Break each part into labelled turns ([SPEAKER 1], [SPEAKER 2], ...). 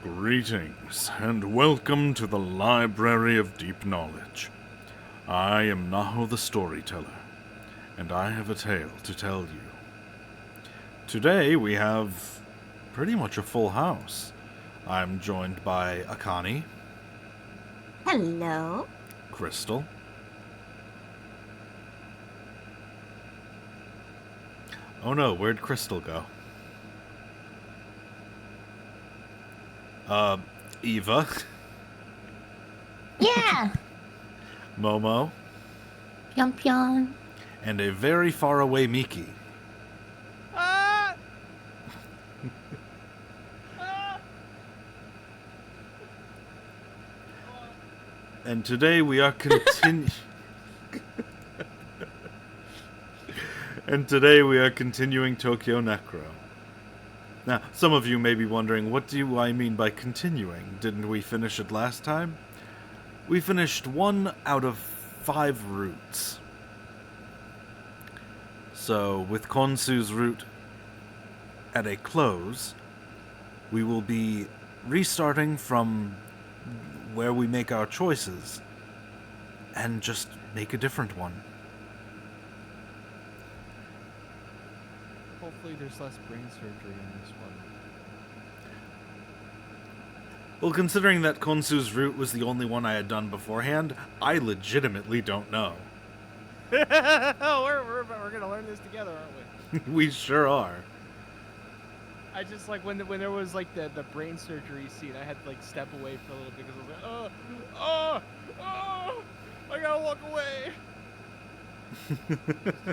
[SPEAKER 1] Greetings, and welcome to the Library of Deep Knowledge. I am Naho the Storyteller, and I have a tale to tell you. Today we have pretty much a full house. I'm joined by Akani,
[SPEAKER 2] Hello.
[SPEAKER 1] Crystal, oh no, where'd Crystal go? Eva,
[SPEAKER 2] Yeah.
[SPEAKER 1] Momo,
[SPEAKER 2] Pyong pyong.
[SPEAKER 1] and a very far away Miki.
[SPEAKER 3] Ah! Ah!
[SPEAKER 1] And today we are continuing Tokyo Necro. Now, some of you may be wondering, what do I mean by continuing? Didn't we finish it last time? We finished 1 out of 5 routes. So, with Konsu's route at a close, we will be restarting from where we make our choices and just make a different one.
[SPEAKER 3] Hopefully there's less brain surgery in this one.
[SPEAKER 1] Well, considering that Konsu's route was the only one I had done beforehand, I legitimately don't know.
[SPEAKER 3] Oh, we're gonna learn this together, aren't we?
[SPEAKER 1] We sure are.
[SPEAKER 3] I just like when there was like the brain surgery scene, I had to like step away for a little bit because I was like, oh, I gotta walk away.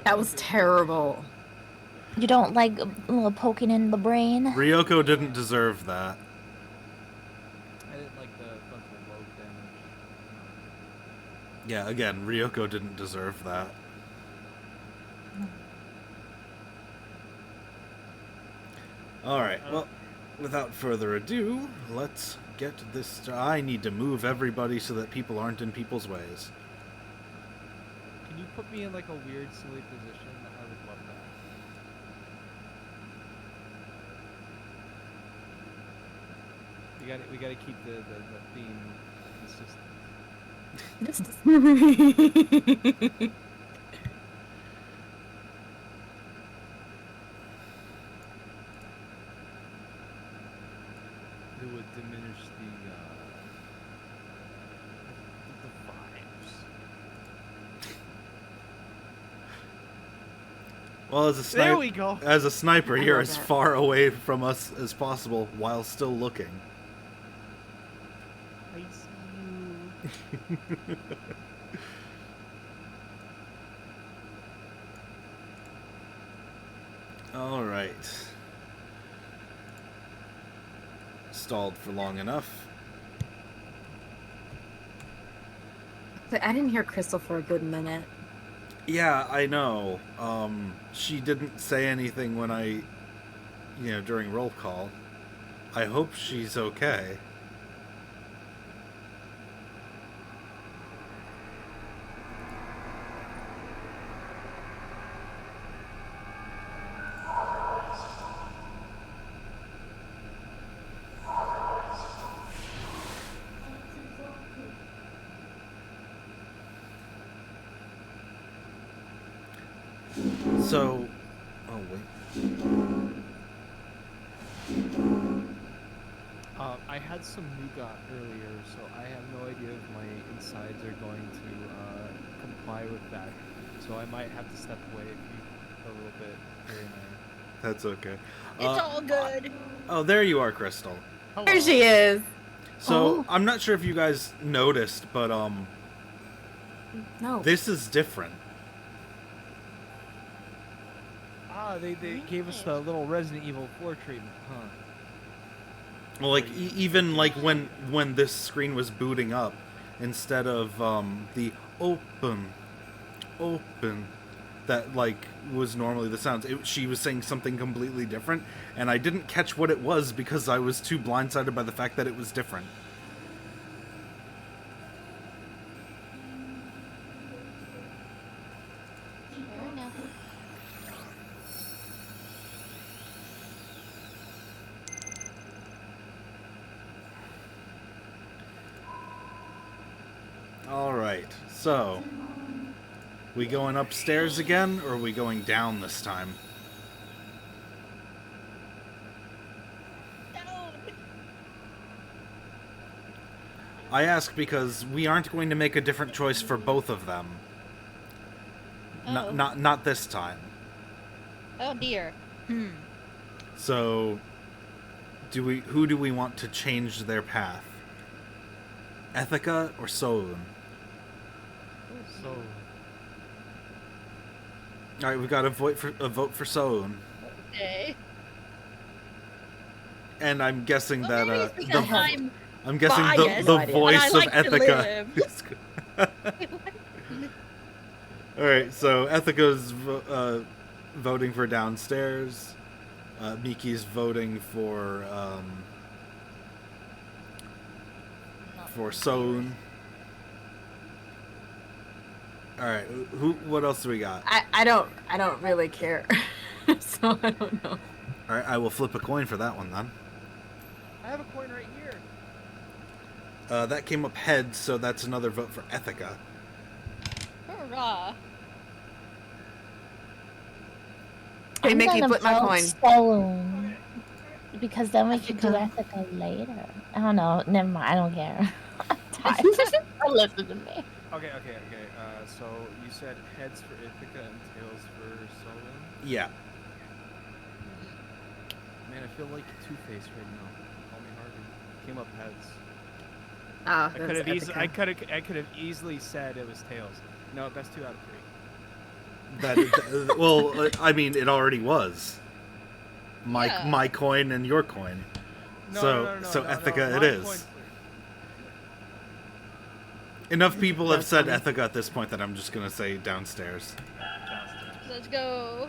[SPEAKER 2] That was terrible.
[SPEAKER 4] You don't like a little poking in the brain?
[SPEAKER 1] Ryoko didn't deserve that.
[SPEAKER 3] I didn't like the frontal lobe damage.
[SPEAKER 1] Yeah, again, Ryoko didn't deserve that. Alright, well, without further ado, let's get this... I need to move everybody so that people aren't in people's ways.
[SPEAKER 3] Can you put me in like a weird, silly position? I would love that. We gotta keep the theme consistent. It would diminish the vibes.
[SPEAKER 1] Well,
[SPEAKER 3] There we go.
[SPEAKER 1] As a sniper,
[SPEAKER 2] I
[SPEAKER 1] you're
[SPEAKER 2] love
[SPEAKER 1] as
[SPEAKER 2] that.
[SPEAKER 1] far away from us as possible while still looking.
[SPEAKER 3] I see you.
[SPEAKER 1] Alright. Stalled for long enough.
[SPEAKER 2] I didn't hear Crystal for a good minute.
[SPEAKER 1] Yeah, I know. She didn't say anything when during roll call. I hope she's okay. So, oh wait.
[SPEAKER 3] I had some nougat earlier, so I have no idea if my insides are going to comply with that. So I might have to step away a little bit here and there.
[SPEAKER 1] That's okay.
[SPEAKER 4] It's all good.
[SPEAKER 1] Oh, there you are, Crystal.
[SPEAKER 3] Hello.
[SPEAKER 2] There she is.
[SPEAKER 1] So,
[SPEAKER 4] Oh.
[SPEAKER 1] I'm not sure if you guys noticed, but
[SPEAKER 2] No.
[SPEAKER 1] this is different.
[SPEAKER 3] Ah, they gave us the little Resident Evil 4 treatment, huh?
[SPEAKER 1] Well, like even like when this screen was booting up, instead of the open that like was normally the sounds, she was saying something completely different, and I didn't catch what it was because I was too blindsided by the fact that it was different.
[SPEAKER 4] Fair enough.
[SPEAKER 1] right. So, we going upstairs again, or are we going down this time?
[SPEAKER 4] Down.
[SPEAKER 1] I ask because we aren't going to make a different choice for both of them.
[SPEAKER 4] Oh.
[SPEAKER 1] Not this time.
[SPEAKER 4] Oh dear.
[SPEAKER 1] So, who do we want to change their path? Ethica or Soun?
[SPEAKER 3] So,
[SPEAKER 1] All right, we got a vote for Soun,
[SPEAKER 4] Okay.
[SPEAKER 1] and I'm guessing
[SPEAKER 4] Well, maybe
[SPEAKER 1] that
[SPEAKER 4] it's because
[SPEAKER 1] I'm guessing
[SPEAKER 4] biased,
[SPEAKER 1] the
[SPEAKER 2] but I
[SPEAKER 1] voice
[SPEAKER 4] like
[SPEAKER 1] of
[SPEAKER 4] to
[SPEAKER 1] Ethica.
[SPEAKER 4] live.
[SPEAKER 1] All right, so Ethica's voting for downstairs. Miki's voting for Soun. All right, what else do we got?
[SPEAKER 2] I don't really care. So I don't know.
[SPEAKER 1] All right, I will flip a coin for that one then.
[SPEAKER 3] I have a coin right here.
[SPEAKER 1] That came up heads, so that's another vote for Ethica.
[SPEAKER 4] Hurrah.
[SPEAKER 2] Hey,
[SPEAKER 4] I'm
[SPEAKER 2] Mickey,
[SPEAKER 4] gonna
[SPEAKER 2] flip my
[SPEAKER 4] vote
[SPEAKER 2] coin.
[SPEAKER 4] Soun, because then we can do
[SPEAKER 2] Ethica.
[SPEAKER 4] Ethica later. I don't know. Never mind. I don't care. I'm tired. Don't listen to me.
[SPEAKER 3] Okay. So you said heads for Ithaca and tails for Solon.
[SPEAKER 1] Yeah.
[SPEAKER 3] Man, I feel like Two-Face right now. Call me Harvey. Came up heads.
[SPEAKER 2] Ah,
[SPEAKER 3] I could have easily said it was tails. No, that's 2 out of 3.
[SPEAKER 1] Well, I mean, it already was.
[SPEAKER 4] Yeah.
[SPEAKER 1] My coin and your coin. So Ethica it is. Enough people have said Ethica at this point that I'm just gonna say downstairs.
[SPEAKER 4] Let's go.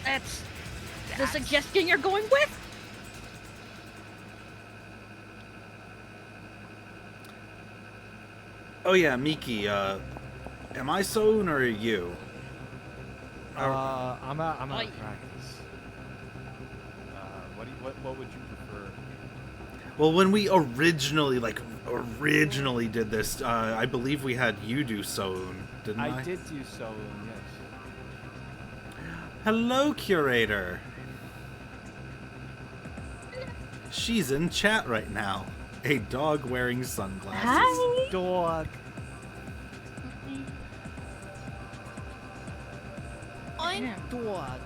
[SPEAKER 4] That's the suggestion you're going with?
[SPEAKER 1] Oh yeah, Miki. Am I Soun or are you?
[SPEAKER 3] I'm out of
[SPEAKER 4] Oi.
[SPEAKER 3] practice. What would you prefer?
[SPEAKER 1] Well, when we originally did this, I believe we had you do Soun, didn't I?
[SPEAKER 3] I did do Solon, yes.
[SPEAKER 1] Hello, curator. She's in chat right now. A dog wearing sunglasses.
[SPEAKER 2] Hi.
[SPEAKER 3] Dog.
[SPEAKER 4] I'm
[SPEAKER 3] Dog.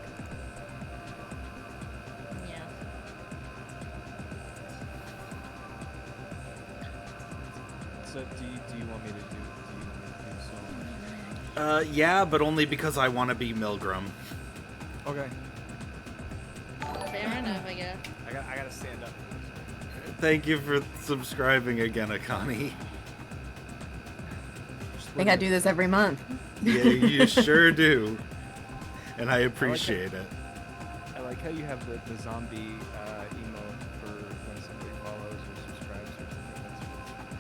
[SPEAKER 4] Yeah.
[SPEAKER 3] So do you want me to do Solon?
[SPEAKER 1] Yeah, but only because I want to be Milgram.
[SPEAKER 3] Okay.
[SPEAKER 4] Fair enough, I guess.
[SPEAKER 3] I gotta stand up.
[SPEAKER 1] Thank you for subscribing again, Akani.
[SPEAKER 2] I think I do this every month.
[SPEAKER 1] Yeah, you sure do. And I appreciate it.
[SPEAKER 3] I like how you have the zombie emote for when somebody follows or subscribes or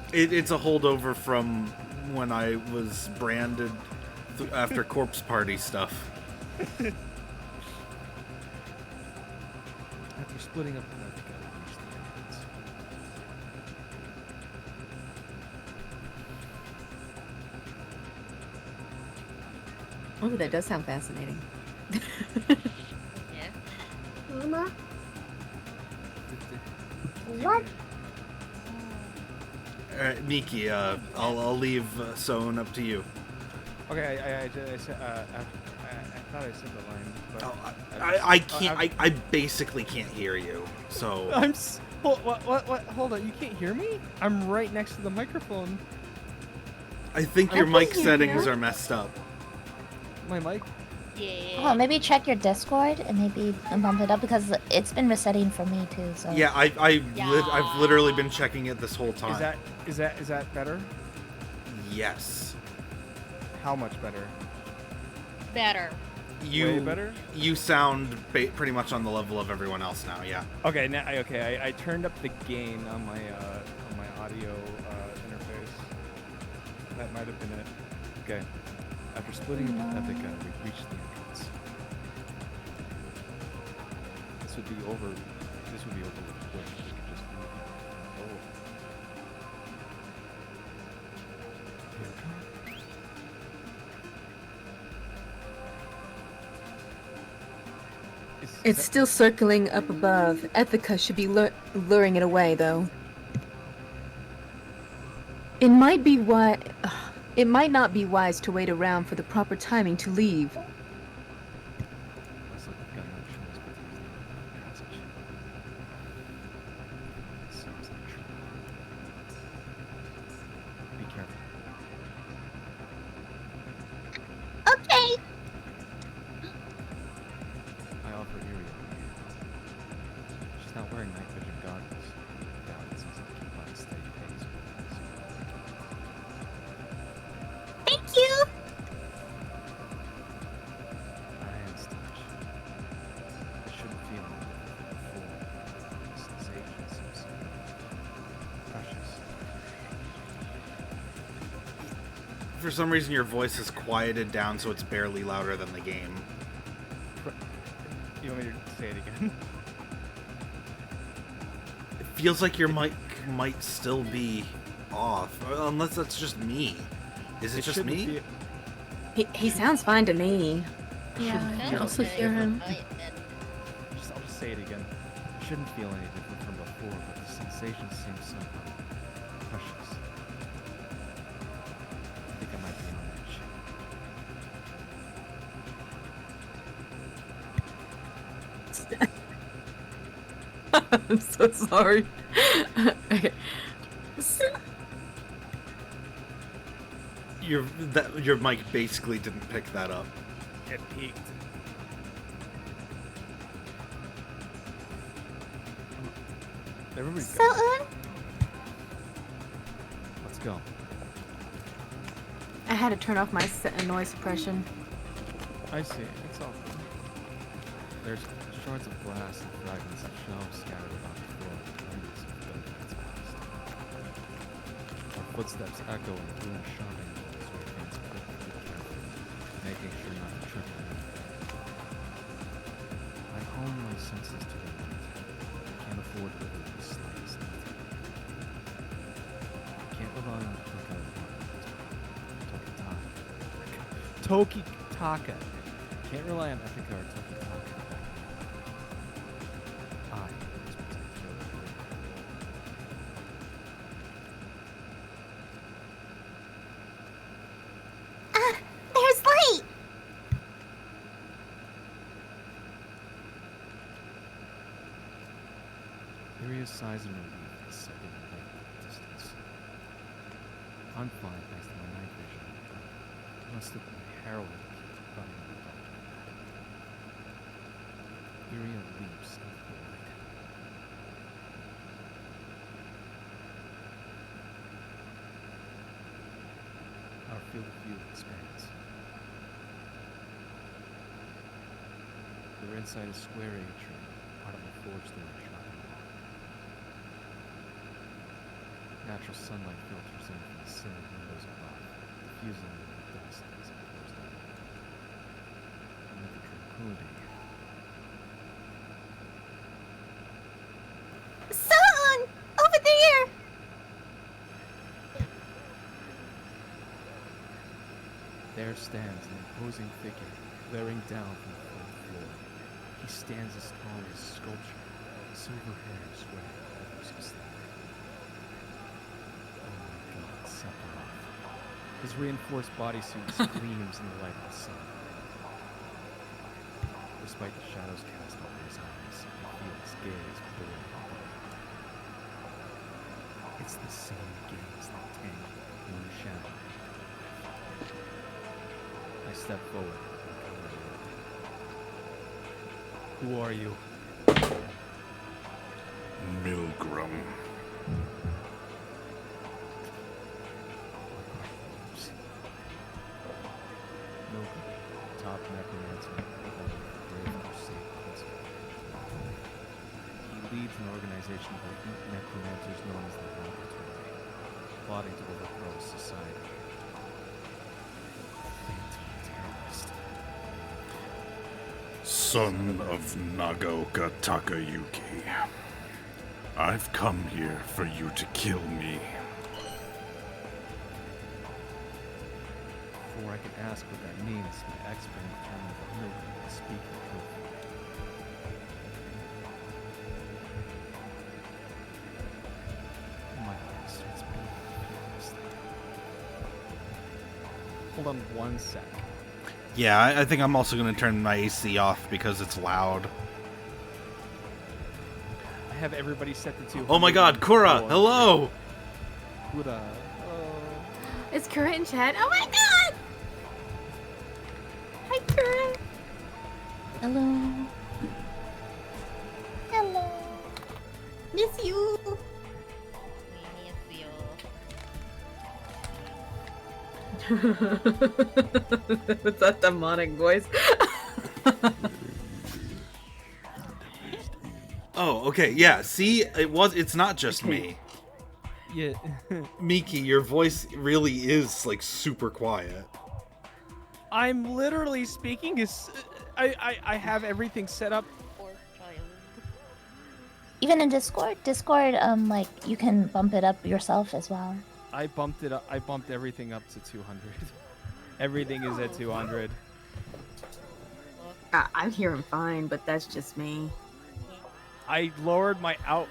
[SPEAKER 3] something.
[SPEAKER 1] It's a holdover from when I was branded after Corpse Party stuff.
[SPEAKER 3] After splitting up the net together, reach the entrance.
[SPEAKER 2] Oh, that does sound fascinating.
[SPEAKER 4] Yeah.
[SPEAKER 2] Mama?
[SPEAKER 4] What?
[SPEAKER 1] Alright, Miki, I'll leave Soun up to you.
[SPEAKER 3] Okay, I thought I said the line, but
[SPEAKER 1] Oh, I can't. I basically can't hear you. So
[SPEAKER 3] What? Hold on, you can't hear me? I'm right next to the microphone.
[SPEAKER 1] I think
[SPEAKER 2] I
[SPEAKER 1] your
[SPEAKER 2] can
[SPEAKER 1] mic
[SPEAKER 2] hear
[SPEAKER 1] settings
[SPEAKER 2] you.
[SPEAKER 1] are messed up.
[SPEAKER 3] My mic?
[SPEAKER 4] Yeah. Oh, maybe check your Discord and maybe bump it up because it's been resetting for me too. So.
[SPEAKER 1] Yeah, I've literally been checking it this whole time.
[SPEAKER 3] Is that better?
[SPEAKER 1] Yes.
[SPEAKER 3] How much better?
[SPEAKER 4] Better.
[SPEAKER 3] Way better?
[SPEAKER 1] You sound pretty much on the level of everyone else now. Yeah.
[SPEAKER 3] Okay, now I turned up the gain on my audio interface. That might have been it. Okay. After splitting up Ethica, we've reached the entrance. This would would be overlooked quick. We could just move forward. Here it comes.
[SPEAKER 2] It's still circling up above. Ethica should be luring it away, though. It might not be wise to wait around for the proper timing to leave.
[SPEAKER 3] Looks like we've got no choice but to use the passage. Seems like true. Be careful.
[SPEAKER 4] Okay.
[SPEAKER 3] I offer Eerie. She's not wearing night vision goggles. Doubt it's easy to keep on a steady pace with this.
[SPEAKER 4] Thank you.
[SPEAKER 3] My hands touch. I shouldn't feel anything before. The sensation seems so precious.
[SPEAKER 5] For some reason, your voice is quieted down so it's barely louder than the game.
[SPEAKER 3] You want me to say it again?
[SPEAKER 5] It feels like your mic might still be off, unless that's just me. Is it just
[SPEAKER 3] shouldn't
[SPEAKER 5] me?
[SPEAKER 3] be-
[SPEAKER 2] He sounds fine to me.
[SPEAKER 4] Yeah,
[SPEAKER 2] I can also hear him.
[SPEAKER 3] I'll just say it again. It shouldn't feel any different from before, but the sensation seems somehow precious. I think I might be on edge.
[SPEAKER 2] I'm so sorry. Okay.
[SPEAKER 5] Your mic basically didn't pick that up.
[SPEAKER 3] It peaked. Everybody's
[SPEAKER 4] So,
[SPEAKER 3] go. Let's go.
[SPEAKER 2] I had to turn off my noise suppression.
[SPEAKER 3] I see. It's all good. There's shards of glass and fragments of shelves scattered about the floor. Hundreds of buildings past. Our footsteps echo in the ruined shopping malls where things quickly get careful, making sure not to trip on anything. I hone my senses to the light. I can't afford to lose the slightest detail. I can't rely on Tokitaka. Can't rely on Ethica or Tokitaka. I must protect Kiriri.
[SPEAKER 4] There's light.
[SPEAKER 3] Iria's sighs in relief as second and light in the distance. I'm fine thanks to my night vision, but it must have been harrowing to keep running in the dark like that. Iria leaps into the light. Our field of view expands. We're inside a square atrium, part of a four-story shopping mall. Natural sunlight filters in from the ceiling windows above, diffusing the dust as it pours down. Amid the tranquility,
[SPEAKER 4] Someone over there.
[SPEAKER 3] there stands an imposing figure, glaring down from the fourth floor. He stands as tall as sculpture, silver hair swaying ever so slightly. Oh my god, Sephiroth. His reinforced bodysuit gleams in the light of the sun. Despite the shadows cast over his eyes, I feel his gaze bored upon me. It's the same gaze that tangled Moon Shadow. I step forward and cover him. Who are you?
[SPEAKER 1] Milgram.
[SPEAKER 3] Milgram, top necromancer, of the Brave Crusade Principle. He leads an organization of elite necromancers known as the Laboratory, plotting to overthrow society. Anti-terrorist.
[SPEAKER 1] Son of Nagaoka Takayuki. I've come here for you to kill me.
[SPEAKER 3] Before I can ask what that means, my expert determined that Milgram was speaking truthfully. My heart starts beating furiously. Hold on 1 sec.
[SPEAKER 5] Yeah, I think I'm also going to turn my AC off because it's loud.
[SPEAKER 3] I have everybody set to 200.
[SPEAKER 5] Oh my god, Kura, hello!
[SPEAKER 3] Kura, hello.
[SPEAKER 2] Is Kura in chat? Oh my god! Hi, Kura.
[SPEAKER 4] Hello. Hello.
[SPEAKER 2] Miss you. What's that demonic voice?
[SPEAKER 5] Oh, okay, yeah, see, it's not just me.
[SPEAKER 3] Yeah.
[SPEAKER 5] Miki, your voice really is, like, super quiet.
[SPEAKER 3] I'm literally speaking as I have everything set up.
[SPEAKER 4] Even in Discord, like you can bump it up yourself as well.
[SPEAKER 3] I bumped it up. I bumped everything up to 200. Everything is at 200.
[SPEAKER 2] I'm hearing fine, but that's just me.
[SPEAKER 3] I lowered my out.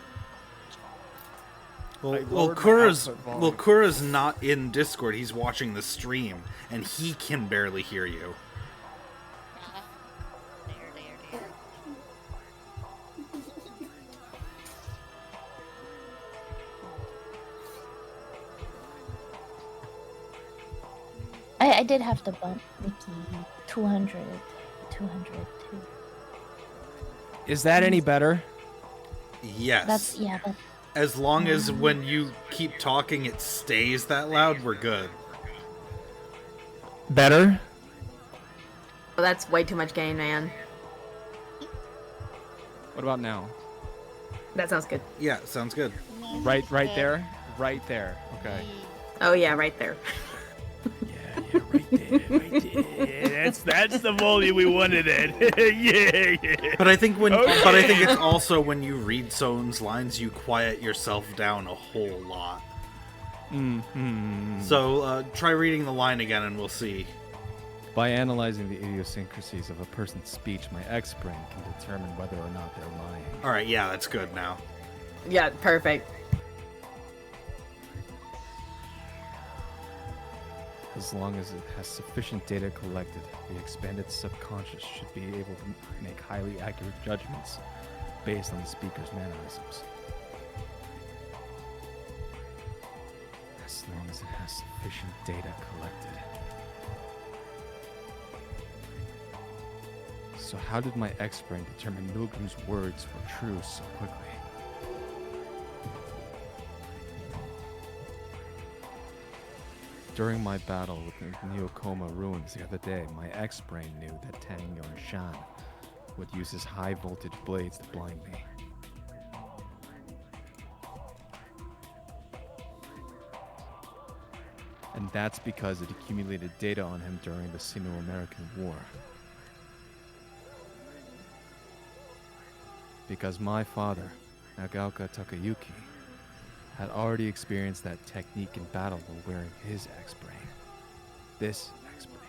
[SPEAKER 5] Well, Kura's not in Discord. He's watching the stream, and he can barely hear you.
[SPEAKER 4] I did have to bump Mickey 200 too.
[SPEAKER 3] Is that any better?
[SPEAKER 5] Yes.
[SPEAKER 4] That's
[SPEAKER 5] As long as when you keep talking it stays that loud, we're good.
[SPEAKER 3] Better?
[SPEAKER 2] Well, that's way too much gain, man.
[SPEAKER 3] What about now?
[SPEAKER 2] That sounds good.
[SPEAKER 5] Yeah, sounds good.
[SPEAKER 3] Right there? Right there. Okay.
[SPEAKER 2] Oh yeah, right there.
[SPEAKER 3] Yeah, right there. That's the volume we wanted it. yeah.
[SPEAKER 5] But I think but I think it's also when you read someone's lines, you quiet yourself down a whole lot.
[SPEAKER 3] Mm-hmm.
[SPEAKER 5] So try reading the line again, and we'll see.
[SPEAKER 3] By analyzing the idiosyncrasies of a person's speech, my X-brain can determine whether or not they're lying.
[SPEAKER 5] All right, yeah, that's good now.
[SPEAKER 2] Yeah, perfect.
[SPEAKER 3] As long as it has sufficient data collected, the expanded subconscious should be able to make highly accurate judgments based on the speaker's mannerisms. As long as it has sufficient data collected. So how did my X-brain determine Milgram's words were true so quickly? During my battle with the Neokoma ruins the other day, my X-brain knew that Tang Yunshan would use his high-voltage blades to blind me. And that's because it accumulated data on him during the Sino-American War. Because my father, Nagaoka Takayuki, had already experienced that technique in battle while wearing his X-brain. This X-brain.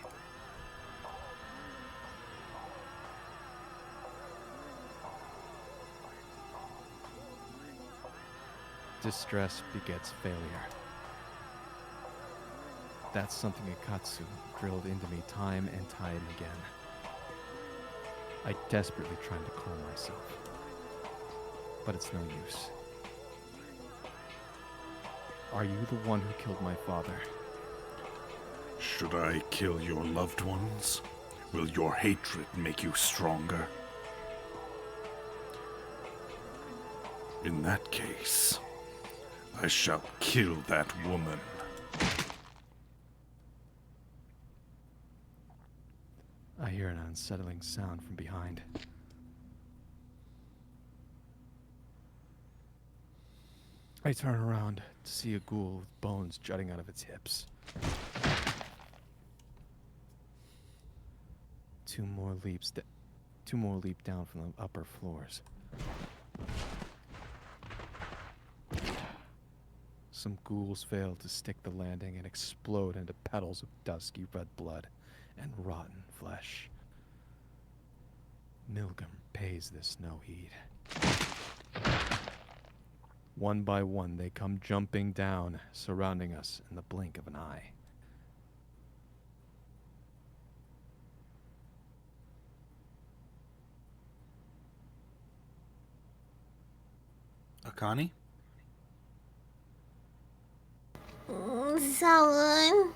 [SPEAKER 3] Distress begets failure. That's something Ikatsu drilled into me time and time again. I desperately tried to calm myself, but it's no use. Are you the one who killed my father?
[SPEAKER 1] Should I kill your loved ones? Will your hatred make you stronger? In that case, I shall kill that woman.
[SPEAKER 3] I hear an unsettling sound from behind. I turn around to see a ghoul with bones jutting out of its hips. Two more leap down from the upper floors.
[SPEAKER 6] Some ghouls fail to stick the landing and explode into petals of dusky red blood and rotten flesh. Milgram pays this no heed. One by one, they come jumping down, surrounding us in the blink of an eye.
[SPEAKER 5] Akani?
[SPEAKER 7] Solon.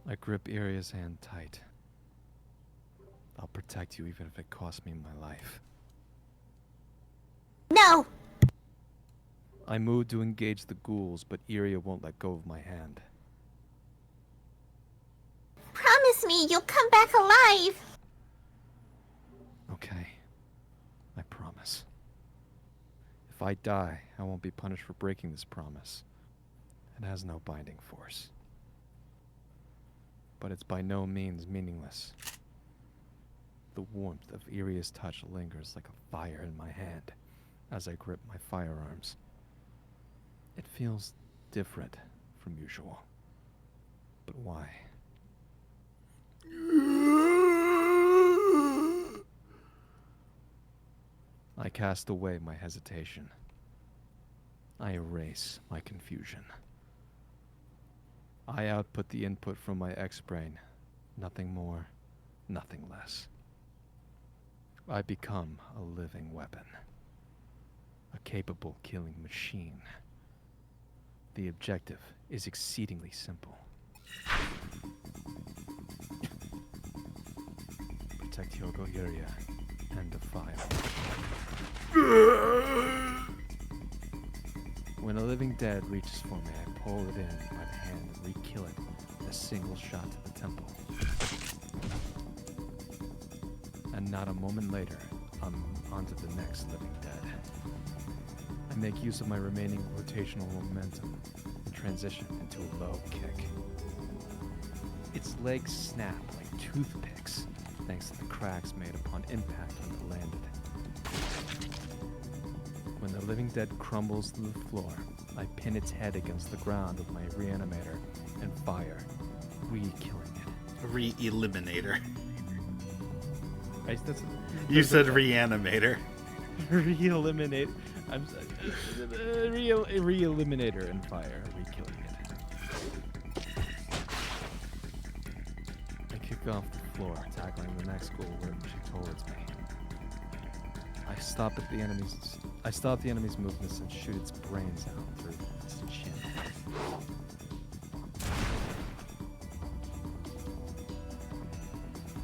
[SPEAKER 6] I grip Iria's hand tight. I'll protect you even if it costs me my life.
[SPEAKER 7] No!
[SPEAKER 6] I move to engage the ghouls, but Iria won't let go of my hand.
[SPEAKER 7] Promise me you'll come back alive!
[SPEAKER 6] Okay. I promise. If I die, I won't be punished for breaking this promise. It has no binding force. But it's by no means meaningless. The warmth of Iria's touch lingers like a fire in my hand as I grip my firearms. It feels different from usual. But why? I cast away my hesitation. I erase my confusion. I output the input from my X-brain. Nothing more, nothing less. I become a living weapon. A capable killing machine. The objective is exceedingly simple. Protect Hyogo Iria and defile. When a living dead reaches for me, I pull it in by the hand and re-kill it with a single shot to the temple. And not a moment later, I'm onto the next living dead. I make use of my remaining rotational momentum and transition into a low kick. Its legs snap like toothpicks, thanks to the cracks made upon impact when it landed. When the living dead crumbles to the floor, I pin its head against the ground with my reanimator and fire, re-killing it.
[SPEAKER 5] Re-eliminator.
[SPEAKER 6] Right,
[SPEAKER 5] You said reanimator.
[SPEAKER 6] Re-eliminate. I'm re-eliminator and fire, re-killing it. I kick off the floor, tackling the next ghoul rushing towards me. I stop the enemy's movements and shoot its brains out through its chin.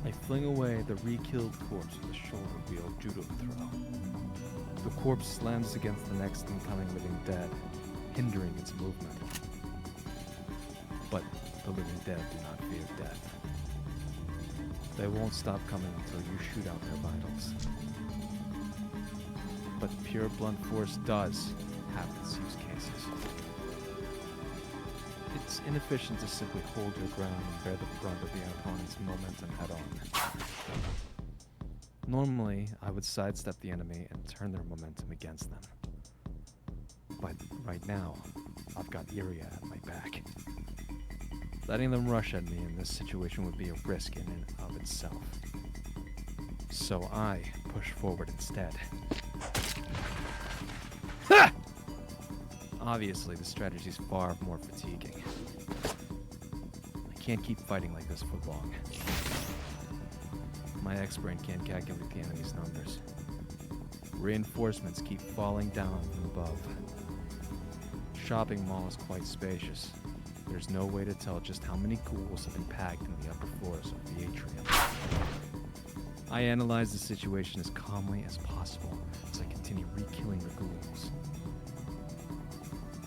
[SPEAKER 6] I fling away the re-killed corpse with a shoulder wheel judo throw. The corpse slams against the next incoming living dead, hindering its movement. But the living dead do not fear death. They won't stop coming until you shoot out their vitals. But pure blunt force does have its use cases. It's inefficient to simply hold your ground and bear the brunt of the opponent's momentum head-on. Normally, I would sidestep the enemy and turn their momentum against them. But right now, I've got Iria at my back. Letting them rush at me in this situation would be a risk in and of itself. So I push forward instead. Ha! Obviously, the strategy is far more fatiguing. I can't keep fighting like this for long. My X-brain can't calculate the enemy's numbers. Reinforcements keep falling down from above. Shopping mall is quite spacious. There's no way to tell just how many ghouls have been packed in the upper floors of the atrium. I analyze the situation as calmly as possible as I continue re-killing the ghouls.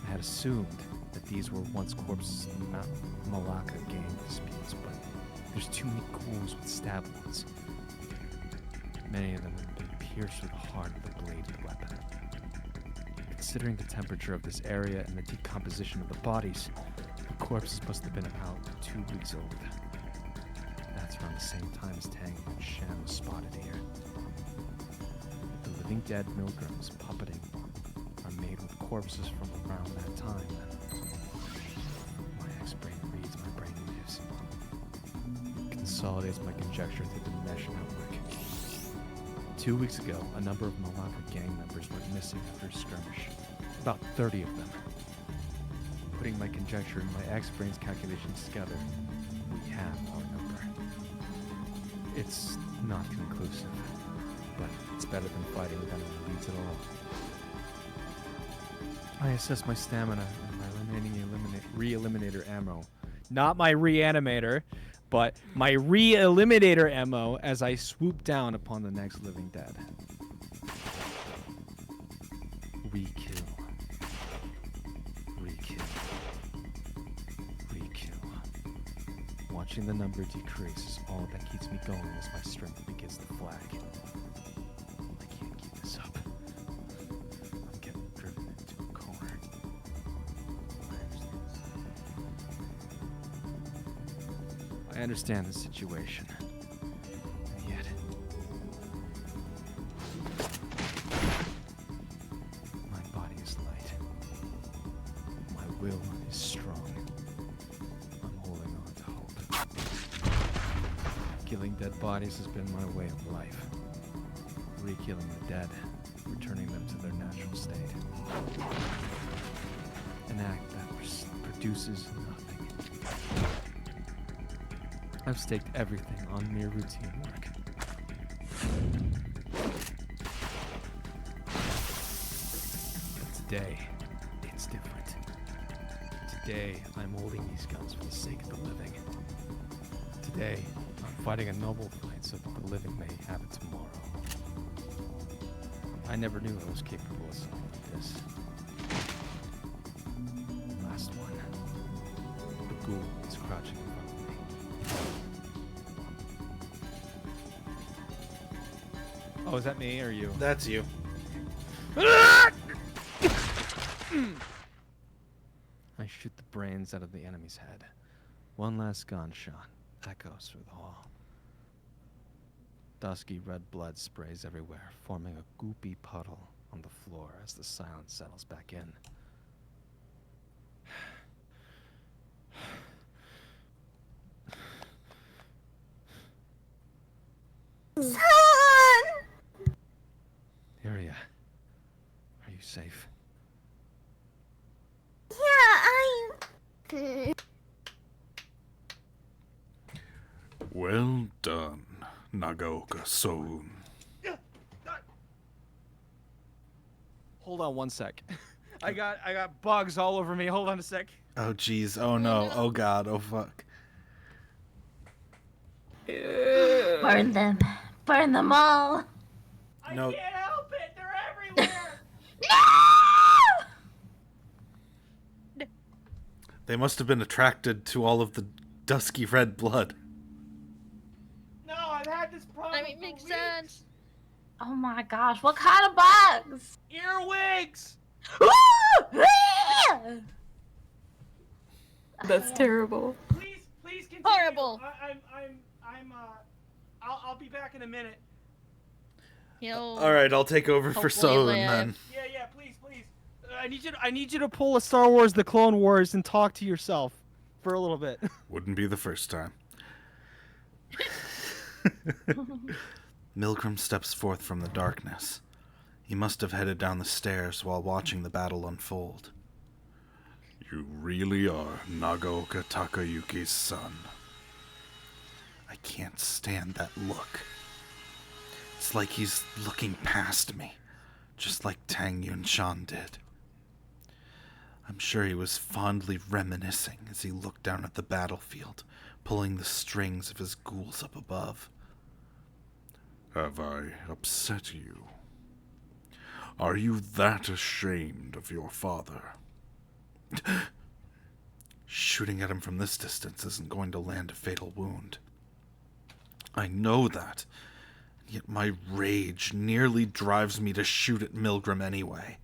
[SPEAKER 6] I had assumed that these were once corpses in the Malacca gang disputes, but there's too many ghouls with stab wounds. Many of them have been pierced through the heart of the bladed weapon. Considering the temperature of this area and the decomposition of the bodies, the corpses must have been about 2 weeks old. That's around the same time as Tang and Shan was spotted here. The living dead Milgram was puppeting our made with corpses from around that time. My X-brain reads my brain waves. It consolidates my conjecture through the mesh network. 2 weeks ago, a number of Malacca gang members went missing after a skirmish. About 30 of them. Putting my conjecture and my X-brain's calculations together, we have our number. It's not conclusive, but it's better than fighting with anyone who leads at all. I assess my stamina and my remaining re-eliminator ammo. Not my reanimator, but my re-eliminator ammo as I swoop down upon the next living dead. Re-kill. Re-kill. Re-kill. Watching the number decrease is all that keeps me going as my strength begins to flag. I can't keep this up. I'm getting driven into a corner. I understand the situation. And yet... my body is light. My will is strong. I'm holding on to hope. Killing dead bodies has been my way of life. Re-killing the dead, returning them to their natural state. An act that produces nothing. I've staked everything on mere routine work. But today, it's different. Today, I'm holding these guns for the sake of the living. Today, I'm fighting a noble fight so that the living may have it tomorrow. I never knew I was capable of something like this. Last one. The ghoul is crouching in front of me. Oh, is that me or you?
[SPEAKER 5] That's you.
[SPEAKER 6] I shoot the brains out of the enemy's head. One last gunshot echoes through the hall. Dusky red blood sprays everywhere, forming a goopy puddle on the floor as the silence settles back in.
[SPEAKER 7] Son!
[SPEAKER 6] Iria, are you safe?
[SPEAKER 7] Yeah,
[SPEAKER 1] Well done, Nagaoka-san.
[SPEAKER 3] Hold on one sec. I got bugs all over me. Hold on a sec.
[SPEAKER 5] Oh jeez. Oh no. Oh god. Oh fuck.
[SPEAKER 4] Burn them. Burn them all.
[SPEAKER 5] No.
[SPEAKER 3] I can't help it. They're everywhere.
[SPEAKER 4] No!
[SPEAKER 5] They must have been attracted to all of the dusky red blood.
[SPEAKER 3] No, I've had this problem.
[SPEAKER 8] I mean,
[SPEAKER 3] for
[SPEAKER 8] makes
[SPEAKER 3] weeks.
[SPEAKER 8] sense.
[SPEAKER 4] Oh my gosh, what kind of bugs?
[SPEAKER 3] Earwigs.
[SPEAKER 2] That's terrible.
[SPEAKER 3] Please continue.
[SPEAKER 8] Horrible.
[SPEAKER 3] I'll be back in a minute.
[SPEAKER 5] All right, I'll take over for
[SPEAKER 8] Hopefully
[SPEAKER 5] Soen
[SPEAKER 8] live.
[SPEAKER 5] then.
[SPEAKER 3] Yeah, please. I need you to pull a Star Wars: The Clone Wars and talk to yourself for a little bit.
[SPEAKER 1] Wouldn't be the first time.
[SPEAKER 5] Milgram steps forth from the darkness. He must have headed down the stairs while watching the battle unfold.
[SPEAKER 1] You really are Nagaoka Takayuki's son.
[SPEAKER 5] I can't stand that look. It's like he's looking past me, just like Tang Yunshan did. I'm sure he was fondly reminiscing as he looked down at the battlefield, pulling the strings of his ghouls up above.
[SPEAKER 1] Have I upset you? Are you that ashamed of your father?
[SPEAKER 5] Shooting at him from this distance isn't going to land a fatal wound. I know that, yet my rage nearly drives me to shoot at Milgram anyway.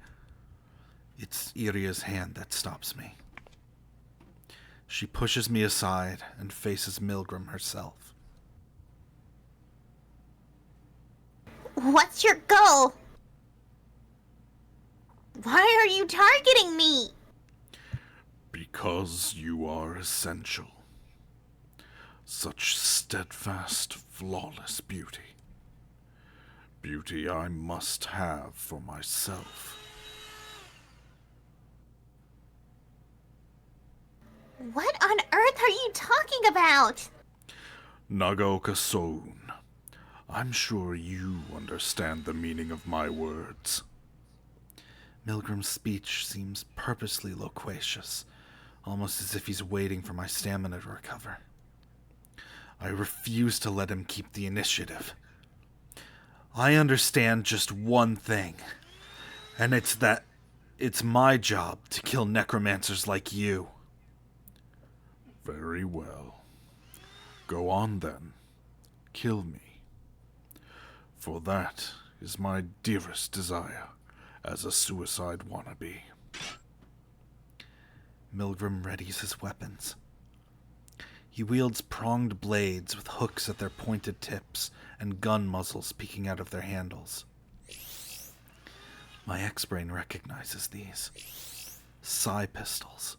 [SPEAKER 5] It's Iria's hand that stops me. She pushes me aside and faces Milgram herself.
[SPEAKER 7] What's your goal? Why are you targeting me?
[SPEAKER 1] Because you are essential. Such steadfast, flawless beauty. Beauty I must have for myself.
[SPEAKER 7] What on earth are you talking about?
[SPEAKER 1] Nagaoka Soun, I'm sure you understand the meaning of my words.
[SPEAKER 5] Milgram's speech seems purposely loquacious, almost as if he's waiting for my stamina to recover. I refuse to let him keep the initiative. I understand just one thing, and it's that it's my job to kill necromancers like you.
[SPEAKER 1] Very well. Go on then. Kill me. For that is my dearest desire as a suicide wannabe.
[SPEAKER 5] Milgram readies his weapons. He wields pronged blades with hooks at their pointed tips and gun muzzles peeking out of their handles. My X-brain recognizes these. Sai pistols.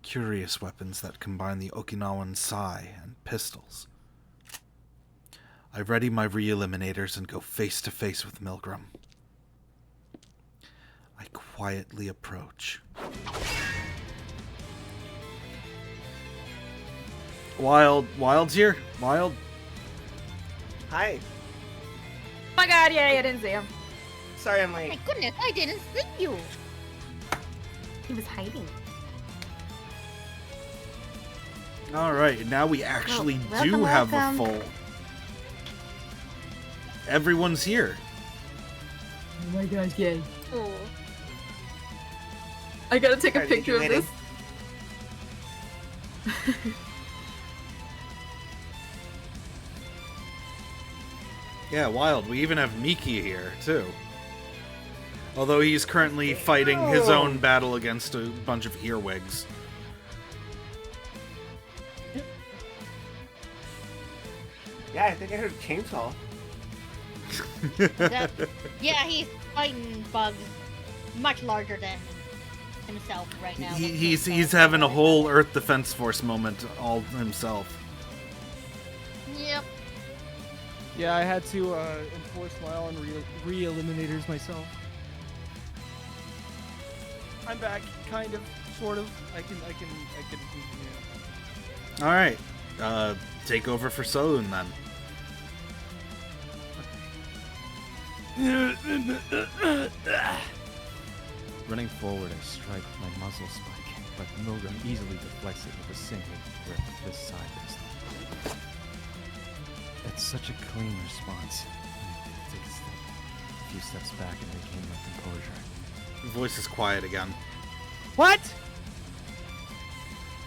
[SPEAKER 5] Curious weapons that combine the Okinawan sai and pistols. I ready my re-eliminators and go face to face with Milgram. I quietly approach.
[SPEAKER 8] Wild's here? Wild?
[SPEAKER 9] Hi.
[SPEAKER 2] Oh my god, yeah, I didn't see him.
[SPEAKER 9] Sorry I'm
[SPEAKER 7] My
[SPEAKER 9] late.
[SPEAKER 7] goodness, I didn't see you. He was hiding.
[SPEAKER 8] Alright, now we actually do
[SPEAKER 7] welcome,
[SPEAKER 8] have
[SPEAKER 7] welcome.
[SPEAKER 8] a full... Everyone's here.
[SPEAKER 2] Oh my gosh, yay.
[SPEAKER 7] Oh.
[SPEAKER 2] I gotta take a
[SPEAKER 9] Sorry to keep
[SPEAKER 2] picture
[SPEAKER 9] you
[SPEAKER 2] of
[SPEAKER 9] waiting.
[SPEAKER 2] this.
[SPEAKER 8] Yeah, Wild. We even have Miki here, too. Although he's currently fighting his own battle against a bunch of earwigs.
[SPEAKER 9] Yeah, I think I heard a chainsaw.
[SPEAKER 10] Yeah, he's fighting bugs much larger than himself right now.
[SPEAKER 8] He's having a whole Earth Defense Force moment all himself.
[SPEAKER 10] Yep.
[SPEAKER 3] Yeah, I had to enforce my own re-eliminators myself. I'm back, kind of, sort of. I can. Yeah.
[SPEAKER 8] Alright. Take over for Soun then.
[SPEAKER 6] Running forward, I strike with my muzzle spike, but Milgram easily deflects it with a single grip of this side pistol. That's such a clean response. I take a few steps back and regain my composure.
[SPEAKER 8] His voice is quiet again.
[SPEAKER 3] What?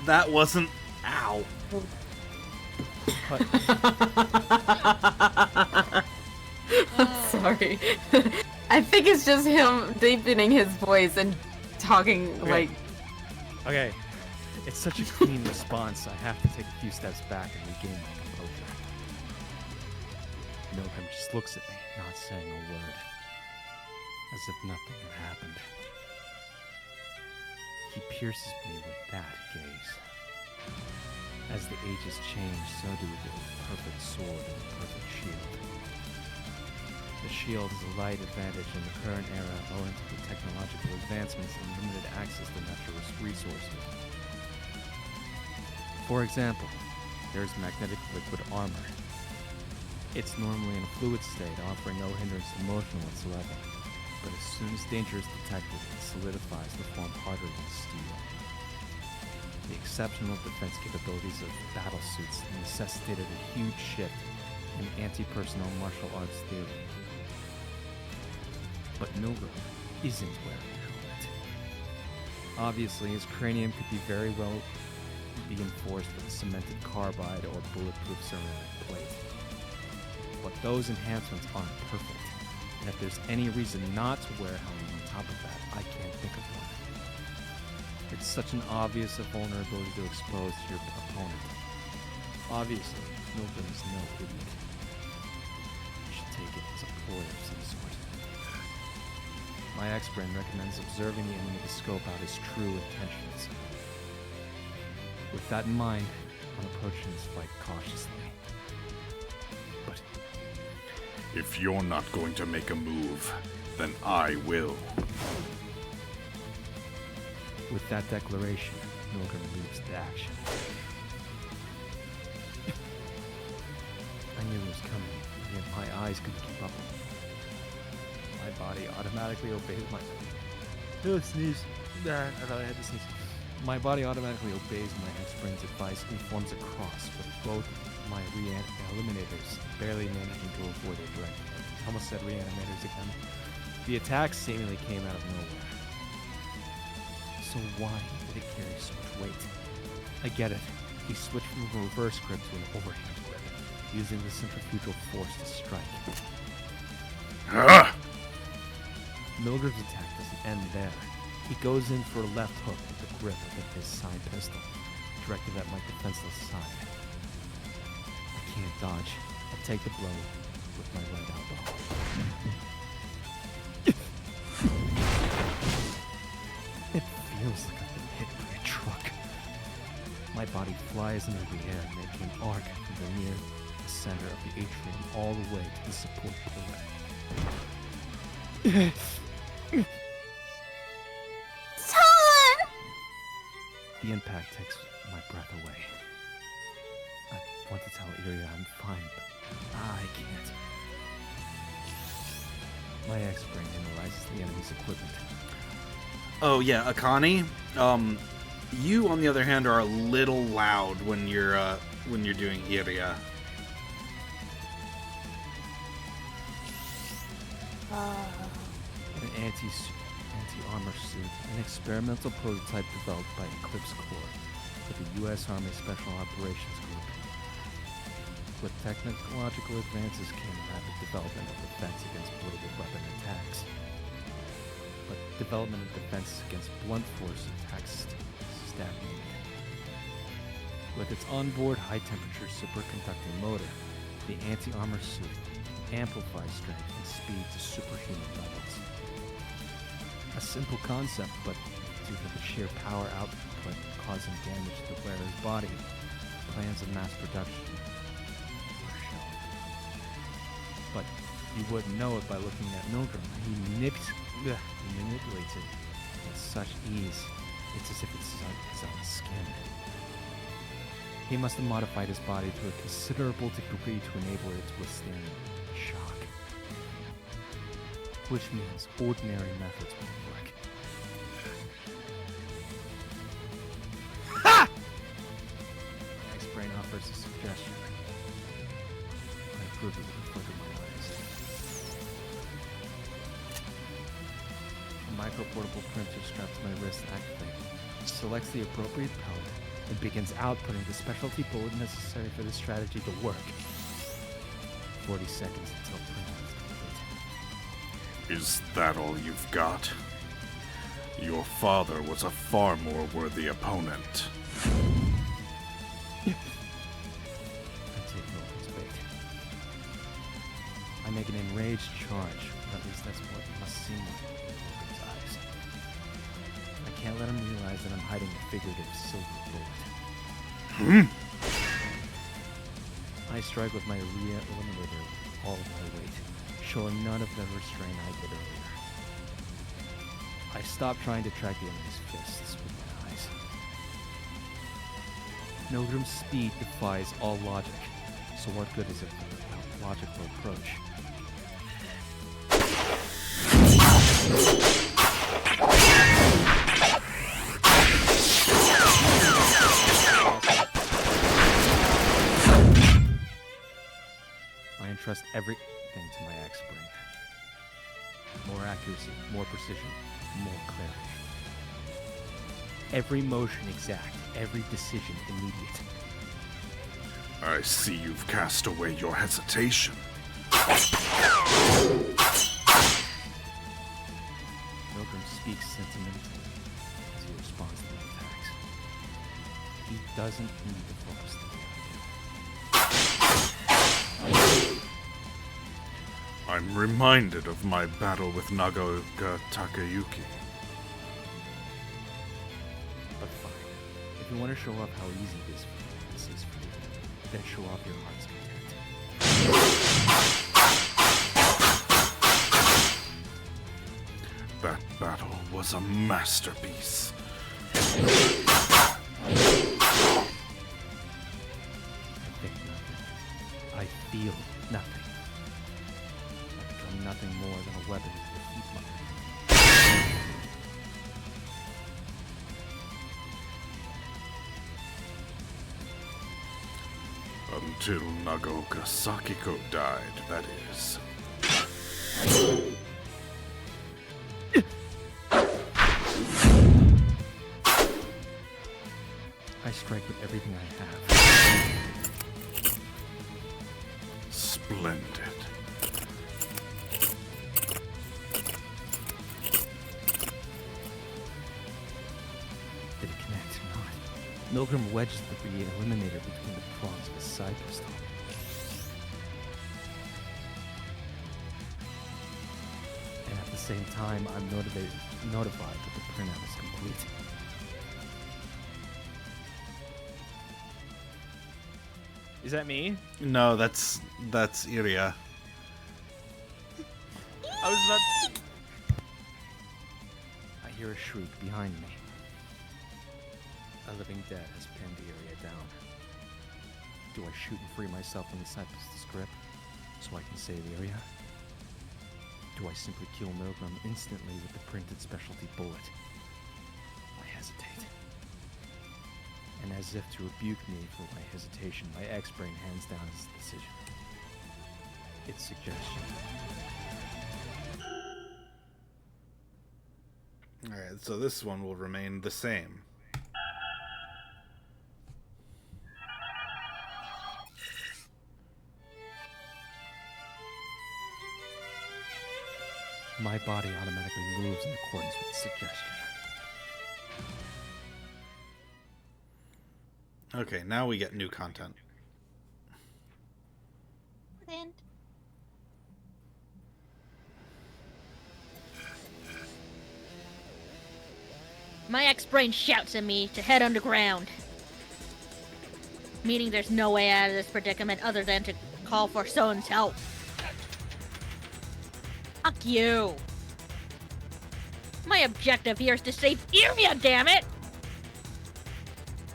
[SPEAKER 8] That wasn't... Ow.
[SPEAKER 2] Sorry. I think it's just him deepening his voice and talking like...
[SPEAKER 6] Okay, it's such a clean response, I have to take a few steps back and regain my composure. Milgram just looks at me, not saying a word, as if nothing had happened. He pierces me with that gaze. As the ages change, so do the perfect sword and the perfect shield. The shield is a light advantage in the current era owing to the technological advancements and limited access to natural resources. For example, there's magnetic liquid armor. It's normally in a fluid state, offering no hindrance to motion whatsoever, but as soon as danger is detected, it solidifies to form harder than steel. The exceptional defense capabilities of battle suits necessitated a huge shift in anti-personnel martial arts theory. But Milgram isn't wearing a helmet. Obviously, his cranium could be very well be enforced with a cemented carbide or bulletproof ceramic plate. But those enhancements aren't perfect, and if there's any reason not to wear a helmet on top of that, I can't think of one. It's such an obvious vulnerability to expose to your opponent. Obviously, Milgram is no idiot. You should take it as a ploy of some sort. My ex-brain recommends observing the enemy to scope out his true intentions. With that in mind, I'm approaching this fight cautiously. But
[SPEAKER 1] If you're not going to make a move, then I will.
[SPEAKER 6] with that declaration, Milgram leaps to action. I knew it was coming, yet my eyes couldn't keep up with it. My body automatically obeys my... Oh, sneeze. I thought I had to sneeze. My body automatically obeys my ex-brain's advice and forms a cross with both my eliminators barely managing to avoid it directly. I almost said reanimators again. The attack seemingly came out of nowhere. So why did it carry so much weight? I get it. He switched from a reverse grip to an overhand grip, using the centrifugal force to strike.
[SPEAKER 1] Ah!
[SPEAKER 6] Milgram's attack doesn't end there. He goes in for a left hook with the grip of his side pistol, directed at my defenseless side. I can't dodge. I take the blow with my right elbow. It feels like I've been hit by a truck. My body flies into the air, making an arc from the near center of the atrium all the way to the support of the leg. The impact takes my breath away. I want to tell Iria I'm fine, but I can't. My ex-brain analyzes the enemy's equipment.
[SPEAKER 8] Oh yeah, Akani. You on the other hand are a little loud when you're doing Iria.
[SPEAKER 6] An anti-armor suit, an experimental prototype developed by Eclipse Corps for the U.S. Army Special Operations Group. With technological advances came rapid development of defense against bladed weapon attacks. But development of defense against blunt force attacks stagnated. With its onboard high-temperature superconducting motor, the anti-armor suit amplifies strength and speed to superhuman levels. A simple concept, but due to the sheer power output causing damage to the wearer's body, plans of mass production were shelved. But you wouldn't know it by looking at Milgram. He manipulates it with such ease. It's as if it's his own skin. He must have modified his body to a considerable degree to enable it to withstand shock. Which means ordinary methods won't work. Ha! My ex-brain offers a suggestion. I approve it with a flick of my eyes. A micro-portable printer strapped to my wrist activates, selects the appropriate pellet, and begins outputting the specialty bullet necessary for the strategy to work. 40 seconds until print is complete.
[SPEAKER 1] Is that all you've got? Your father was a far more worthy opponent.
[SPEAKER 6] I take Milgram's bait. I make an enraged charge, or at least that's what it must seem like in Milgram's eyes. I can't let him realize that I'm hiding a figurative silver bullet. I strike with my eliminator all of my weight, showing none of the restraint I did earlier. I stop trying to track the enemy's fists with my eyes. Milgram's speed defies all logic, so what good is it without logical approach? I entrust everything to my ex-brain. More accuracy, more precision, more clarity. Every motion exact, every decision immediate.
[SPEAKER 1] I see you've cast away your hesitation.
[SPEAKER 6] Milgram speaks sentimentally as he responds to my attacks. He doesn't need to focus the way I do.
[SPEAKER 1] I I'm reminded of my battle with Nagaoka Takayuki.
[SPEAKER 6] But fine. If you want to show off how easy this is for you, then show off your heart's content.
[SPEAKER 1] That battle was a masterpiece.
[SPEAKER 6] I think nothing. I feel nothing. I become nothing more than a weapon to defeat my
[SPEAKER 1] Until Nagaoka Sakiko died, that is.
[SPEAKER 6] I strike with everything I have.
[SPEAKER 1] Splendid.
[SPEAKER 6] Did it connect or not? Milgram wedged the eliminator between the prongs of his side pistol. And at the same time, I'm notified that the printout is complete.
[SPEAKER 3] Is that me?
[SPEAKER 8] No, that's Iria.
[SPEAKER 3] I was about to...
[SPEAKER 6] I hear a shriek behind me. A living dead has pinned the area down. Do I shoot and free myself from the side pistol's grip so I can save the area? Do I simply kill Milgram instantly with the printed specialty bullet? I hesitate. And as if to rebuke me for my hesitation, my X-brain hands down his decision. Its suggestion.
[SPEAKER 8] Alright, so this one will remain the same.
[SPEAKER 6] My body automatically moves in accordance with the suggestion.
[SPEAKER 8] Okay, now we get new content.
[SPEAKER 10] And my ex-brain shouts at me to head underground. Meaning there's no way out of this predicament other than to call for Son's help. Fuck you. My objective here is to save Iria, damn it!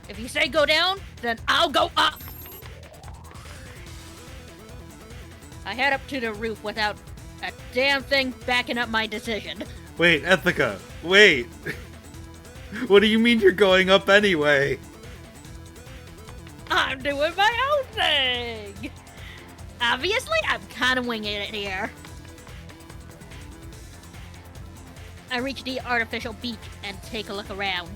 [SPEAKER 10] If you say go down, then I'll go up! I head up to the roof without a damn thing backing up my decision.
[SPEAKER 8] Wait, Ethica, wait! What do you mean you're going up anyway?
[SPEAKER 10] I'm doing my own thing! Obviously, I'm kind of winging it here. I reach the artificial beach and take a look around.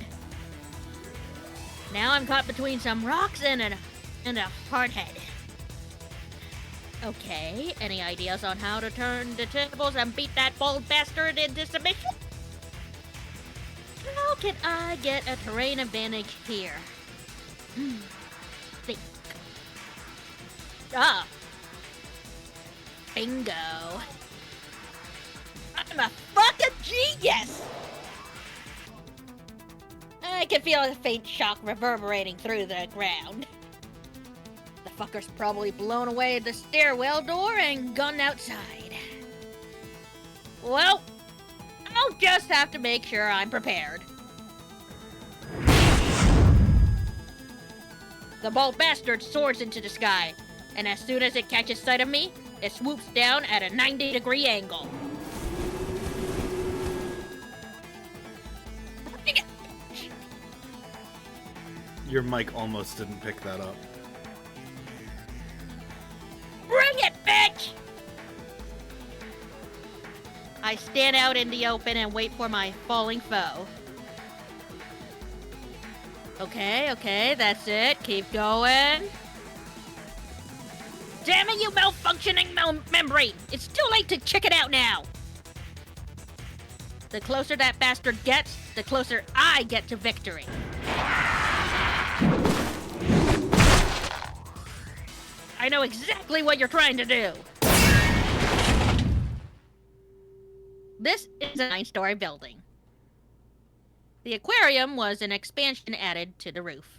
[SPEAKER 10] Now I'm caught between some rocks and a hardhead. Okay, any ideas on how to turn the tables and beat that bald bastard into submission? How can I get a terrain advantage here? Think. Ah! Bingo! I'm a fucking genius! I can feel a faint shock reverberating through the ground. The fucker's probably blown away the stairwell door and gone outside. Well, I'll just have to make sure I'm prepared. The bald bastard soars into the sky, and as soon as it catches sight of me, it swoops down at a 90-degree angle.
[SPEAKER 8] Your mic almost didn't pick that up.
[SPEAKER 10] Bring it, bitch! I stand out in the open and wait for my falling foe. Okay, that's it. Keep going. Damn it, you malfunctioning membrane! It's too late to check it out now! The closer that bastard gets, the closer I get to victory. I know exactly what you're trying to do. This is a 9-story building. The aquarium was an expansion added to the roof.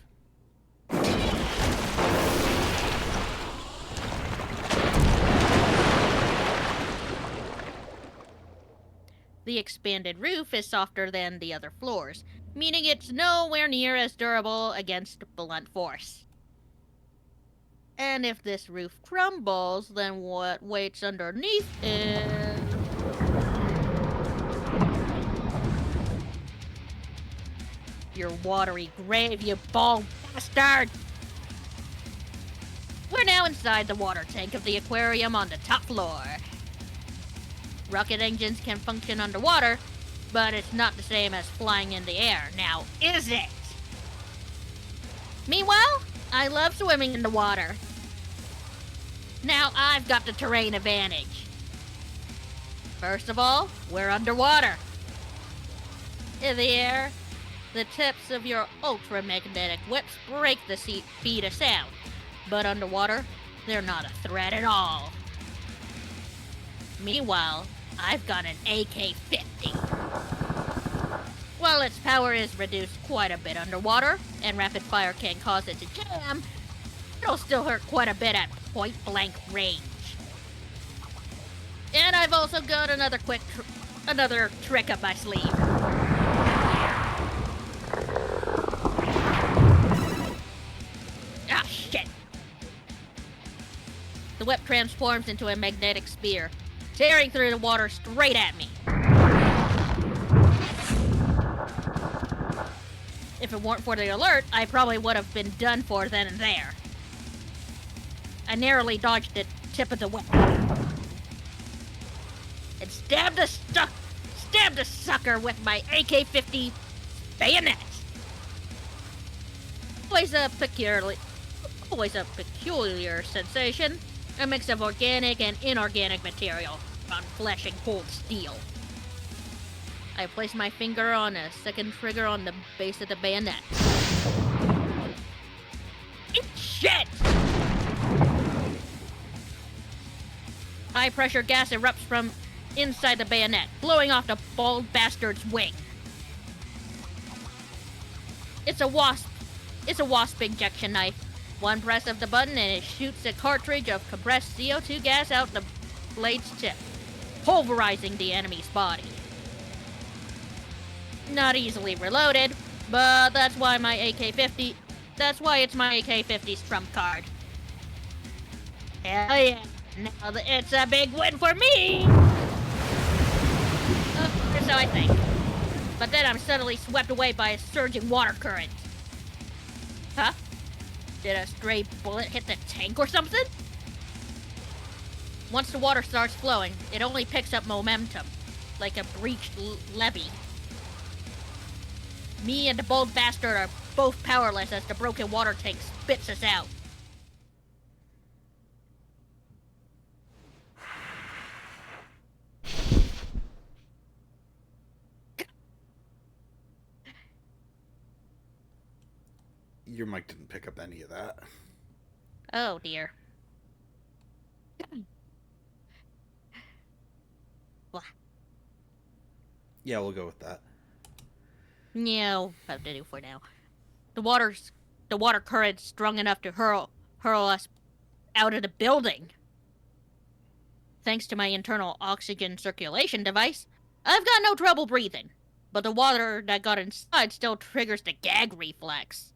[SPEAKER 10] The expanded roof is softer than the other floors, meaning it's nowhere near as durable against blunt force. And if this roof crumbles, then what waits underneath is... your watery grave, you bald bastard! We're now inside the water tank of the aquarium on the top floor. Rocket engines can function underwater, but it's not the same as flying in the air, now is it? Meanwhile, I love swimming in the water. Now I've got the terrain advantage. First of all, we're underwater. In the air, the tips of your ultramagnetic whips break the speed of sound, but underwater, they're not a threat at all. Meanwhile, I've got an AK-50. While its power is reduced quite a bit underwater, and rapid fire can cause it to jam, it'll still hurt quite a bit at point-blank range. And I've also got another trick up my sleeve. Ah, shit. The whip transforms into a magnetic spear, tearing through the water straight at me. If it weren't for the alert, I probably would have been done for then and there. I narrowly dodged the tip of the whip and stabbed the sucker with my AK-50 bayonet. Always a peculiar sensation, a mix of organic and inorganic material on flesh and cold steel. I place my finger on a second trigger on the base of the bayonet. Shit! High pressure gas erupts from inside the bayonet, blowing off the bald bastard's wing. It's a wasp injection knife. One press of the button and it shoots a cartridge of compressed CO2 gas out the blade's tip, pulverizing the enemy's body. Not easily reloaded, but that's why it's my AK-50's trump card. Hell yeah, now it's a big win for me! Or so I think. But then I'm suddenly swept away by a surging water current. Huh? Did a stray bullet hit the tank or something? Once the water starts flowing, it only picks up momentum, like a breached levee. Me and the bold bastard are both powerless as the broken water tank spits us out.
[SPEAKER 8] Your mic didn't pick up any of that.
[SPEAKER 10] Oh dear.
[SPEAKER 8] Yeah, we'll go with that.
[SPEAKER 10] Yeah, I'll have to do for now. The water current's strong enough to hurl us out of the building. Thanks to my internal oxygen circulation device, I've got no trouble breathing. But the water that got inside still triggers the gag reflex.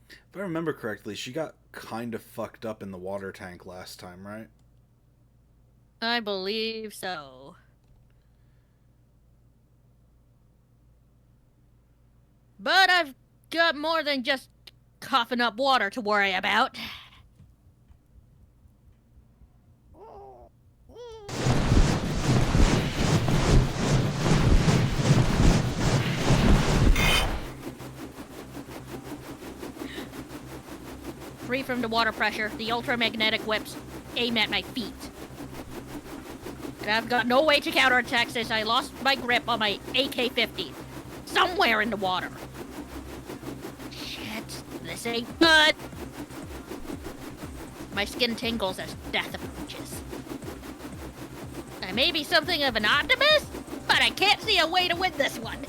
[SPEAKER 8] If I remember correctly, she got kind of fucked up in the water tank last time, right?
[SPEAKER 10] I believe so. But I've got more than just coughing up water to worry about. Free from the water pressure, the ultramagnetic whips aim at my feet. And I've got no way to counterattack since I lost my grip on my AK-50 somewhere in the water. Shit, this ain't good. My skin tingles as death approaches. I may be something of an optimist, but but I can't see a way to win this one.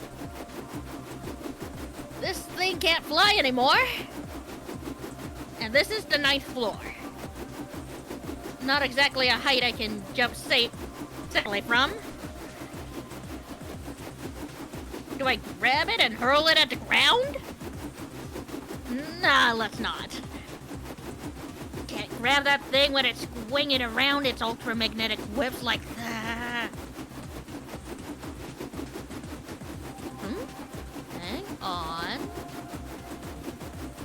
[SPEAKER 10] This thing can't fly anymore. And this is the 9th floor. Not exactly a height I can jump safely from. Do I grab it and hurl it at the ground? Nah, let's not. Can't grab that thing when it's swinging around its ultramagnetic whips like that. Hang on.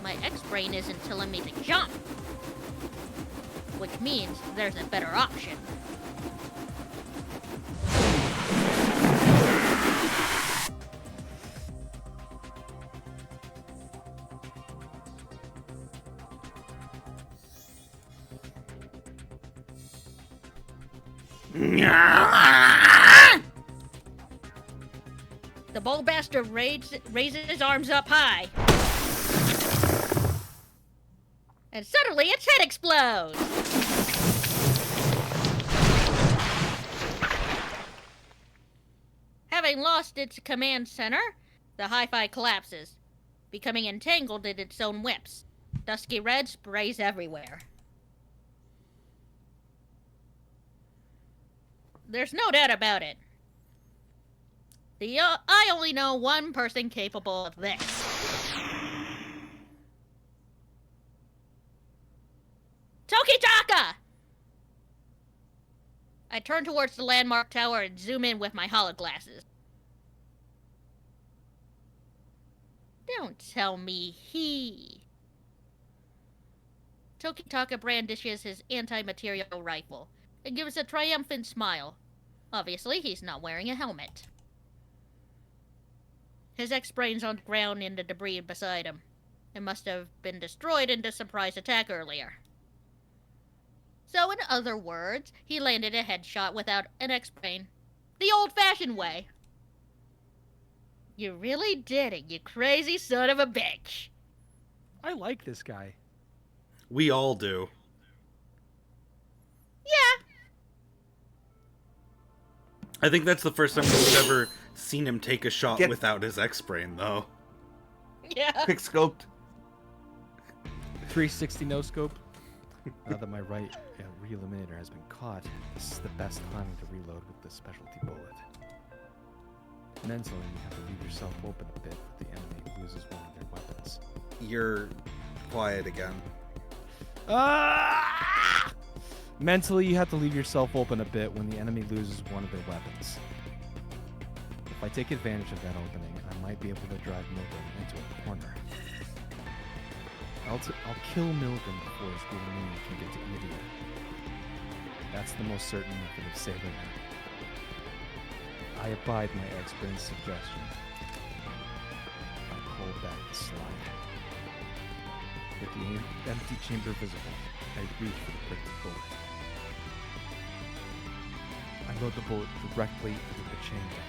[SPEAKER 10] My X-brain isn't telling me to jump. Which means there's a better option. The bull bastard raises his arms up high. And suddenly its head explodes! Having lost its command center, the hi-fi collapses, becoming entangled in its own whips. Dusky red sprays everywhere. There's no doubt about it. I only know one person capable of this. Tokitaka! I turn towards the landmark tower and zoom in with my hologlasses. Don't tell me he... Tokitaka brandishes his anti-material rifle and gives a triumphant smile. Obviously, he's not wearing a helmet. His X-brain's on the ground in the debris beside him. It must have been destroyed in the surprise attack earlier. So, in other words, he landed a headshot without an X-brain. The old-fashioned way. You really did it, you crazy son of a bitch.
[SPEAKER 3] I like this guy.
[SPEAKER 8] We all do.
[SPEAKER 10] Yeah.
[SPEAKER 8] I think that's the first time we've ever seen him take a shot without his X-brain, though.
[SPEAKER 10] Yeah.
[SPEAKER 9] Quick scoped.
[SPEAKER 6] 360 no scope. Now that my right re-eliminator has been caught, this is the best timing to reload with the specialty bullet. Mentally, you have to leave yourself open a bit if the enemy loses one of their weapons.
[SPEAKER 8] You're quiet again.
[SPEAKER 6] Ah! Mentally, you have to leave yourself open a bit when the enemy loses one of their weapons. If I take advantage of that opening, I might be able to drive Milgram into a corner. I'll kill Milgram before his little minion can get to Ethica. That's the most certain method of saving him. I abide my X-brain's suggestion. I pull back the slide. With the empty chamber visible, I reach for the printed bullet. I load the bullet directly into the chamber.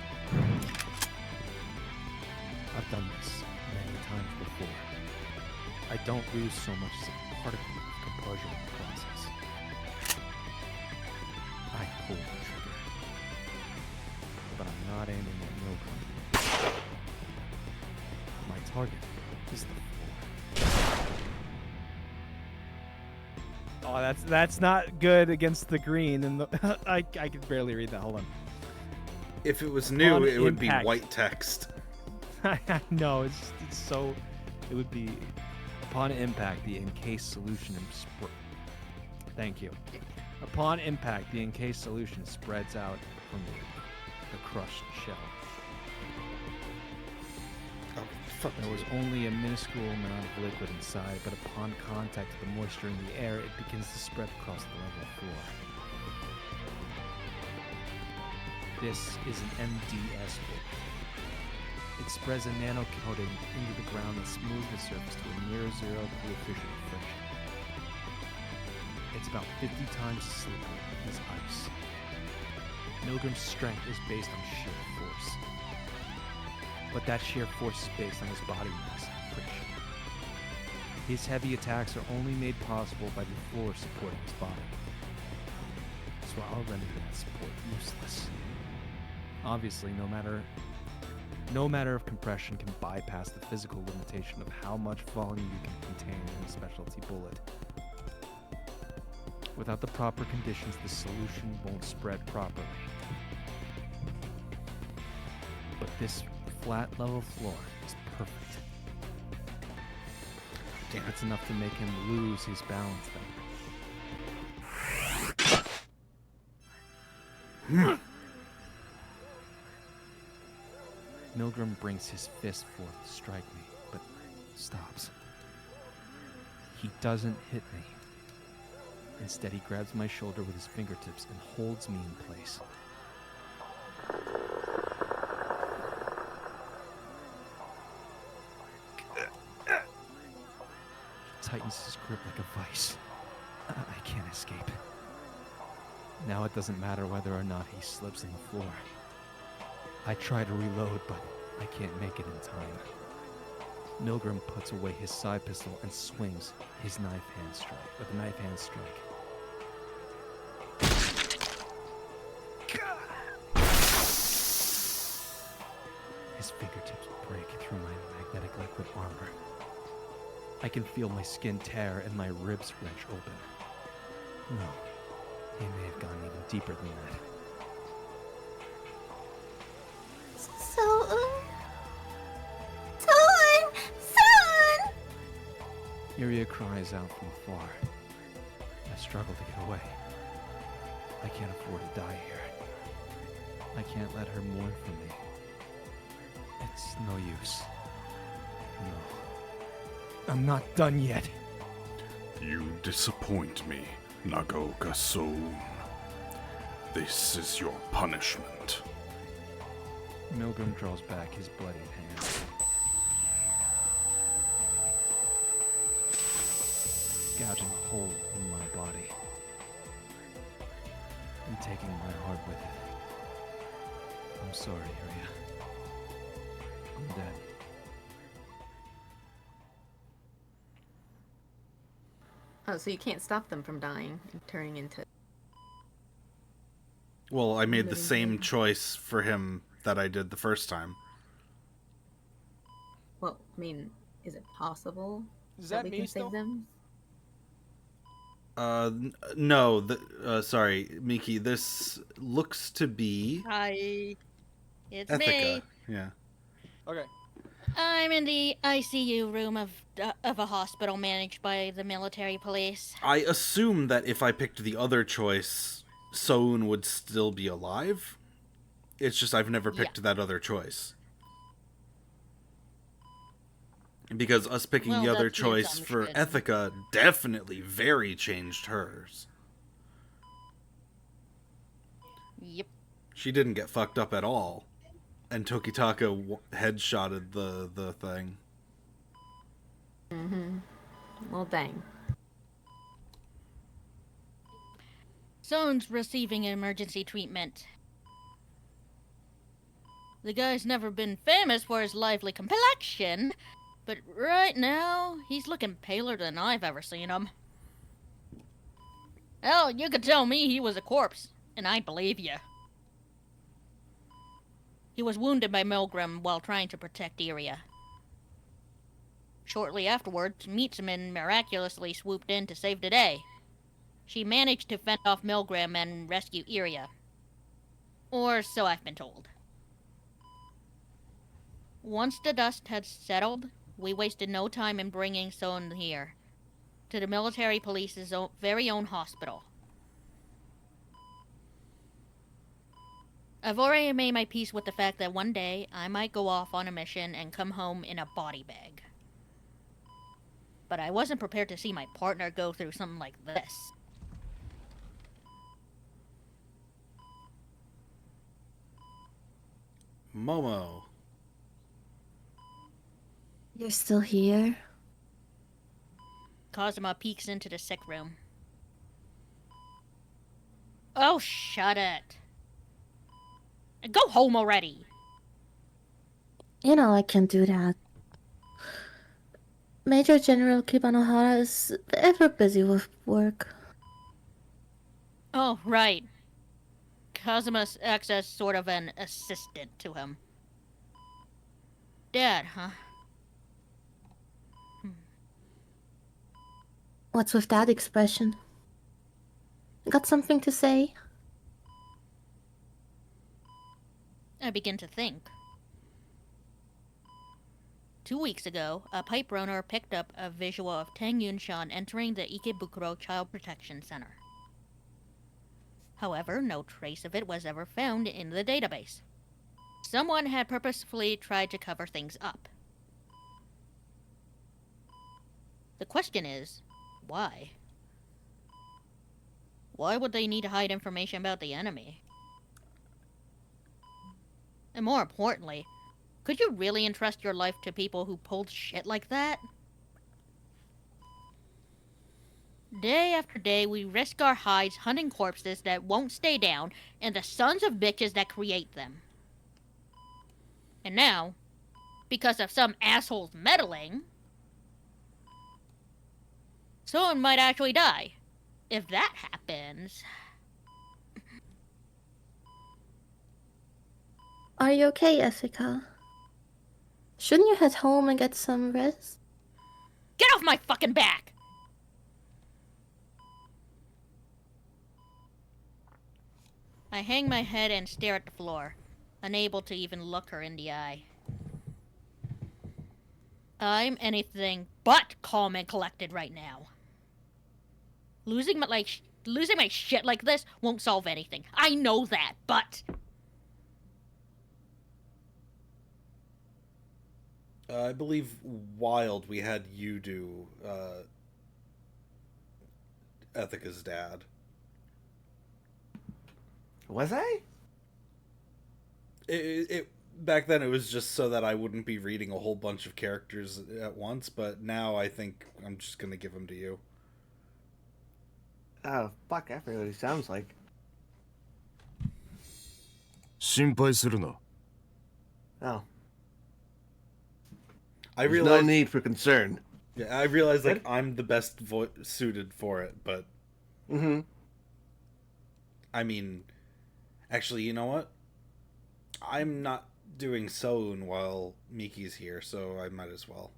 [SPEAKER 6] I've done this many times before. I don't lose so much as a particle of composure in the process. I pull the trigger. But I'm not aiming at Milgram. My target is the floor. Oh, that's not good against the green, and I can barely read that. Hold on.
[SPEAKER 8] If it was new, it would be
[SPEAKER 6] impact.
[SPEAKER 8] white text.
[SPEAKER 6] I know, it's so... It would be... Upon impact, the encased solution... Thank you. Upon impact, the encased solution spreads out from the crushed shell.
[SPEAKER 8] Oh, fuck
[SPEAKER 6] There was only a minuscule amount of liquid inside, but upon contact with the moisture in the air, it begins to spread across the level floor. This is an MDS book. It spreads a nano coating into the ground and smooths the surface to a near zero coefficient of friction. It's about 50 times as slippery as ice. Milgram's strength is based on sheer force. But that sheer force is based on his body mass and friction. His heavy attacks are only made possible by the floor supporting his body. So I'll render that support useless. Obviously, no matter of compression can bypass the physical limitation of how much volume you can contain in a specialty bullet. Without the proper conditions, the solution won't spread properly. But this flat level floor is perfect.
[SPEAKER 8] Damn.
[SPEAKER 6] It's enough to make him lose his balance then. Milgram brings his fist forth to strike me, but stops. He doesn't hit me. Instead, he grabs my shoulder with his fingertips and holds me in place. He tightens his grip like a vice. I can't escape. Now it doesn't matter whether or not he slips on the floor. I try to reload, but I can't make it in time. Milgram puts away his side pistol and swings his knife hand strike. His fingertips break through my magnetic liquid armor. I can feel my skin tear and my ribs wrench open. No, he may have gone even deeper than that. Iria cries out from afar. I struggle to get away. I can't afford to die here. I can't let her mourn for me. It's no use. No. I'm not done yet.
[SPEAKER 1] You disappoint me, Nagaoka-san. This is your punishment.
[SPEAKER 6] Milgram draws back his bloodied hand. Gouging a hole in my body. And taking my heart with it. I'm sorry, Iria. I'm dead.
[SPEAKER 2] Oh, so you can't stop them from dying and turning into...
[SPEAKER 8] Well, I made the
[SPEAKER 2] Living
[SPEAKER 8] same
[SPEAKER 2] being.
[SPEAKER 8] choice for him that I did the first time.
[SPEAKER 2] Well, I mean, is it possible
[SPEAKER 3] Is
[SPEAKER 2] that
[SPEAKER 3] that
[SPEAKER 2] we
[SPEAKER 3] me
[SPEAKER 2] can
[SPEAKER 3] still?
[SPEAKER 2] save them?
[SPEAKER 8] No, sorry, Miki, this looks to be
[SPEAKER 10] Hi. It's
[SPEAKER 8] Ethica.
[SPEAKER 10] me.
[SPEAKER 8] Yeah.
[SPEAKER 3] Okay.
[SPEAKER 10] I'm in the ICU room of a hospital managed by the military police.
[SPEAKER 8] I assume that if I picked the other choice, Soun would still be alive. It's just I've never picked that other choice. Because us picking
[SPEAKER 10] Well,
[SPEAKER 8] the other
[SPEAKER 10] that's the
[SPEAKER 8] choice for
[SPEAKER 10] assumption.
[SPEAKER 8] Ethica definitely very changed hers.
[SPEAKER 10] Yep.
[SPEAKER 8] She didn't get fucked up at all. And Tokitaka headshotted the thing.
[SPEAKER 2] Mm-hmm. Well, dang.
[SPEAKER 10] Sone's receiving emergency treatment. The guy's never been famous for his lively complexion, but right now, he's looking paler than I've ever seen him. Hell, you could tell me he was a corpse, and I'd believe you. He was wounded by Milgram while trying to protect Iria. Shortly afterwards, Meatsaman miraculously swooped in to save the day. She managed to fend off Milgram and rescue Iria. Or so I've been told. Once the dust had settled, we wasted no time in bringing Son here, to the military police's very own hospital. I've already made my peace with the fact that one day I might go off on a mission and come home in a body bag. But I wasn't prepared to see my partner go through something like this.
[SPEAKER 8] Momo.
[SPEAKER 11] You're still here?
[SPEAKER 10] Kazuma peeks into the sick room. Oh, shut it. Go home already.
[SPEAKER 11] You know I can't do that. Major General Kibanohara is ever busy with work.
[SPEAKER 10] Oh, right. Kazuma acts as sort of an assistant to him. Dad, huh?
[SPEAKER 11] What's with that expression? Got something to say?
[SPEAKER 10] I begin to think. 2 weeks ago, a pipe runner picked up a visual of Tang Yunshan entering the Ikebukuro Child Protection Center. However, no trace of it was ever found in the database. Someone had purposefully tried to cover things up. The question is, why? Why would they need to hide information about the enemy? And more importantly, could you really entrust your life to people who pulled shit like that? Day after day, we risk our hides hunting corpses that won't stay down and the sons of bitches that create them. And now, because of some asshole's meddling, someone might actually die. If that happens...
[SPEAKER 11] Are you okay, Ethica? Shouldn't you head home and get some rest?
[SPEAKER 10] Get off my fucking back! I hang my head and stare at the floor, unable to even look her in the eye. I'm anything but calm and collected right now. Losing my shit like this won't solve anything. I know that, but...
[SPEAKER 8] I believe Wild, we had you do Ethica's dad.
[SPEAKER 9] Was I?
[SPEAKER 8] It back then it was just so that I wouldn't be reading a whole bunch of characters at once, but now I think I'm just gonna give them to you.
[SPEAKER 9] Oh, fuck, I forget what he sounds like.
[SPEAKER 12] 心配するな。
[SPEAKER 9] Oh.
[SPEAKER 8] I
[SPEAKER 9] There's
[SPEAKER 8] realize
[SPEAKER 9] no need for concern.
[SPEAKER 8] Yeah, I realize like I'm the best suited for it, but I mean, actually, you know what? I'm not doing Soun while Miki's here, so I might as well.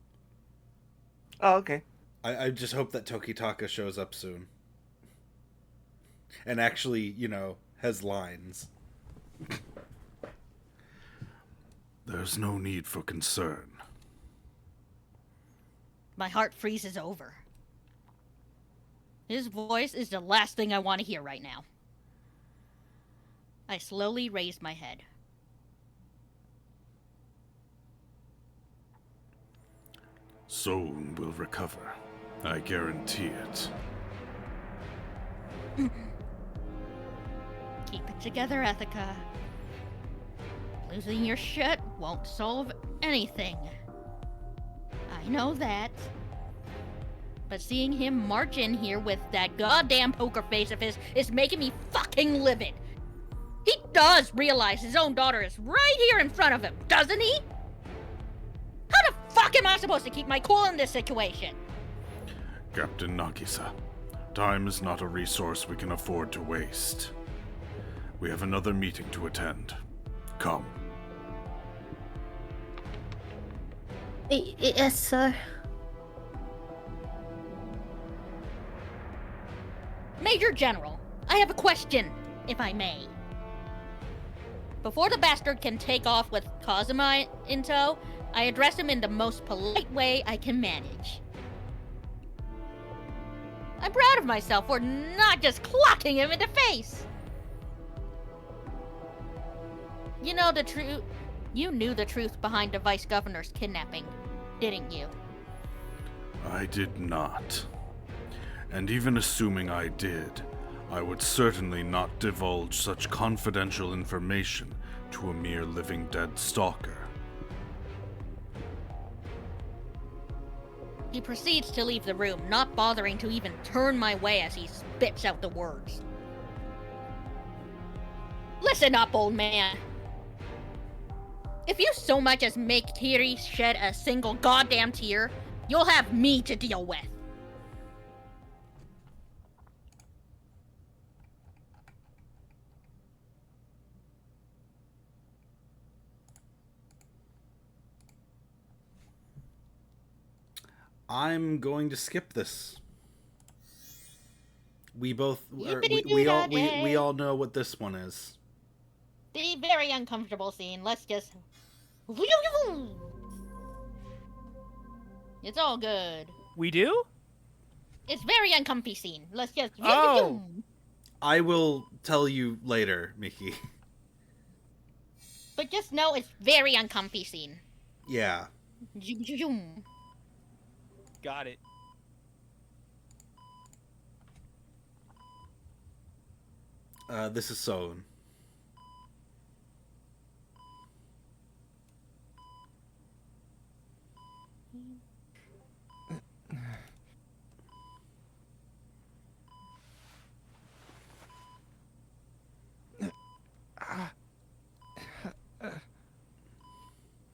[SPEAKER 9] Oh, okay.
[SPEAKER 8] I just hope that Tokitaka shows up soon. And actually, you know, has lines.
[SPEAKER 1] There's no need for concern.
[SPEAKER 10] My heart freezes over. His voice is the last thing I want to hear right now. I slowly raise my head.
[SPEAKER 1] Soun will recover. I guarantee it.
[SPEAKER 10] Keep it together, Ethica. Losing your shit won't solve anything. I know that. But seeing him march in here with that goddamn poker face of his is making me fucking livid. He does realize his own daughter is right here in front of him, doesn't he? How the fuck am I supposed to keep my cool in this situation?
[SPEAKER 1] Captain Nagisa, time is not a resource we can afford to waste. We have another meeting to attend. Come.
[SPEAKER 11] Yes, sir.
[SPEAKER 10] Major General, I have a question, if I may. Before the bastard can take off with Kazuma in tow, I address him in the most polite way I can manage. I'm proud of myself for not just clocking him in the face. You know the truth. You knew the truth behind the Vice Governor's kidnapping, didn't you?
[SPEAKER 1] I did not. And even assuming I did, I would certainly not divulge such confidential information to a mere living dead stalker.
[SPEAKER 10] He proceeds to leave the room, not bothering to even turn my way as he spits out the words. Listen up, old man. If you so much as make Kiriri shed a single goddamn tear, you'll have me to deal with.
[SPEAKER 8] I'm going to skip this. We both we all know what this one is.
[SPEAKER 10] The very uncomfortable scene. Let's just... It's all good.
[SPEAKER 3] We do?
[SPEAKER 10] It's very uncomfy scene. Let's just...
[SPEAKER 3] Oh.
[SPEAKER 8] I will tell you later, Mickey.
[SPEAKER 10] But just know it's very uncomfy scene.
[SPEAKER 8] Yeah.
[SPEAKER 3] Got it.
[SPEAKER 8] This is Soen.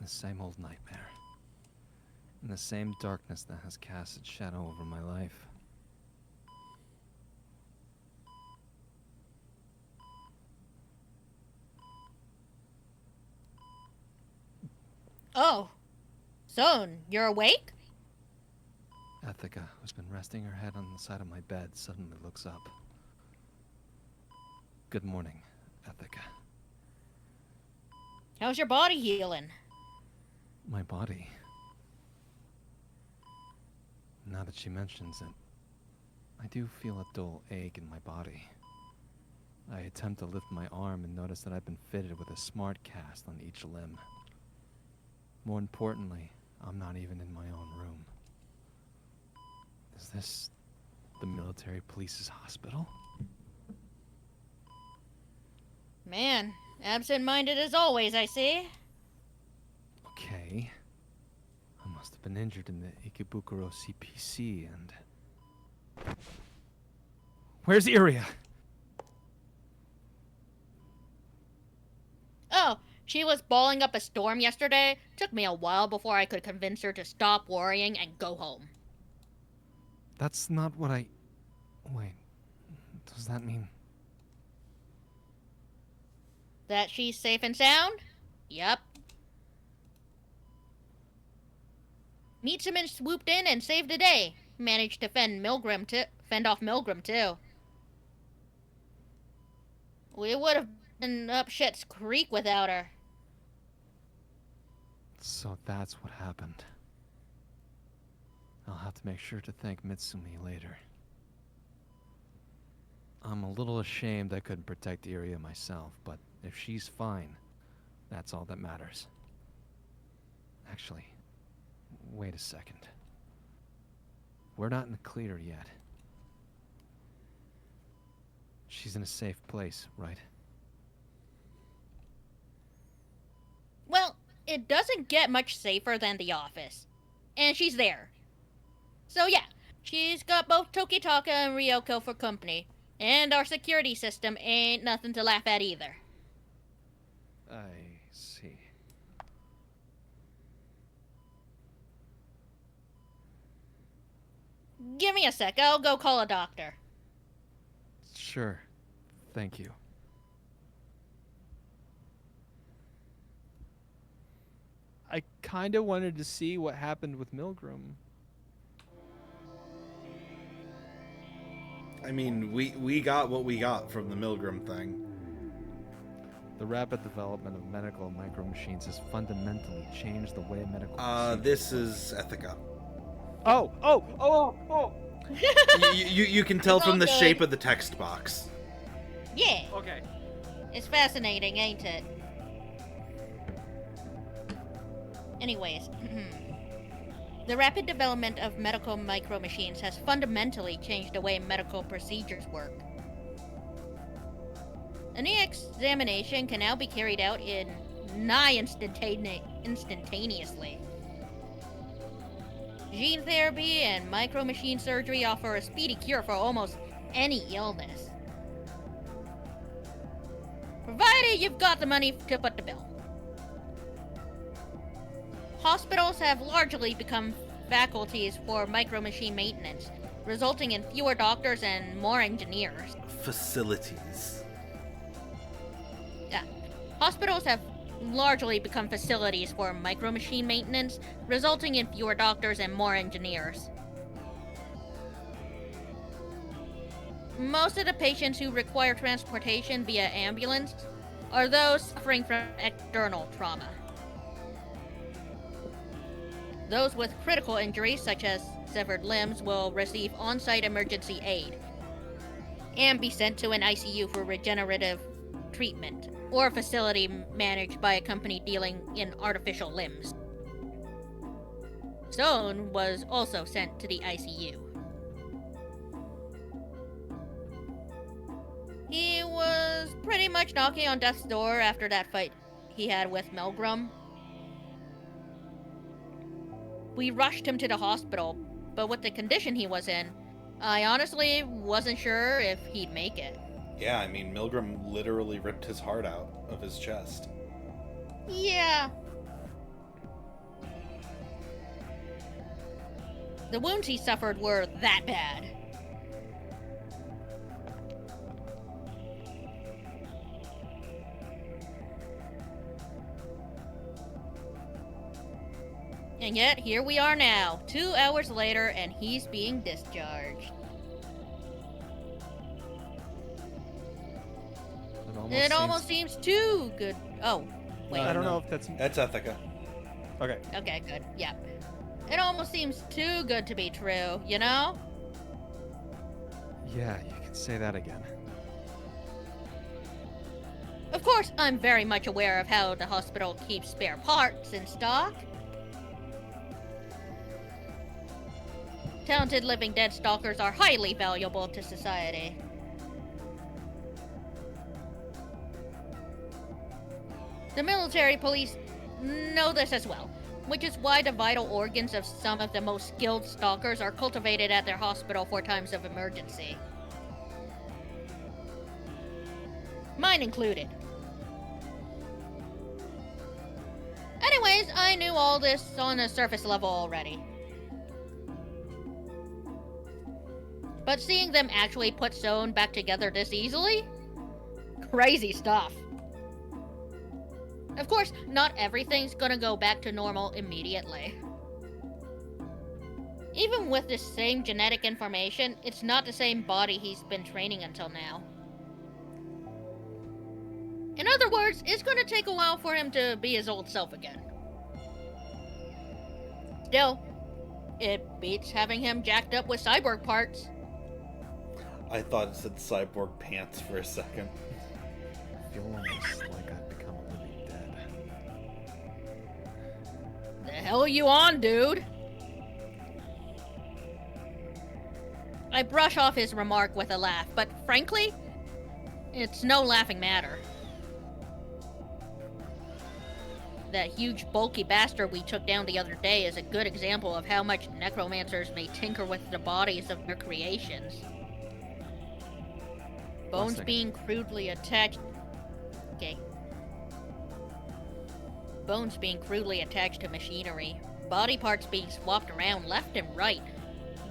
[SPEAKER 6] The same old nightmare. And the same darkness that has cast its shadow over my life.
[SPEAKER 10] Oh. Soen, you're awake?
[SPEAKER 6] Ethica, who's been resting her head on the side of my bed, suddenly looks up. Good morning, Ethica.
[SPEAKER 10] How's your body healing?
[SPEAKER 6] My body. Now that she mentions it, I do feel a dull ache in my body. I attempt to lift my arm and notice that I've been fitted with a smart cast on each limb. More importantly, I'm not even in my own room. Is this the military police's hospital?
[SPEAKER 10] Man, absent-minded as always, I see.
[SPEAKER 6] Okay. I must have been injured in the Ikebukuro CPC and... Where's Iria?
[SPEAKER 10] Oh, she was balling up a storm yesterday. Took me a while before I could convince her to stop worrying and go home.
[SPEAKER 6] That's not what I... Wait. Does that mean...
[SPEAKER 10] That she's safe and sound? Yep. Mitsuman swooped in and saved the day. Managed to fend off Milgram too. We would have been up Shit's Creek without her.
[SPEAKER 6] So that's what happened. I'll have to make sure to thank Mitsumi later. I'm a little ashamed I couldn't protect Iria myself, but if she's fine, that's all that matters. Actually, wait a second. We're not in the clear yet. She's in a safe place, right?
[SPEAKER 10] Well, it doesn't get much safer than the office. And she's there. So yeah, she's got both Tokitaka and Ryoko for company. And our security system ain't nothing to laugh at either.
[SPEAKER 6] I see.
[SPEAKER 10] Give me a sec, I'll go call a doctor.
[SPEAKER 6] Sure. Thank you.
[SPEAKER 3] I kind of wanted to see what happened with Milgram.
[SPEAKER 8] I mean, we got what we got from the Milgram thing.
[SPEAKER 6] The rapid development of medical micro-machines has fundamentally changed the way medical...
[SPEAKER 8] This is Ethica.
[SPEAKER 3] Oh!
[SPEAKER 8] You can tell from the shape of the text box.
[SPEAKER 10] Yeah.
[SPEAKER 3] Okay.
[SPEAKER 10] It's fascinating, ain't it? Anyways, the rapid development of medical micro-machines has fundamentally changed the way medical procedures work. An examination can now be carried out in nigh instantaneously. Gene therapy and micro-machine surgery offer a speedy cure for almost any illness. Provided you've got the money to foot the bill. Hospitals have largely become faculties for micro-machine maintenance, resulting in fewer doctors and more engineers.
[SPEAKER 8] Facilities.
[SPEAKER 10] Yeah. Hospitals have largely become facilities for micro-machine maintenance, resulting in fewer doctors and more engineers. Most of the patients who require transportation via ambulance are those suffering from external trauma. Those with critical injuries, such as severed limbs, will receive on-site emergency aid and be sent to an ICU for regenerative treatment, or a facility managed by a company dealing in artificial limbs. Stone was also sent to the ICU. He was pretty much knocking on death's door after that fight he had with Milgram. We rushed him to the hospital, but with the condition he was in, I honestly wasn't sure if he'd make it.
[SPEAKER 8] Yeah, I mean, Milgram literally ripped his heart out of his chest.
[SPEAKER 10] Yeah. The wounds he suffered were that bad. And yet, here we are now, 2 hours later, and he's being discharged. It almost seems too good. Oh, wait.
[SPEAKER 6] I don't know if that's
[SPEAKER 8] Ethica.
[SPEAKER 6] Okay.
[SPEAKER 10] Okay, good. Yeah. It almost seems too good to be true, you know?
[SPEAKER 6] Yeah, you can say that again.
[SPEAKER 10] Of course, I'm very much aware of how the hospital keeps spare parts in stock. Talented living dead stalkers are highly valuable to society. The military police know this as well, which is why the vital organs of some of the most skilled stalkers are cultivated at their hospital for times of emergency. Mine included. Anyways, I knew all this on a surface level already. But seeing them actually put Zone back together this easily? Crazy stuff. Of course, not everything's gonna go back to normal immediately. Even with the same genetic information, it's not the same body he's been training until now. In other words, it's gonna take a while for him to be his old self again. Still, it beats having him jacked up with cyborg parts.
[SPEAKER 8] I thought it said cyborg pants for a second.
[SPEAKER 6] I feel almost like I've become a living dead.
[SPEAKER 10] The hell are you on, dude? I brush off his remark with a laugh, but frankly, it's no laughing matter. That huge, bulky bastard we took down the other day is a good example of how much necromancers may tinker with the bodies of their creations. Bones being crudely attached... Okay. Bones being crudely attached to machinery. Body parts being swapped around left and right.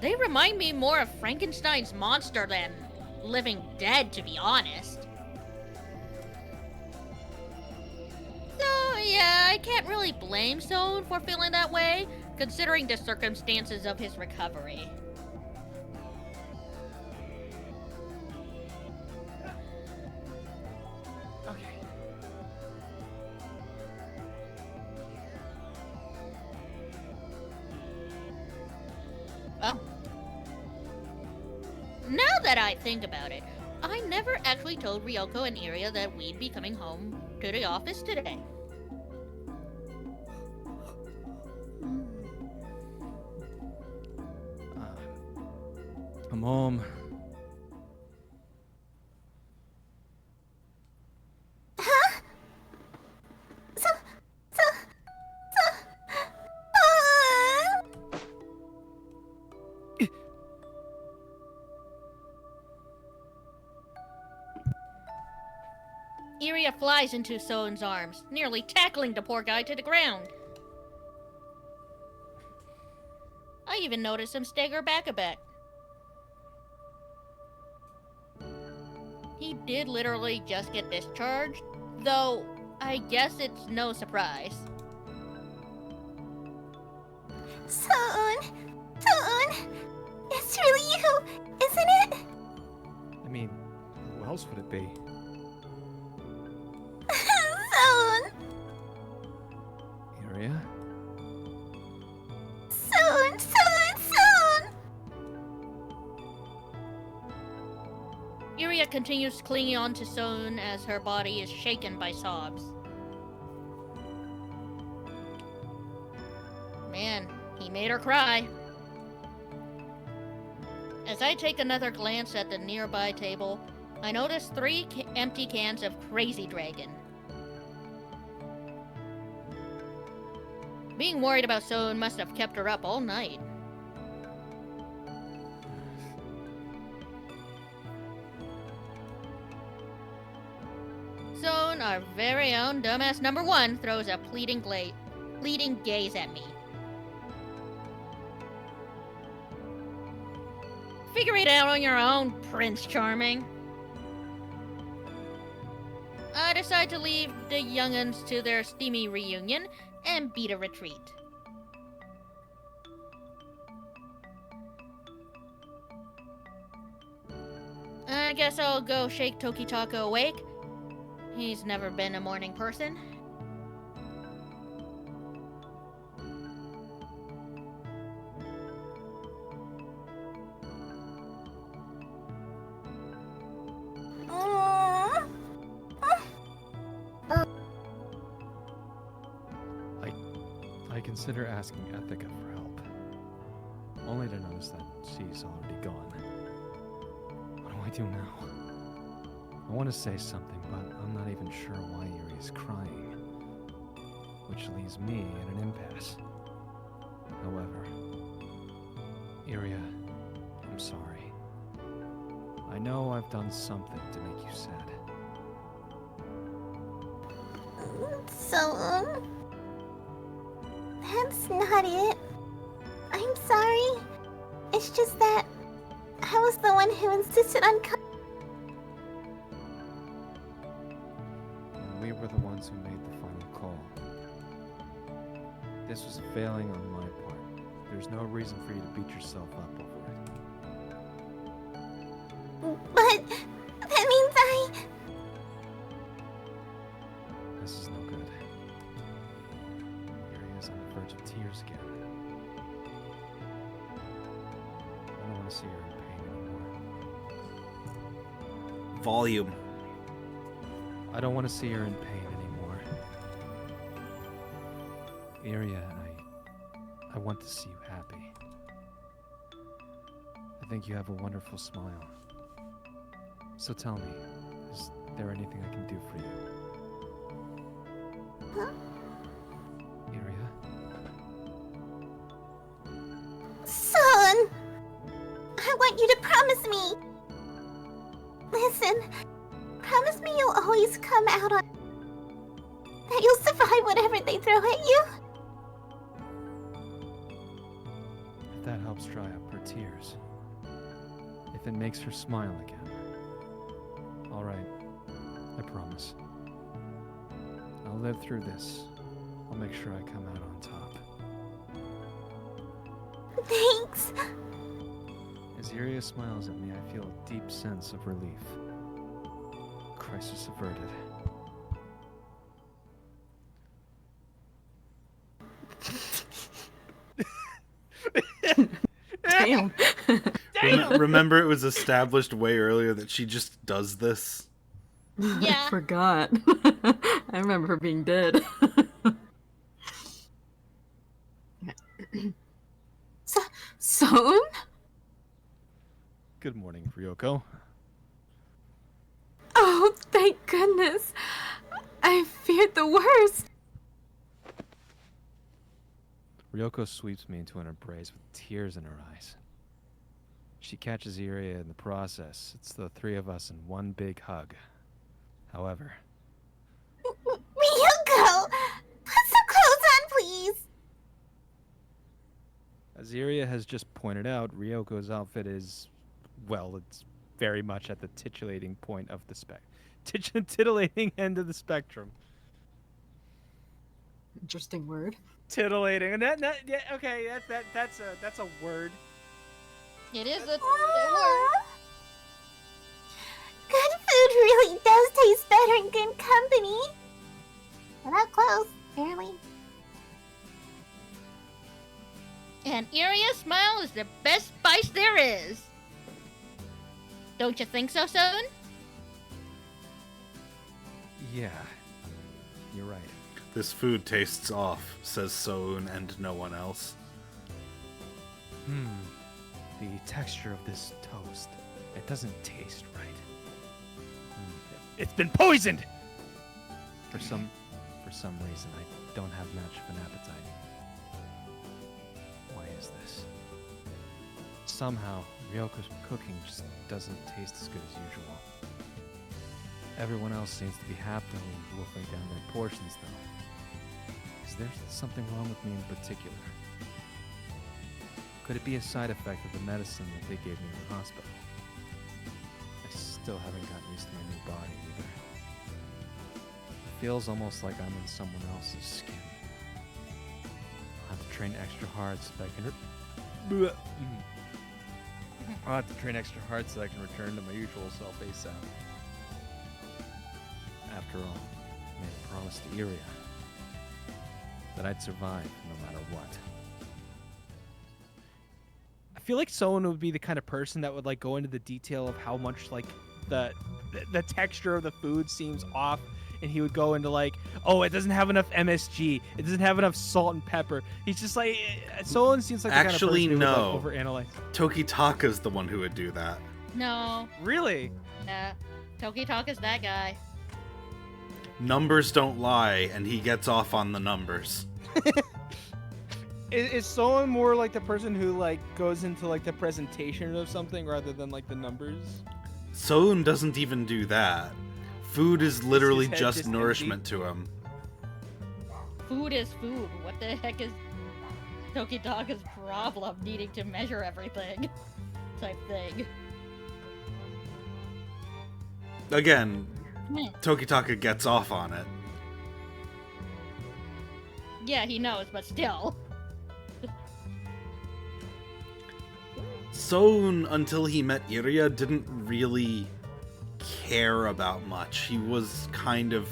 [SPEAKER 10] They remind me more of Frankenstein's monster than living dead, to be honest. So, yeah, I can't really blame Zone for feeling that way, considering the circumstances of his recovery. Oh. Now that I think about it, I never actually told Ryoko and Iria that we'd be coming home to the office today.
[SPEAKER 6] I'm home.
[SPEAKER 11] Huh?
[SPEAKER 10] Iria flies into Zone's arms, nearly tackling the poor guy to the ground. I even noticed him stagger back a bit. He did literally just get discharged, though I guess it's no surprise.
[SPEAKER 7] Soon! It's really you, isn't it?
[SPEAKER 6] I mean, who else would it be?
[SPEAKER 7] Soon!
[SPEAKER 6] Iria?
[SPEAKER 7] Soon!
[SPEAKER 10] Iria continues clinging on to Soon as her body is shaken by sobs. Man, he made her cry. As I take another glance at the nearby table, I notice 3 empty cans of Crazy Dragon. Being worried about Soon must have kept her up all night. Soon, our very own dumbass number 1, throws a pleading gaze at me. Figure it out on your own, Prince Charming. I decide to leave the young'uns to their steamy reunion and beat a retreat. I guess I'll go shake Tokitaka awake. He's never been a morning person.
[SPEAKER 6] I consider asking Ethica for help, only to notice that she's already gone. What do I do now? I want to say something, but I'm not even sure why Yuri is crying, which leaves me in an impasse. However, Iria, I'm sorry. I know I've done something to make you sad.
[SPEAKER 7] Soon? That's not it. I'm sorry. It's just that I was the one who insisted on coming.
[SPEAKER 6] We were the ones who made the final call. This was a failing on my part. There's no reason for you to beat yourself up over it.
[SPEAKER 7] But that means
[SPEAKER 6] This is no good. Iria's on the verge of tears again. I don't want to see her in pain anymore.
[SPEAKER 8] Volume.
[SPEAKER 6] I don't want to see her in pain anymore. Iria, I want to see you happy. I think you have a wonderful smile. So tell me, is there anything I can do for you?
[SPEAKER 7] Huh?
[SPEAKER 6] Iria?
[SPEAKER 7] Son! I want you to promise me. Listen, promise me you'll always come out on... that you'll survive whatever they throw at you.
[SPEAKER 6] If that helps dry up her tears. If it makes her smile again. All right, I promise. I'll live through this. I'll make sure I come out on top.
[SPEAKER 7] Thanks.
[SPEAKER 6] As Iria smiles at me, I feel a deep sense of relief. Crisis averted.
[SPEAKER 2] Damn.
[SPEAKER 8] Remember, it was established way earlier that she just does this.
[SPEAKER 10] Yeah.
[SPEAKER 2] I forgot. I remember her being dead. Soon?
[SPEAKER 6] Good morning, Ryoko.
[SPEAKER 2] Oh, thank goodness. I feared the worst.
[SPEAKER 6] Ryoko sweeps me into an embrace with tears in her eyes. She catches Iria in the process. It's the three of us in one big hug. However...
[SPEAKER 7] Ryoko! Put some clothes on, please!
[SPEAKER 6] As Iria has just pointed out, Ryoko's outfit is... well, it's very much at the titillating point of the titillating end of the spectrum.
[SPEAKER 2] Interesting word.
[SPEAKER 3] Titillating. And yeah, okay, that's a word.
[SPEAKER 10] It is a word.
[SPEAKER 7] Aw. Good food really does taste better in good company. We're not close, apparently.
[SPEAKER 10] An Iria smile is the best spice there is. Don't you think so, Son?
[SPEAKER 6] Yeah, you're right.
[SPEAKER 8] This food tastes off, says Soun and no one else.
[SPEAKER 6] The texture of this toast, it doesn't taste right. It's been poisoned! For some reason, I don't have much of an appetite. Why is this? Somehow, Ryoko's cooking just doesn't taste as good as usual. Everyone else seems to be happily wolfing down their portions, though. Is there something wrong with me in particular? Could it be a side effect of the medicine that they gave me in the hospital? I still haven't gotten used to my new body either. It feels almost like I'm in someone else's skin. I'll have to train extra hard so that I can I'll have to train extra hard so I can return to my usual self ASAP. After all, I made a promise to Iria that I'd survive no matter what.
[SPEAKER 3] I feel like someone would be the kind of person that would like go into the detail of how much like the texture of the food seems off, and he would go into like, oh, it doesn't have enough MSG, it doesn't have enough salt and pepper. He's just like, someone seems like the
[SPEAKER 8] Actually,
[SPEAKER 3] kind of person
[SPEAKER 8] no.
[SPEAKER 3] who would like overanalyze.
[SPEAKER 8] Tokitaka's the one who would do that.
[SPEAKER 10] No.
[SPEAKER 3] Really?
[SPEAKER 10] Nah. Toki Talk is that guy.
[SPEAKER 8] Numbers don't lie, and he gets off on the numbers.
[SPEAKER 3] Is someone more like the person who like goes into like the presentation of something rather than like the numbers?
[SPEAKER 8] Soun doesn't even do that. Food is literally
[SPEAKER 3] head
[SPEAKER 8] just
[SPEAKER 3] just
[SPEAKER 8] nourishment to him.
[SPEAKER 10] Food is food. What the heck is Toki Talk's problem needing to measure everything? Type thing.
[SPEAKER 8] Again, Tokitaka gets off on it.
[SPEAKER 10] Yeah, he knows, but still.
[SPEAKER 8] Soun, until he met Iria, didn't really care about much. He was kind of,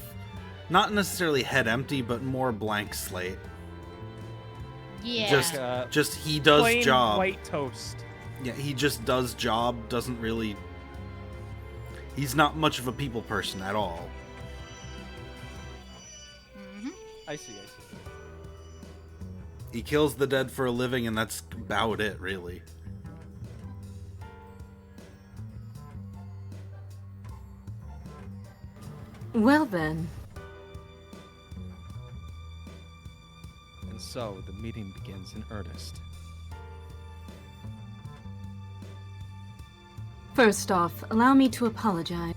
[SPEAKER 8] not necessarily head empty, but more blank slate.
[SPEAKER 10] Yeah.
[SPEAKER 8] Just he does
[SPEAKER 3] plain
[SPEAKER 8] job.
[SPEAKER 3] white toast.
[SPEAKER 8] Yeah, he just does job, doesn't really... He's not much of a people person at all.
[SPEAKER 3] I see.
[SPEAKER 8] He kills the dead for a living, and that's about it, really.
[SPEAKER 2] Well then.
[SPEAKER 6] And so, the meeting begins in earnest.
[SPEAKER 2] First off, allow me to apologize.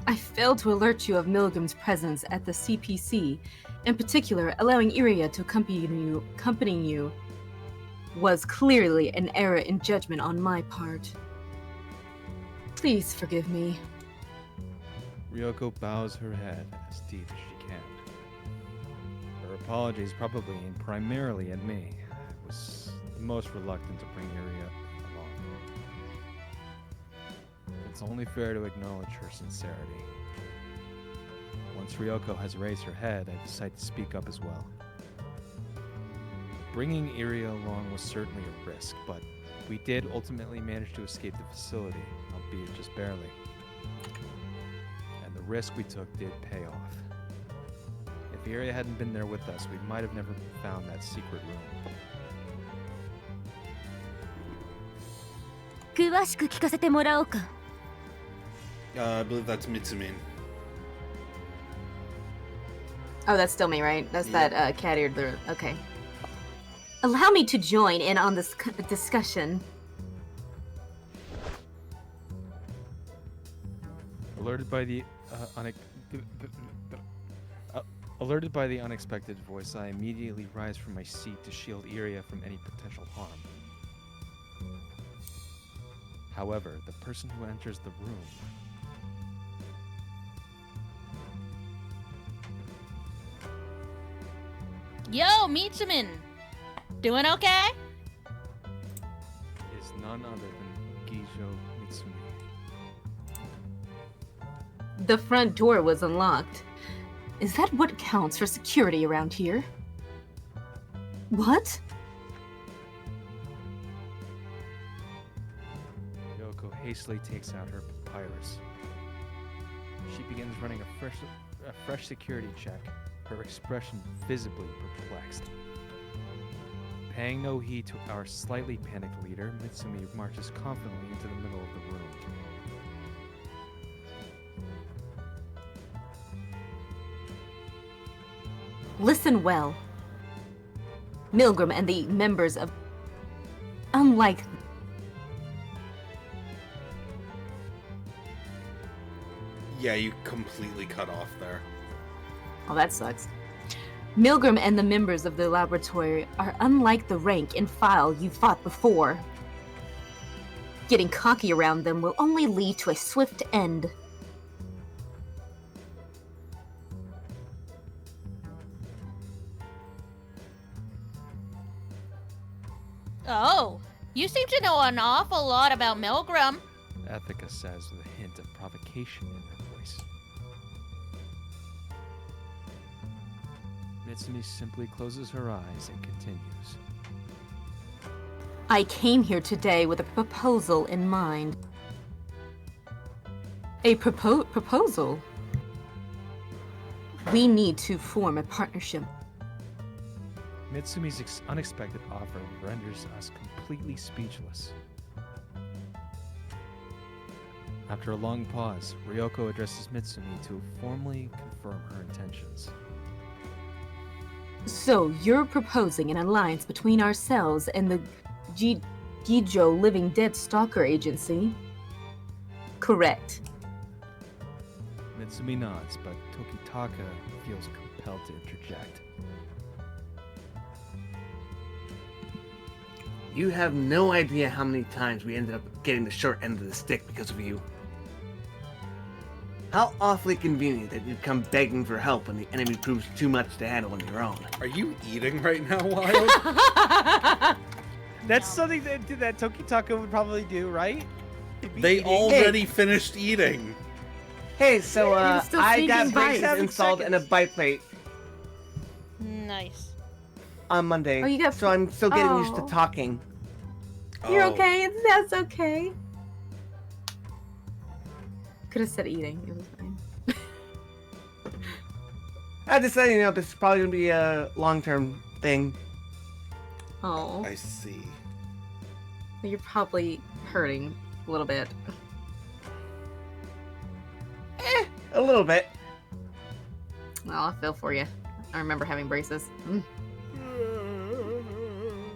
[SPEAKER 2] I failed to alert you of Milgram's presence at the CPC. In particular, allowing Iria to accompany you was clearly an error in judgment on my part. Please forgive me.
[SPEAKER 6] Ryoko bows her head as deep as she can. Her apologies probably aimed primarily at me. I was the most reluctant to bring Iria along. It's only fair to acknowledge her sincerity. Once Ryoko has raised her head, I decide to speak up as well. Bringing Iria along was certainly a risk, but we did ultimately manage to escape the facility, albeit just barely. And the risk we took did pay off. If Iria hadn't been there with us, we might have never found that secret room.
[SPEAKER 7] 詳しく聞かせてもらおうか。
[SPEAKER 8] I believe that's Mitsumin.
[SPEAKER 2] Oh, that's still me, right? That's that cat-eared lure. Okay. Allow me to join in on this discussion.
[SPEAKER 6] Alerted by the unexpected voice, I immediately rise from my seat to shield Iria from any potential harm. However, the person who enters the room
[SPEAKER 10] Yo, Mitsumin! Doing okay?
[SPEAKER 6] Is none other than Gijo Mitsumi.
[SPEAKER 2] The front door was unlocked. Is that what counts for security around here? What?
[SPEAKER 6] Yoko hastily takes out her papyrus. She begins running a fresh security check, her expression visibly perplexed. Paying no heed to our slightly panicked leader, Mitsumi marches confidently into the middle of the room.
[SPEAKER 2] Listen well. Milgram and the members of... Unlike...
[SPEAKER 8] Yeah, you completely cut off there.
[SPEAKER 2] Oh, that sucks. Milgram and the members of the laboratory are unlike the rank and file you fought before. Getting cocky around them will only lead to a swift end.
[SPEAKER 10] Oh, you seem to know an awful lot about Milgram.
[SPEAKER 6] Ethica says with a hint of provocation in her voice. Mitsumi simply closes her eyes and continues.
[SPEAKER 2] I came here today with a proposal in mind. A proposal? We need to form a partnership.
[SPEAKER 6] Mitsumi's unexpected offer renders us completely speechless. After a long pause, Ryoko addresses Mitsumi to formally confirm her intentions.
[SPEAKER 2] So, you're proposing an alliance between ourselves and the Gijo Living Dead Stalker Agency? Correct.
[SPEAKER 6] Mitsumi nods, but Tokitaka feels compelled to interject.
[SPEAKER 9] You have no idea how many times we ended up getting the short end of the stick because of you. How awfully convenient that you'd come begging for help when the enemy proves too much to handle on your own.
[SPEAKER 8] Are you eating right now, Wild?
[SPEAKER 3] That's something that Tokitaka would probably do, right? He'd be
[SPEAKER 8] They
[SPEAKER 3] eating.
[SPEAKER 8] already finished eating.
[SPEAKER 9] Hey, so
[SPEAKER 2] You're still
[SPEAKER 9] I got
[SPEAKER 2] sneaking
[SPEAKER 9] braces
[SPEAKER 2] bites.
[SPEAKER 9] installed and a bite plate
[SPEAKER 10] Nice.
[SPEAKER 9] on Monday.
[SPEAKER 2] Oh, you got-
[SPEAKER 9] so I'm still getting used to
[SPEAKER 2] Oh.
[SPEAKER 9] talking.
[SPEAKER 2] You're
[SPEAKER 8] Oh.
[SPEAKER 2] okay. That's okay. Could have said eating. It was fine.
[SPEAKER 9] I just said, this is probably gonna be a long-term thing.
[SPEAKER 2] Oh,
[SPEAKER 8] I see.
[SPEAKER 2] you're probably hurting a little bit.
[SPEAKER 9] A little bit.
[SPEAKER 2] Well, I feel for you. I remember having braces.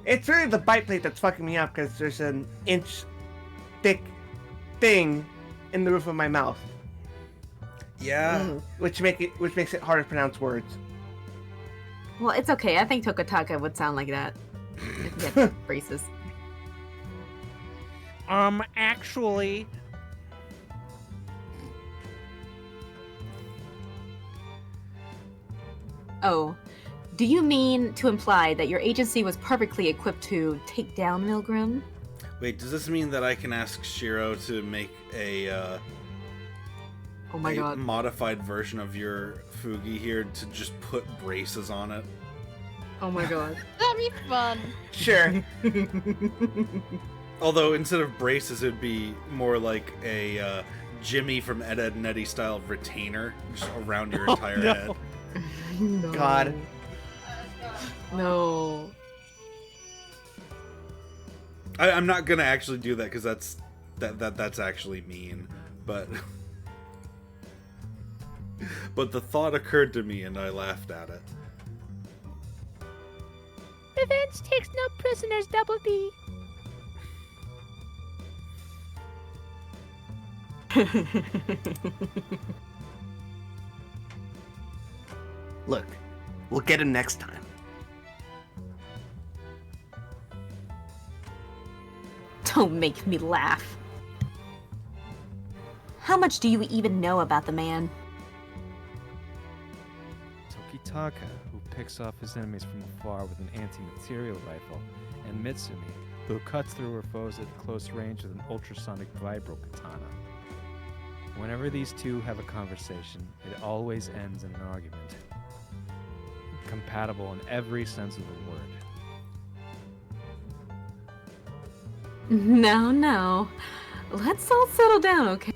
[SPEAKER 9] It's really the bite plate that's fucking me up because there's an inch thick thing in the roof of my mouth,
[SPEAKER 8] Yeah.
[SPEAKER 9] which makes it hard to pronounce words.
[SPEAKER 2] Well, it's okay. I think Tokataka would sound like that if he had braces.
[SPEAKER 3] Actually,
[SPEAKER 2] Oh, do you mean to imply that your agency was perfectly equipped to take down Milgram?
[SPEAKER 8] Wait, does this mean that I can ask Shiro to make a
[SPEAKER 2] Oh my god.
[SPEAKER 8] modified version of your Fugi here to just put braces on it?
[SPEAKER 2] Oh my god.
[SPEAKER 10] That'd be fun.
[SPEAKER 9] Sure.
[SPEAKER 8] Although instead of braces, it'd be more like a Jimmy from Ed, Edd and Eddy style retainer just around your entire
[SPEAKER 3] no.
[SPEAKER 8] head.
[SPEAKER 2] No.
[SPEAKER 9] God.
[SPEAKER 2] No.
[SPEAKER 8] I'm not gonna actually do that because that's actually mean, but but the thought occurred to me and I laughed at it.
[SPEAKER 10] Revenge takes no prisoners, Double D.
[SPEAKER 9] Look, we'll get him next time.
[SPEAKER 2] Don't make me laugh. How much do you even know about the man?
[SPEAKER 6] Ethica, who picks off his enemies from afar with an anti-material rifle, and Mitsumi, who cuts through her foes at close range with an ultrasonic vibro katana. Whenever these two have a conversation, it always ends in an argument. Compatible in every sense of the word.
[SPEAKER 2] Now, let's all settle down, okay?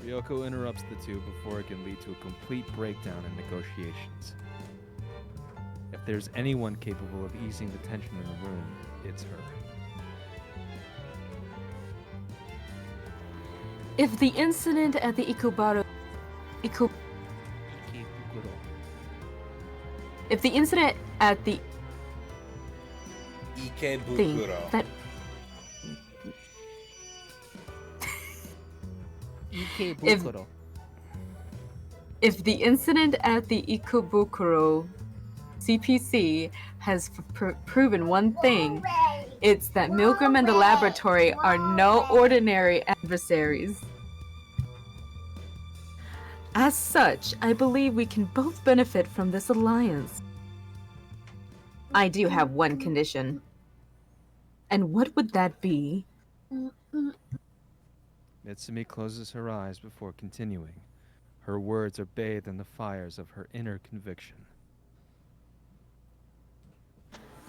[SPEAKER 6] Ryoko interrupts the two before it can lead to a complete breakdown in negotiations. If there's anyone capable of easing the tension in the room, it's her.
[SPEAKER 2] If the incident at the If the incident at the thing
[SPEAKER 8] Ikebukuro.
[SPEAKER 2] that
[SPEAKER 3] Ikebukuro.
[SPEAKER 2] if the incident at the Ikebukuro CPC has proven one thing, it's that Milgram and the laboratory are no ordinary adversaries. As such, I believe we can both benefit from this alliance. I do have one condition. And what would that be?
[SPEAKER 6] Mitsumi closes her eyes before continuing. Her words are bathed in the fires of her inner conviction.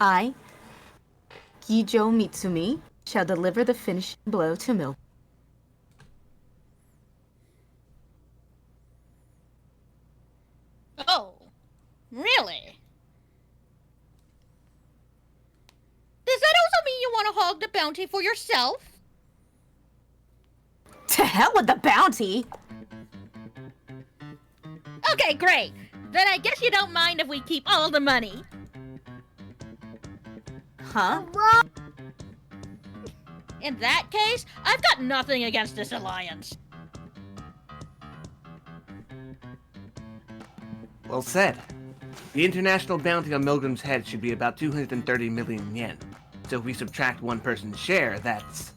[SPEAKER 2] I, Gijo Mitsumi, shall deliver the finishing blow to Milgram.
[SPEAKER 10] Oh, really? Does that also mean you want to hog the bounty for yourself?
[SPEAKER 2] To hell with the bounty!
[SPEAKER 10] Okay, great. Then I guess you don't mind if we keep all the money.
[SPEAKER 2] Huh?
[SPEAKER 10] In that case, I've got nothing against this alliance.
[SPEAKER 9] Well said. The international bounty on Milgram's head should be about 230 million yen. So if we subtract one person's share, that's...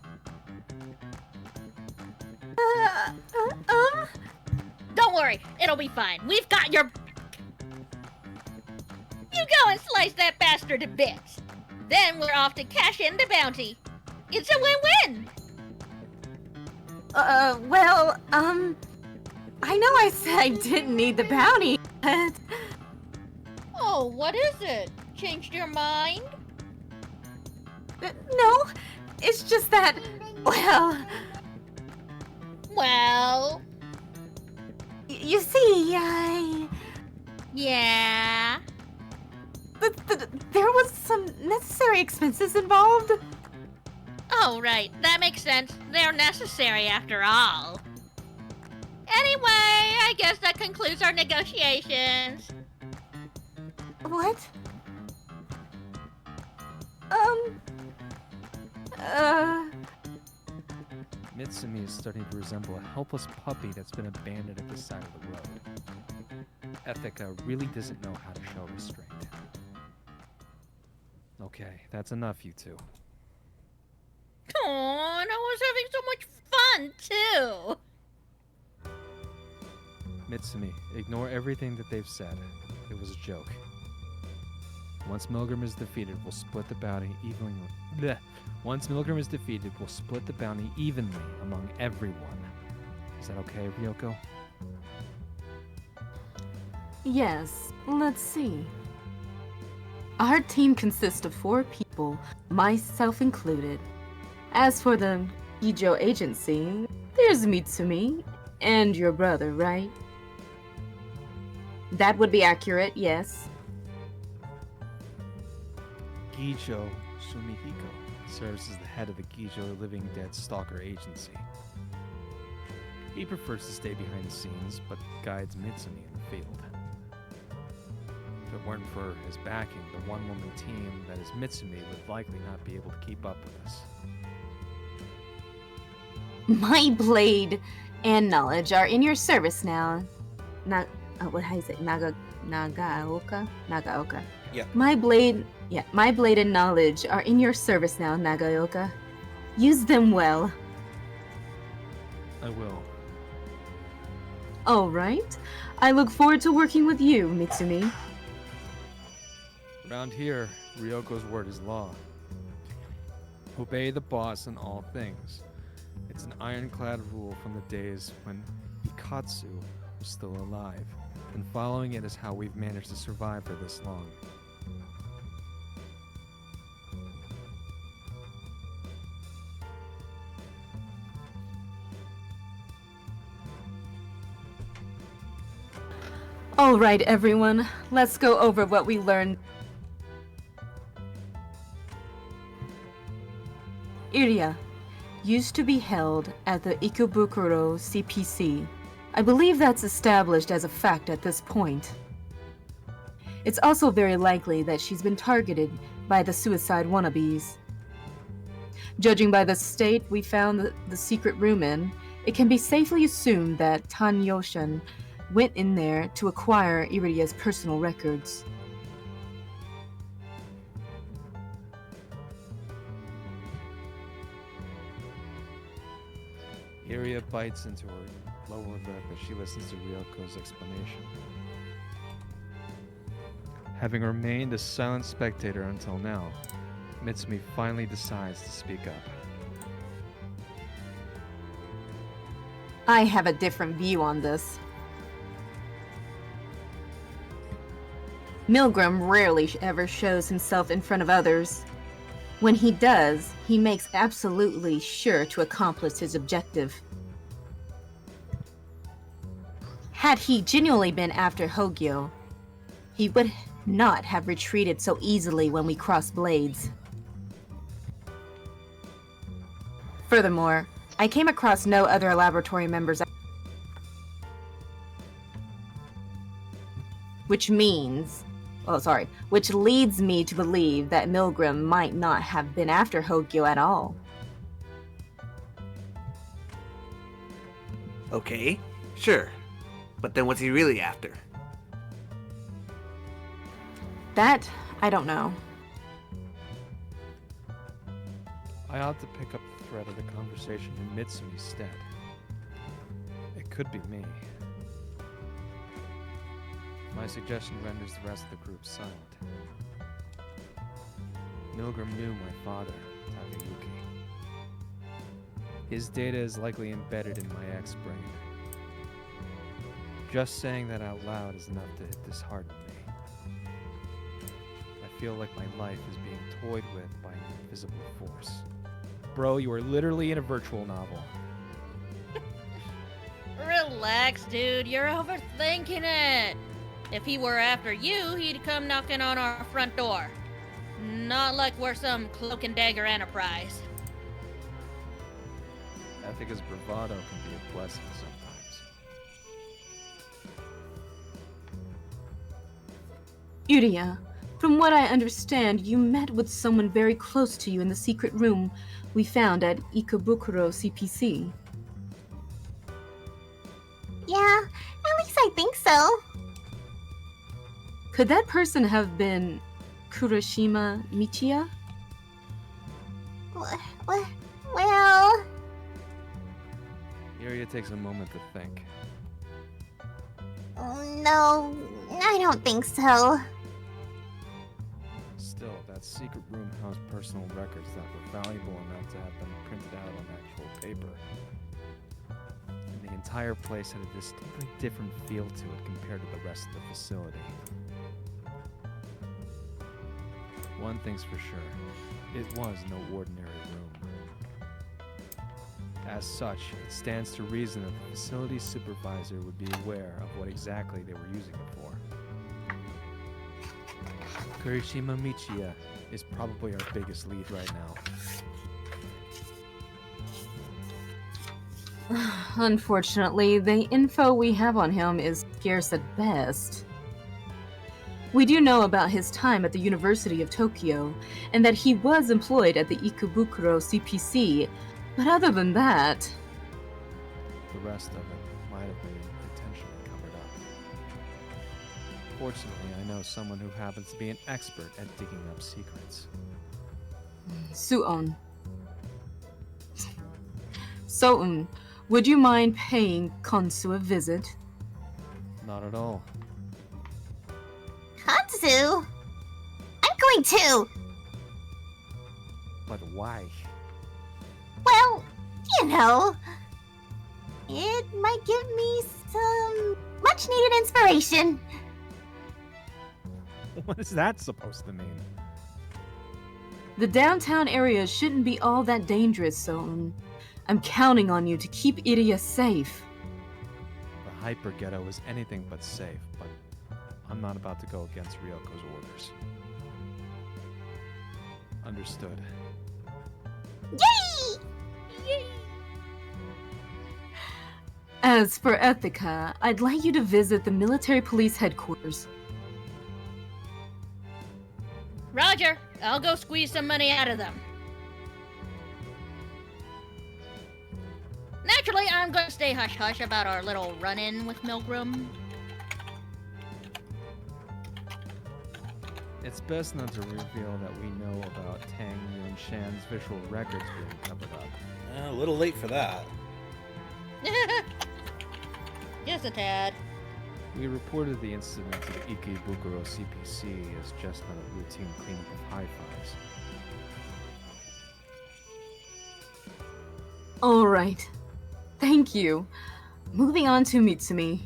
[SPEAKER 10] Don't worry, it'll be fine. We've got your... You go and slice that bastard to bits. Then we're off to cash in the bounty. It's a win-win.
[SPEAKER 2] I know I said I didn't need the bounty, but...
[SPEAKER 10] Oh, what is it? Changed your mind?
[SPEAKER 2] No, it's just that, well...
[SPEAKER 10] Well...
[SPEAKER 2] You see, I...
[SPEAKER 10] Yeah?
[SPEAKER 2] There was some necessary expenses involved.
[SPEAKER 10] Oh, right. That makes sense. They're necessary after all. Anyway, I guess that concludes our negotiations.
[SPEAKER 2] What?
[SPEAKER 6] Mitsumi is starting to resemble a helpless puppy that's been abandoned at the side of the road. Ethica really doesn't know how to show restraint. Okay, that's enough, you two.
[SPEAKER 10] Aw, and I was having so much fun, too.
[SPEAKER 6] Mitsumi, ignore everything that they've said. It was a joke. Once Milgram is defeated, we'll split the bounty evenly. Blech. Once Milgram is defeated, we'll split the bounty evenly among everyone. Is that okay, Ryoko?
[SPEAKER 2] Yes, let's see. Our team consists of 4 people, myself included. As for the Gijo agency, there's Mitsumi and your brother, right? That would be accurate, yes.
[SPEAKER 6] Gijo Sumihiko serves as the head of the Gijo Living Dead Stalker Agency. He prefers to stay behind the scenes, but guides Mitsumi in the field. If it weren't for his backing, the one-woman team that is Mitsumi would likely not be able to keep up with us.
[SPEAKER 2] My blade and knowledge are in your service now. How do you say? Nagaoka? Nagaoka.
[SPEAKER 8] Yeah.
[SPEAKER 2] My blade and knowledge are in your service now, Nagaoka. Use them well.
[SPEAKER 6] I will.
[SPEAKER 2] All right. I look forward to working with you, Mitsumi.
[SPEAKER 6] Around here, Ryoko's word is law. Obey the boss in all things. It's an ironclad rule from the days when Ikatsu was still alive, and following it is how we've managed to survive for this long.
[SPEAKER 2] All right, everyone. Let's go over what we learned. Iria used to be held at the Ikebukuro CPC. I believe that's established as a fact at this point. It's also very likely that she's been targeted by the suicide wannabes. Judging by the state we found the secret room in, it can be safely assumed that Tan Yoshin went in there to acquire Iria's personal records.
[SPEAKER 6] Iria bites into her lower lip as she listens to Ryoko's explanation. Having remained a silent spectator until now, Mitsumi finally decides to speak up.
[SPEAKER 2] I have a different view on this. Milgram rarely ever shows himself in front of others. When he does, he makes absolutely sure to accomplish his objective. Had he genuinely been after Hogyo, he would not have retreated so easily when we crossed blades. Furthermore, I came across no other laboratory members, which leads me to believe that Milgram might not have been after Hogyo at all.
[SPEAKER 9] Okay, sure. But then what's he really after?
[SPEAKER 2] That, I don't know.
[SPEAKER 6] I ought to pick up the thread of the conversation in Mitsumi's stead. It could be me. My suggestion renders the rest of the group silent. Milgram knew my father, Takayuki. His data is likely embedded in my ex-brain. Just saying that out loud is enough to dishearten me. I feel like my life is being toyed with by an invisible force. Bro, you are literally in a virtual novel.
[SPEAKER 10] Relax, dude. You're overthinking it. If he were after you, he'd come knocking on our front door. Not like we're some cloak and dagger enterprise.
[SPEAKER 6] Ethica's bravado can be a blessing sometimes.
[SPEAKER 2] Iria, from what I understand, you met with someone very close to you in the secret room we found at Ikebukuro CPC.
[SPEAKER 7] Yeah, at least I think so.
[SPEAKER 2] Could that person have been Kurashima Michiya?
[SPEAKER 7] Well...
[SPEAKER 6] Iria takes a moment to think.
[SPEAKER 7] No, I don't think so.
[SPEAKER 6] Still, that secret room housed personal records that were valuable enough to have been printed out on actual paper. And the entire place had a distinctly different feel to it compared to the rest of the facility. One thing's for sure, it was no ordinary room. As such, it stands to reason that the facility's supervisor would be aware of what exactly they were using it for. Kurashima Michiya is probably our biggest lead right now.
[SPEAKER 2] Unfortunately, the info we have on him is scarce at best. We do know about his time at the University of Tokyo, and that he was employed at the Ikebukuro CPC, but other than that...
[SPEAKER 6] The rest of it might have been intentionally covered up. Fortunately, I know someone who happens to be an expert at digging up secrets.
[SPEAKER 2] Suon. Soun, would you mind paying Konsu a visit?
[SPEAKER 6] Not at all.
[SPEAKER 7] Hansu! I'm going too!
[SPEAKER 6] But why?
[SPEAKER 7] Well, you know, it might give me some much needed inspiration.
[SPEAKER 6] What is that supposed to mean?
[SPEAKER 2] The downtown area shouldn't be all that dangerous, so I'm counting on you to keep Iria safe.
[SPEAKER 6] The hyper ghetto is anything but safe, but I'm not about to go against Ryoko's orders. Understood.
[SPEAKER 7] Yay!
[SPEAKER 10] Yay!
[SPEAKER 2] As for Ethica, I'd like you to visit the military police headquarters.
[SPEAKER 10] Roger, I'll go squeeze some money out of them. Naturally, I'm going to stay hush-hush about our little run-in with Milgram.
[SPEAKER 6] It's best not to reveal that we know about Tang Yunshan's visual records being covered up.
[SPEAKER 8] A little late for that.
[SPEAKER 10] Just a tad.
[SPEAKER 6] We reported the incident to the Ikebukuro CPC as just not a routine cleanup of high-fives.
[SPEAKER 2] Alright. Thank you. Moving on to Mitsumi.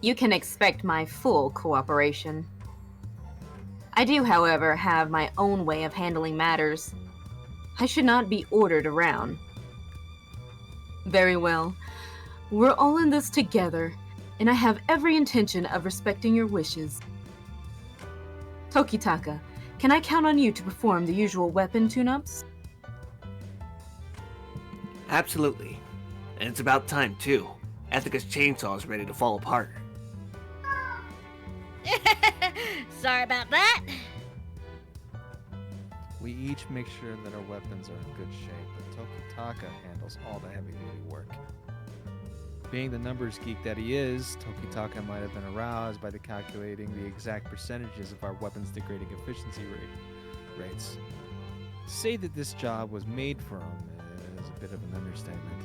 [SPEAKER 2] You can expect my full cooperation. I do, however, have my own way of handling matters. I should not be ordered around. Very well. We're all in this together, and I have every intention of respecting your wishes. Tokitaka, can I count on you to perform the usual weapon tune-ups?
[SPEAKER 9] Absolutely. And it's about time, too. Ethica's chainsaw is ready to fall apart.
[SPEAKER 10] Sorry about that.
[SPEAKER 6] We each make sure that our weapons are in good shape, but Tokitaka handles all the heavy-duty work. Being the numbers geek that he is, Tokitaka might have been aroused by the calculating the exact percentages of our weapons degrading efficiency rates. To say that this job was made for him is a bit of an understatement.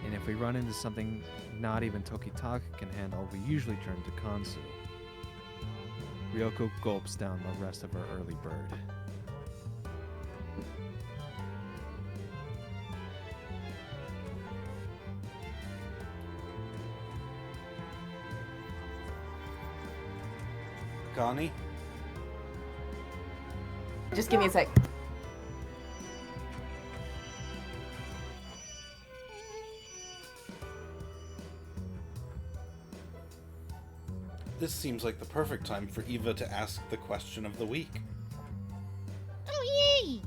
[SPEAKER 6] And if we run into something not even Tokitaka can handle, we usually turn to Kansu. Ryoko gulps down the rest of her early bird.
[SPEAKER 8] Connie?
[SPEAKER 2] Just give me a sec.
[SPEAKER 8] This seems like the perfect time for Eva to ask the question of the week.
[SPEAKER 10] Oh, yay!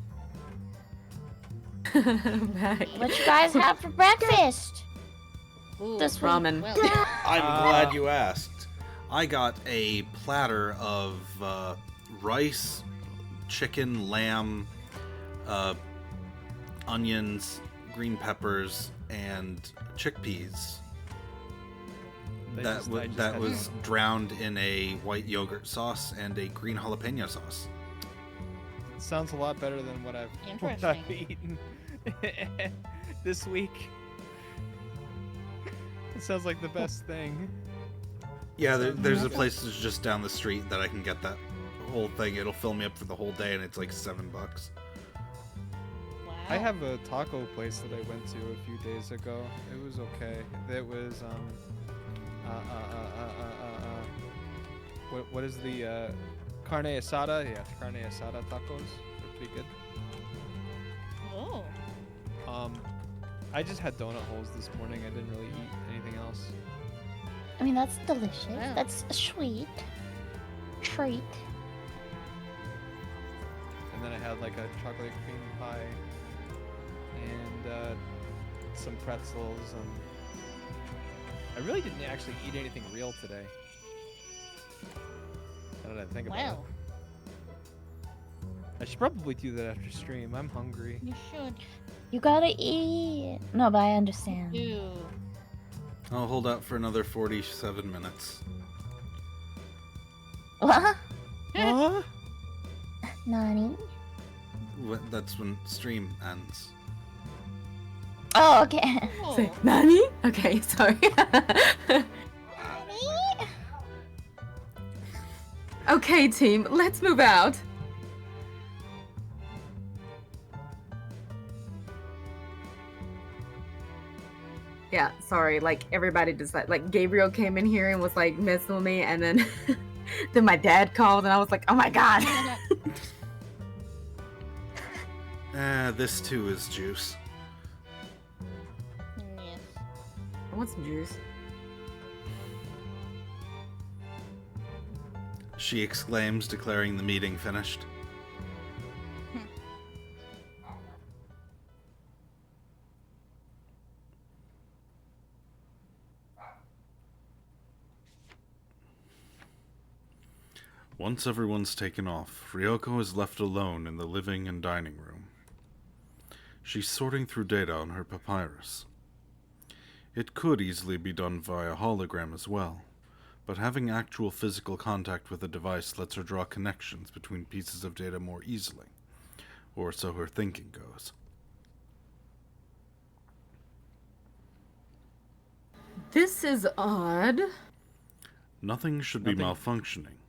[SPEAKER 2] Back.
[SPEAKER 4] What you guys have for breakfast?
[SPEAKER 10] Ooh,
[SPEAKER 4] This
[SPEAKER 2] ramen.
[SPEAKER 10] well,
[SPEAKER 8] I'm glad you asked. I got a platter of rice, chicken, lamb, onions, green peppers, and chickpeas. That was drowned in a white yogurt sauce and a green jalapeno sauce.
[SPEAKER 6] It sounds a lot better than what I've
[SPEAKER 10] Interesting.
[SPEAKER 6] eaten this week. It sounds like the best thing.
[SPEAKER 8] Yeah, there's a place that's just down the street that I can get that whole thing. It'll fill me up for the whole day, and it's like $7.
[SPEAKER 10] wow.
[SPEAKER 6] I have a taco place that I went to a few days ago. It was okay. It was what is the carne asada? Yeah, carne asada tacos. They're pretty good.
[SPEAKER 10] Oh.
[SPEAKER 6] I just had donut holes this morning. I didn't really eat anything else.
[SPEAKER 4] I mean, that's delicious.
[SPEAKER 10] Wow.
[SPEAKER 4] That's a sweet treat.
[SPEAKER 6] And then I had like a chocolate cream pie and some pretzels. I really didn't actually eat anything real today. Now that I think about it.
[SPEAKER 10] Well,
[SPEAKER 6] I should probably do that after stream. I'm hungry.
[SPEAKER 10] you should
[SPEAKER 4] You gotta eat. No, but I understand.
[SPEAKER 10] do.
[SPEAKER 8] I'll hold out for another 47 minutes.
[SPEAKER 4] What?
[SPEAKER 6] Huh?
[SPEAKER 4] Nani?
[SPEAKER 8] That's when stream ends.
[SPEAKER 4] Oh, okay.
[SPEAKER 2] Say, Nani? Okay, sorry. Okay, team, let's move out. Yeah, sorry, like everybody just like Gabriel came in here and was like messing with me, and then then my dad called and I was like, oh my god.
[SPEAKER 8] This too is juice.
[SPEAKER 10] Yes.
[SPEAKER 2] I want some juice.
[SPEAKER 8] She exclaims, declaring the meeting finished. Once everyone's taken off, Ryoko is left alone in the living and dining room. She's sorting through data on her papyrus. It could easily be done via hologram as well, but having actual physical contact with the device lets her draw connections between pieces of data more easily, or so her thinking goes.
[SPEAKER 2] This is odd.
[SPEAKER 8] Nothing should be malfunctioning,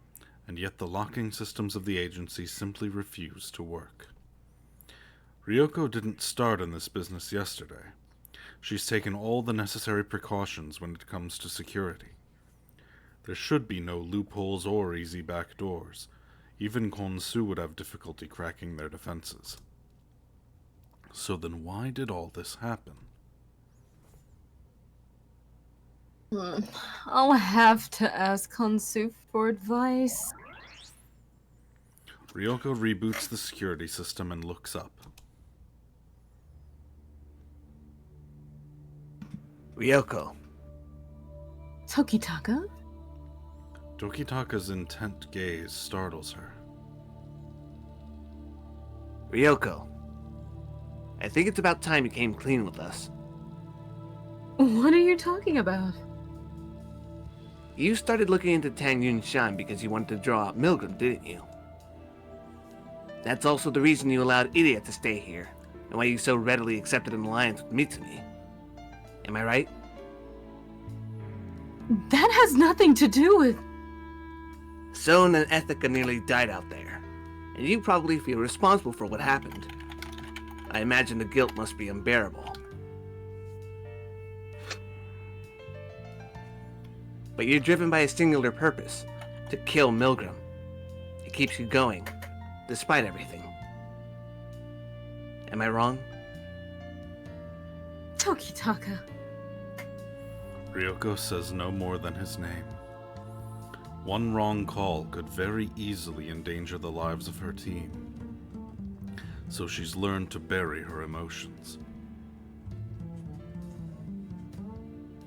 [SPEAKER 8] and yet the locking systems of the agency simply refuse to work. Ryoko didn't start in this business yesterday. She's taken all the necessary precautions when it comes to security. There should be no loopholes or easy back doors. Even Konsu would have difficulty cracking their defenses. So then why did all this happen?
[SPEAKER 2] I'll have to ask Konsu for advice.
[SPEAKER 8] Ryoko reboots the security system and looks up.
[SPEAKER 9] Ryoko.
[SPEAKER 2] Tokitaka?
[SPEAKER 8] Tokitaka's intent gaze startles her.
[SPEAKER 9] Ryoko. I think it's about time you came clean with us.
[SPEAKER 2] What are you talking about?
[SPEAKER 9] You started looking into Tang Yunshan because you wanted to draw out Milgram, didn't you? That's also the reason you allowed Ethica to stay here, and why you so readily accepted an alliance with Mitsumi. Am I right?
[SPEAKER 2] That has nothing to do with...
[SPEAKER 9] Son and Ethica nearly died out there, and you probably feel responsible for what happened. I imagine the guilt must be unbearable. But you're driven by a singular purpose, to kill Milgram. It keeps you going, despite everything. Am I wrong?
[SPEAKER 2] Tokitaka.
[SPEAKER 8] Ryoko says no more than his name. One wrong call could very easily endanger the lives of her team. So she's learned to bury her emotions.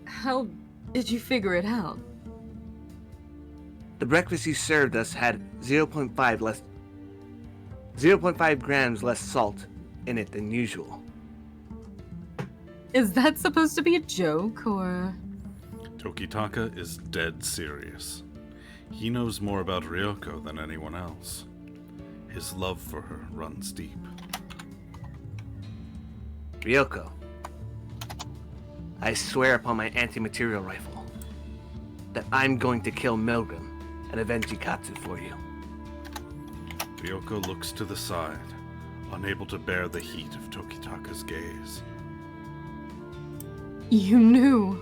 [SPEAKER 2] How did you figure it out?
[SPEAKER 9] The breakfast you served us had 0.5 grams less salt in it than usual.
[SPEAKER 2] Is that supposed to be a joke, or...?
[SPEAKER 8] Tokitaka is dead serious. He knows more about Ryoko than anyone else. His love for her runs deep.
[SPEAKER 9] Ryoko, I swear upon my anti-material rifle that I'm going to kill Milgram and avenge Ikatsu for you.
[SPEAKER 8] Ryoko looks to the side, unable to bear the heat of Tokitaka's gaze.
[SPEAKER 2] You knew.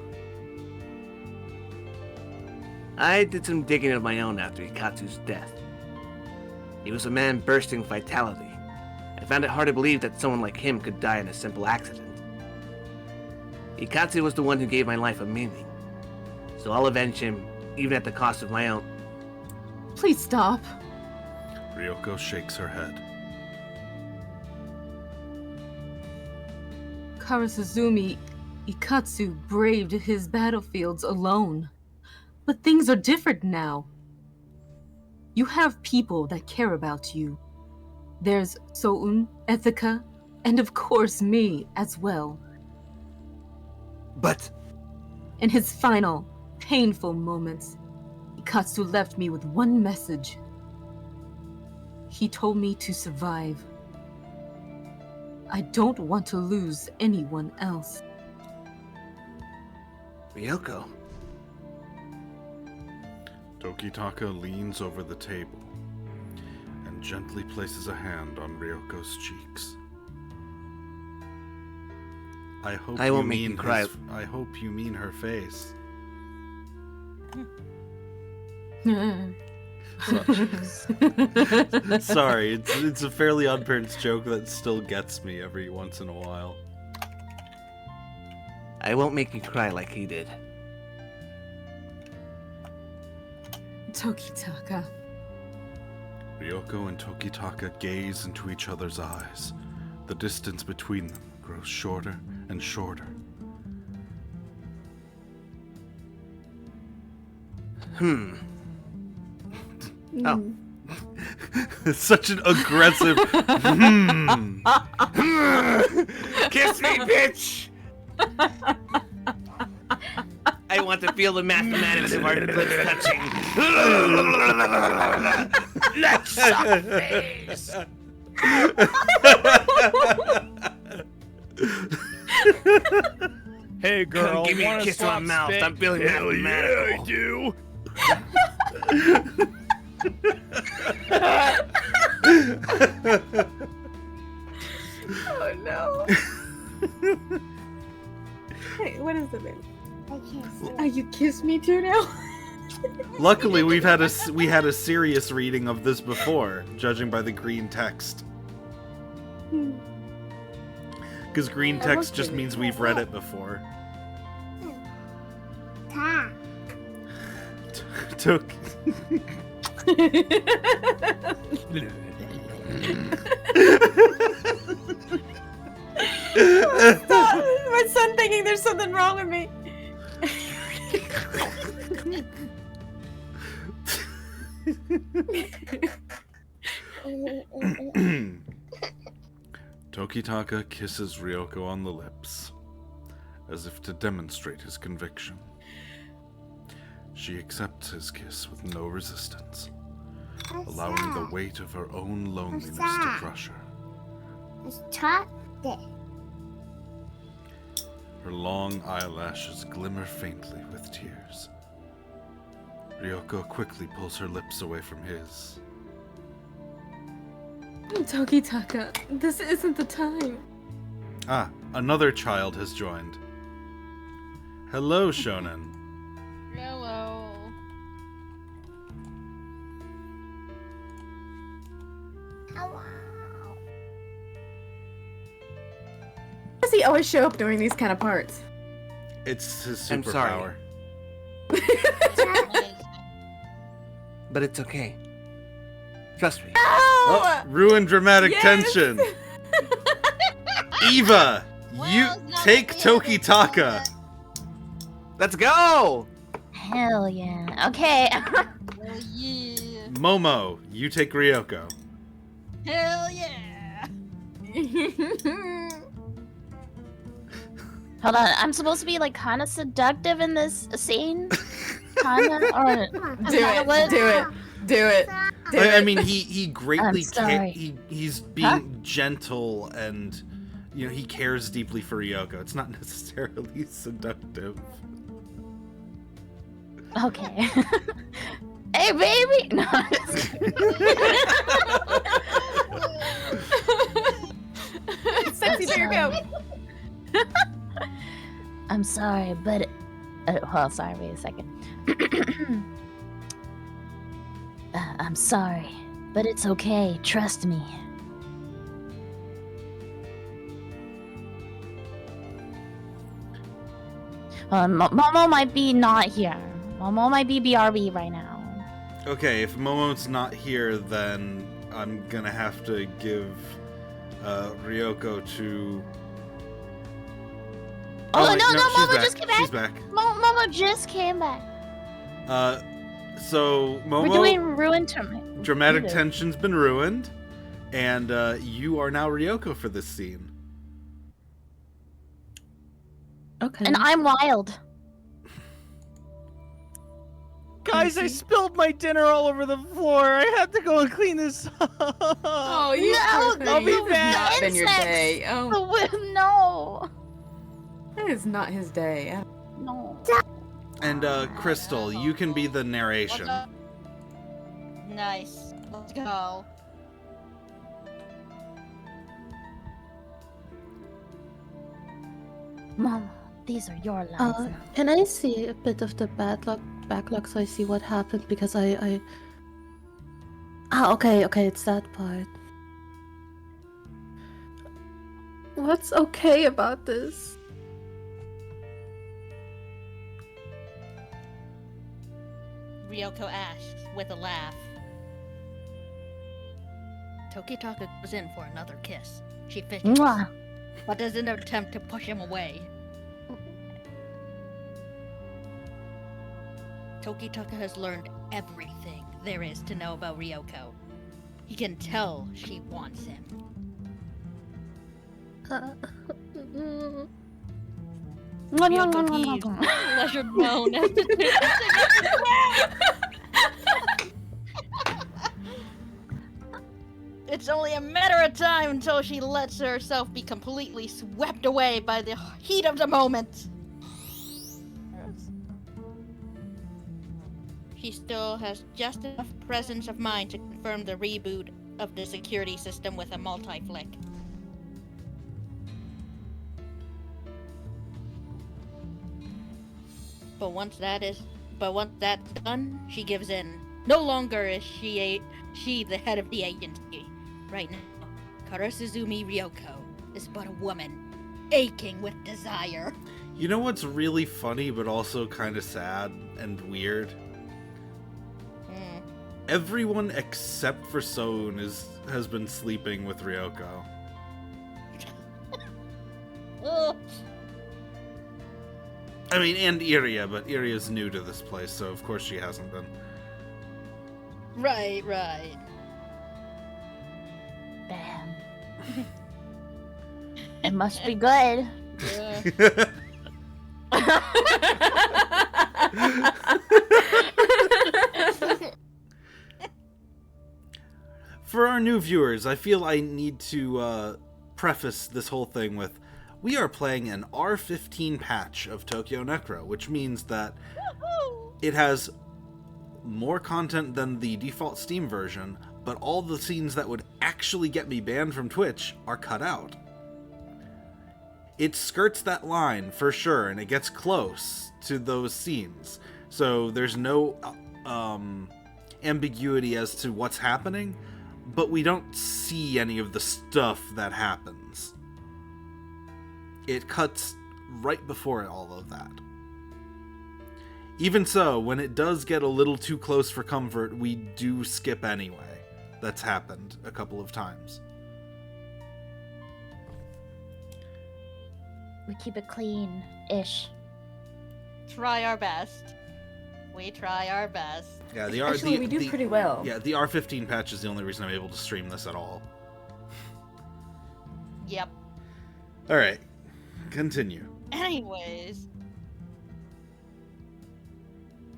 [SPEAKER 9] I did some digging of my own after Ikatsu's death. He was a man bursting with vitality. I found it hard to believe that someone like him could die in a simple accident. Ikatsu was the one who gave my life a meaning, so I'll avenge him, even at the cost of my own.
[SPEAKER 2] Please stop.
[SPEAKER 8] Ryoko shakes her head.
[SPEAKER 2] Karasuzumi Ikatsu braved his battlefields alone. But things are different now. You have people that care about you. There's Soun, Ethica, and of course me as well.
[SPEAKER 9] But...
[SPEAKER 2] In his final, painful moments, Ikatsu left me with one message. He told me to survive. I don't want to lose anyone else.
[SPEAKER 9] Ryoko.
[SPEAKER 8] Tokitaka leans over the table and gently places a hand on Ryoko's cheeks. I hope
[SPEAKER 9] I won't make you cry.
[SPEAKER 8] I hope you mean her face. Sorry, it's a fairly unparents joke that still gets me every once in a while.
[SPEAKER 9] I won't make you cry like he did.
[SPEAKER 2] Tokitaka.
[SPEAKER 8] Ryoko and Tokitaka gaze into each other's eyes. The distance between them grows shorter and shorter.
[SPEAKER 9] Oh.
[SPEAKER 8] Such an aggressive
[SPEAKER 9] Kiss me, bitch! I want to feel the mathematics of our lips touching. Let's suck face!
[SPEAKER 6] Hey girl,
[SPEAKER 9] Come give me a
[SPEAKER 6] wanna
[SPEAKER 9] kiss on
[SPEAKER 6] swap
[SPEAKER 9] my mouth.
[SPEAKER 6] spit?
[SPEAKER 9] I'm feeling mathematical.
[SPEAKER 6] Yeah, I do.
[SPEAKER 2] Oh no. Hey, what is the name? Oh, you kiss me too now?
[SPEAKER 8] Luckily, we had a serious reading of this before, judging by the green text. Because green text just means we've read it before. Took.
[SPEAKER 2] Stop. My son thinking there's something wrong with me.
[SPEAKER 8] Tokitaka kisses Ryoko on the lips, as if to demonstrate his conviction. She accepts his kiss with no resistance, allowing the weight of her own loneliness to crush her. Her long eyelashes glimmer faintly with tears. Ryoko quickly pulls her lips away from his.
[SPEAKER 2] Tokitaka, this isn't the time.
[SPEAKER 8] Ah, another child has joined. Hello, Shonen.
[SPEAKER 10] Hello.
[SPEAKER 2] Why does he always show up during these kind of parts?
[SPEAKER 8] It's his
[SPEAKER 9] I'm
[SPEAKER 8] superpower.
[SPEAKER 9] sorry. But it's okay. Trust me.
[SPEAKER 8] Oh, ruined dramatic tension. Eva, you take Tokitaka.
[SPEAKER 9] Let's go!
[SPEAKER 4] Hell yeah. Okay.
[SPEAKER 10] Hell yeah.
[SPEAKER 8] Momo, you take Ryoko.
[SPEAKER 10] Hell yeah.
[SPEAKER 4] Hold on. I'm supposed to be like kind of seductive in this scene? Kinda? Or
[SPEAKER 2] Do it.
[SPEAKER 8] I mean, he greatly
[SPEAKER 4] I'm sorry.
[SPEAKER 8] he's being gentle and he cares deeply for Ryoko. It's not necessarily seductive.
[SPEAKER 4] Okay. Hey, baby! No, I'm just
[SPEAKER 2] Sexy bear go.
[SPEAKER 4] I'm sorry, but... well, sorry, wait a second. I'm sorry, but it's okay. Trust me. Momo might be not here. Momo might be BRB right now.
[SPEAKER 8] Okay, if Momo's not here, then I'm gonna have to give Ryoko to...
[SPEAKER 4] Oh,
[SPEAKER 8] wait,
[SPEAKER 4] no, Momo
[SPEAKER 8] she's
[SPEAKER 4] just came back.
[SPEAKER 8] She's back.
[SPEAKER 4] Momo just came back.
[SPEAKER 8] So, Momo...
[SPEAKER 4] We're doing ruined
[SPEAKER 8] dramatic tension's been ruined, and you are now Ryoko for this scene.
[SPEAKER 11] Okay.
[SPEAKER 4] And I'm wild.
[SPEAKER 3] Guys, I spilled my dinner all over the floor. I have to go and clean this up.
[SPEAKER 2] Oh, you poor thing.
[SPEAKER 3] I'll be
[SPEAKER 2] That
[SPEAKER 3] back.
[SPEAKER 2] has not been your day. Oh,
[SPEAKER 4] No.
[SPEAKER 2] that is not his day.
[SPEAKER 4] No.
[SPEAKER 5] And Crystal, you can be the narration.
[SPEAKER 10] Nice. Let's go.
[SPEAKER 4] Mama, these are your lines now.
[SPEAKER 11] Can I see a bit of the backlog so I see what happened? Because I... Ah, okay, it's that part. What's okay about this?
[SPEAKER 10] Ryoko asks with a laugh. Tokitaka goes in for another kiss. She fidgets,
[SPEAKER 4] Mwah.
[SPEAKER 10] but does an attempt to push him away. Tokitaka has learned everything there is to know about Ryoko. He can tell she wants him. Ryoko heaves a pleasured moan as It's only a matter of time until she lets herself be completely swept away by the heat of the moment. She still has just enough presence of mind to confirm the reboot of the security system with a multi-flick. But once that's done, she gives in. No longer is she the head of the agency. Right now, Karasuzumi Ryoko is but a woman, aching with desire.
[SPEAKER 5] You know what's really funny but also kind of sad and weird? Everyone except for Soun has been sleeping with Ryoko. I mean, and Iria, but Iria's new to this place, so of course she hasn't been.
[SPEAKER 10] Right.
[SPEAKER 4] Damn. It must be good.
[SPEAKER 5] For our new viewers, I feel I need to preface this whole thing with, we are playing an R15 patch of Tokyo Necro, which means that it has more content than the default Steam version, but all the scenes that would actually get me banned from Twitch are cut out. It skirts that line for sure, and it gets close to those scenes. So there's no ambiguity as to what's happening, but we don't see any of the stuff that happens. It cuts right before all of that. Even so, when it does get a little too close for comfort, we do skip anyway. That's happened a couple of times.
[SPEAKER 4] We keep it clean-ish.
[SPEAKER 10] Try our best. We try our best.
[SPEAKER 5] Yeah,
[SPEAKER 2] we do pretty well.
[SPEAKER 5] Yeah, the R15 patch is the only reason I'm able to stream this at all.
[SPEAKER 10] Yep.
[SPEAKER 5] Alright, continue.
[SPEAKER 10] Anyways.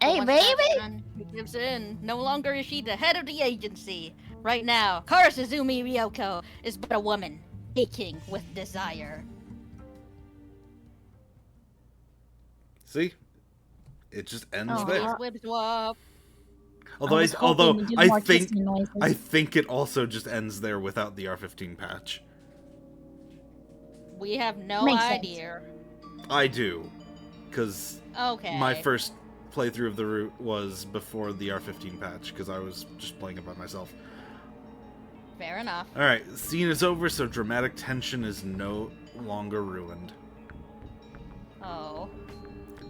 [SPEAKER 4] Hey,
[SPEAKER 10] Once that's
[SPEAKER 4] baby!
[SPEAKER 10] done, she gives in. No longer is she the head of the agency. Right now, Karasuzumi Ryoko is but a woman, aching with desire.
[SPEAKER 5] See? It just ends
[SPEAKER 4] Oh,
[SPEAKER 5] there.
[SPEAKER 10] Whip swap.
[SPEAKER 5] Although
[SPEAKER 4] was hoping to do more kissing noises.
[SPEAKER 5] I think it also just ends there without the R15 patch.
[SPEAKER 10] We have no
[SPEAKER 4] Makes sense.
[SPEAKER 10] idea.
[SPEAKER 5] I do, because
[SPEAKER 10] Okay.
[SPEAKER 5] my first playthrough of the route was before the R15 patch, because I was just playing it by myself.
[SPEAKER 10] Fair enough.
[SPEAKER 5] Alright, the scene is over, so dramatic tension is no longer ruined.
[SPEAKER 10] Oh.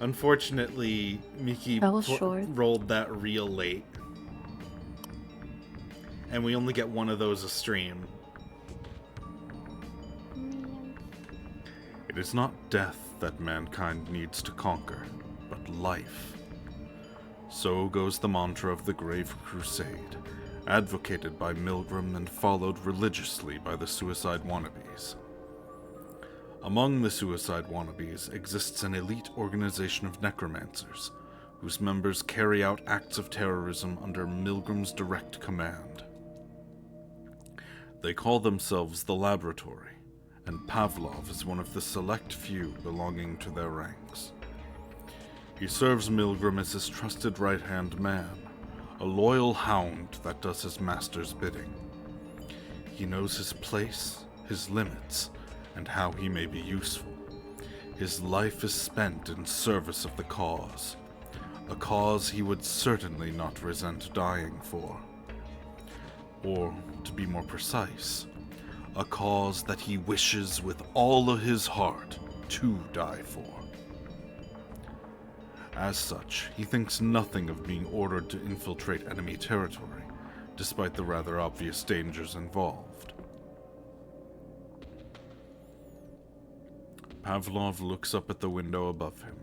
[SPEAKER 5] Unfortunately, Miki
[SPEAKER 11] That was short.
[SPEAKER 5] rolled that real late. And we only get one of those a stream. It is not death that mankind needs to conquer, but life. So goes the mantra of the Grave Crusade, advocated by Milgram and followed religiously by the suicide wannabes. Among the suicide wannabes exists an elite organization of necromancers,
[SPEAKER 1] whose members carry out acts of terrorism under Milgram's direct command. They call themselves the Laboratory, and Pavlov is one of the select few belonging to their ranks. He serves Milgram as his trusted right-hand man, a loyal hound that does his master's bidding. He knows his place, his limits, and how he may be useful. His life is spent in service of the cause, a cause he would certainly not resent dying for. Or, to be more precise, a cause that he wishes with all of his heart to die for. As such, he thinks nothing of being ordered to infiltrate enemy territory, despite the rather obvious dangers involved. Pavlov looks up at the window above him.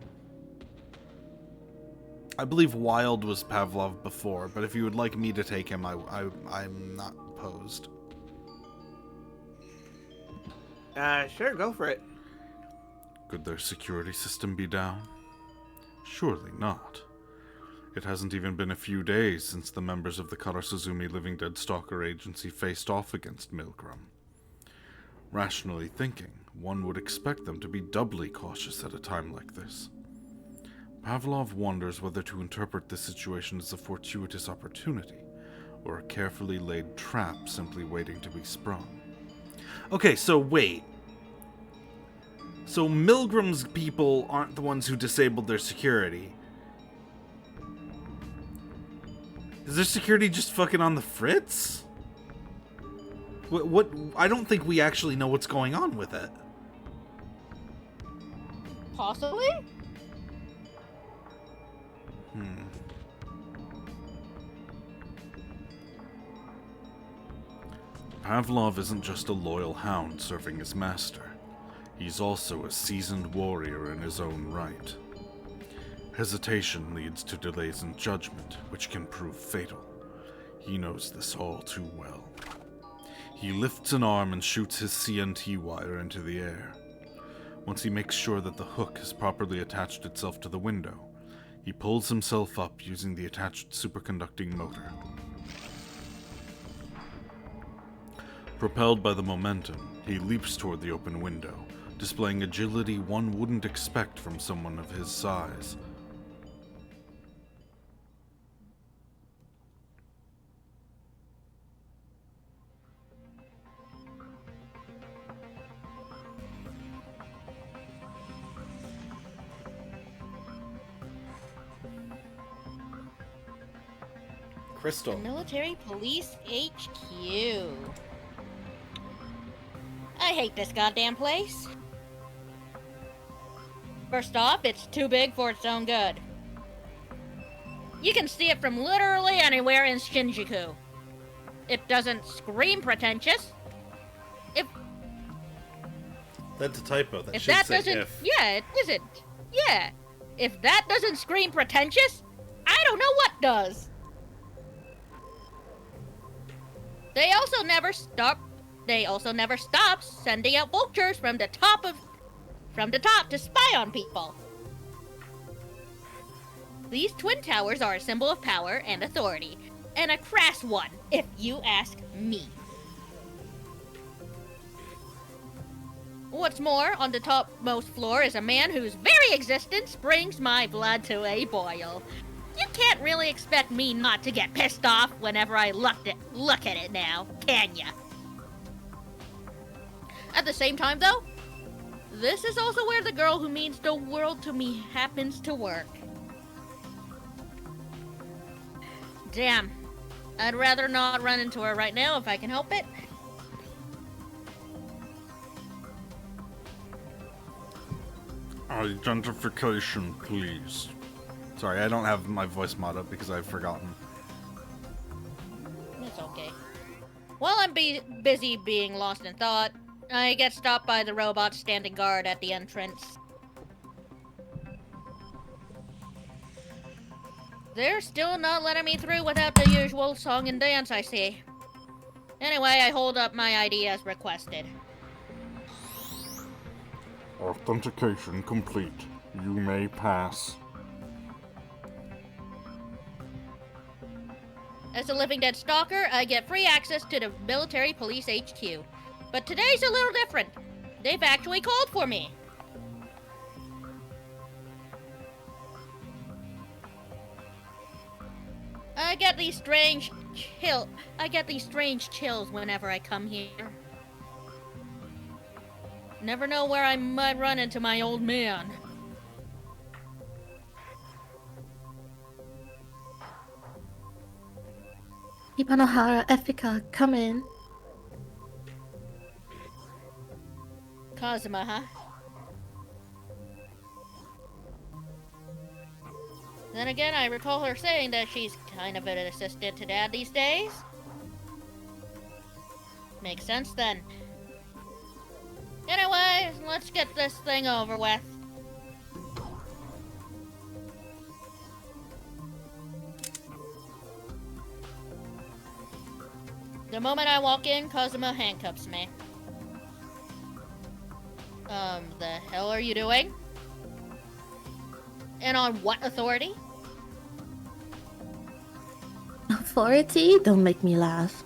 [SPEAKER 1] I believe Wild was Pavlov before, but if you would like me to take him, I'm not opposed.
[SPEAKER 9] Sure, go for it.
[SPEAKER 1] Could their security system be down? Surely not. It hasn't even been a few days since the members of the Karasuzumi Living Dead Stalker Agency faced off against Milgram. Rationally thinking, one would expect them to be doubly cautious at a time like this. Pavlov wonders whether to interpret this situation as a fortuitous opportunity, or a carefully laid trap simply waiting to be sprung. Okay, so wait. So Milgram's people aren't the ones who disabled their security. Is their security just fucking on the fritz? What? I don't think we actually know what's going on with it.
[SPEAKER 10] Possibly?
[SPEAKER 1] Pavlov isn't just a loyal hound serving his master. He's also a seasoned warrior in his own right. Hesitation leads to delays in judgment, which can prove fatal. He knows this all too well. He lifts an arm and shoots his CNT wire into the air. Once he makes sure that the hook has properly attached itself to the window, he pulls himself up using the attached superconducting motor. Propelled by the momentum, he leaps toward the open window, displaying agility one wouldn't expect from someone of his size.
[SPEAKER 10] The Military Police HQ. I hate this goddamn place. First off, it's too big for its own good. You can see it from literally anywhere in Shinjuku. It doesn't scream pretentious.
[SPEAKER 1] That's a typo. That
[SPEAKER 10] If
[SPEAKER 1] should
[SPEAKER 10] that
[SPEAKER 1] say
[SPEAKER 10] doesn't,
[SPEAKER 1] if.
[SPEAKER 10] yeah, it isn't. Yeah, if that doesn't scream pretentious, I don't know what does. They also never stop sending out vultures from the top to spy on people. These twin towers are a symbol of power and authority, and a crass one, if you ask me. What's more, on the topmost floor is a man whose very existence brings my blood to a boil. You can't really expect me not to get pissed off whenever I look at it now, can ya? At the same time, though, this is also where the girl who means the world to me happens to work. Damn. I'd rather not run into her right now if I can help it.
[SPEAKER 1] Identification, please. Sorry, I don't have my voice mod up because I've forgotten.
[SPEAKER 10] It's okay. While I'm busy being lost in thought, I get stopped by the robots standing guard at the entrance. They're still not letting me through without the usual song and dance, I see. Anyway, I hold up my ID as requested.
[SPEAKER 1] Authentication complete. You may pass.
[SPEAKER 10] As a Living Dead stalker, I get free access to the military police HQ. But today's a little different. They've actually called for me. I get these strange chills whenever I come here. Never know where I might run into my old man.
[SPEAKER 11] Ibanohara, Ethica, come in.
[SPEAKER 10] Kazuma, huh? Then again, I recall her saying that she's kind of an assistant to Dad these days. Makes sense then. Anyway, let's get this thing over with. The moment I walk in, Kazuma handcuffs me. The hell are you doing? And on what authority?
[SPEAKER 11] Authority? Don't make me laugh.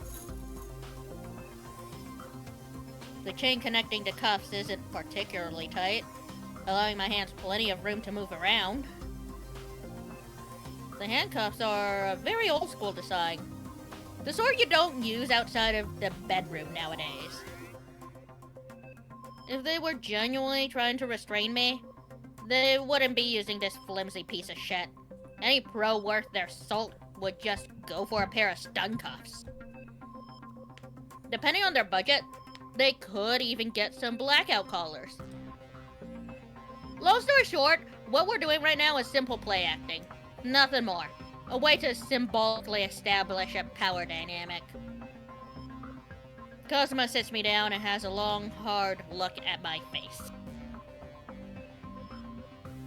[SPEAKER 10] The chain connecting the cuffs isn't particularly tight, allowing my hands plenty of room to move around. The handcuffs are a very old school design. The sort you don't use outside of the bedroom nowadays. If they were genuinely trying to restrain me, they wouldn't be using this flimsy piece of shit. Any pro worth their salt would just go for a pair of stun cuffs. Depending on their budget, they could even get some blackout collars. Long story short, what we're doing right now is simple play acting. Nothing more. A way to symbolically establish a power dynamic. Kazuma sits me down and has a long, hard look at my face.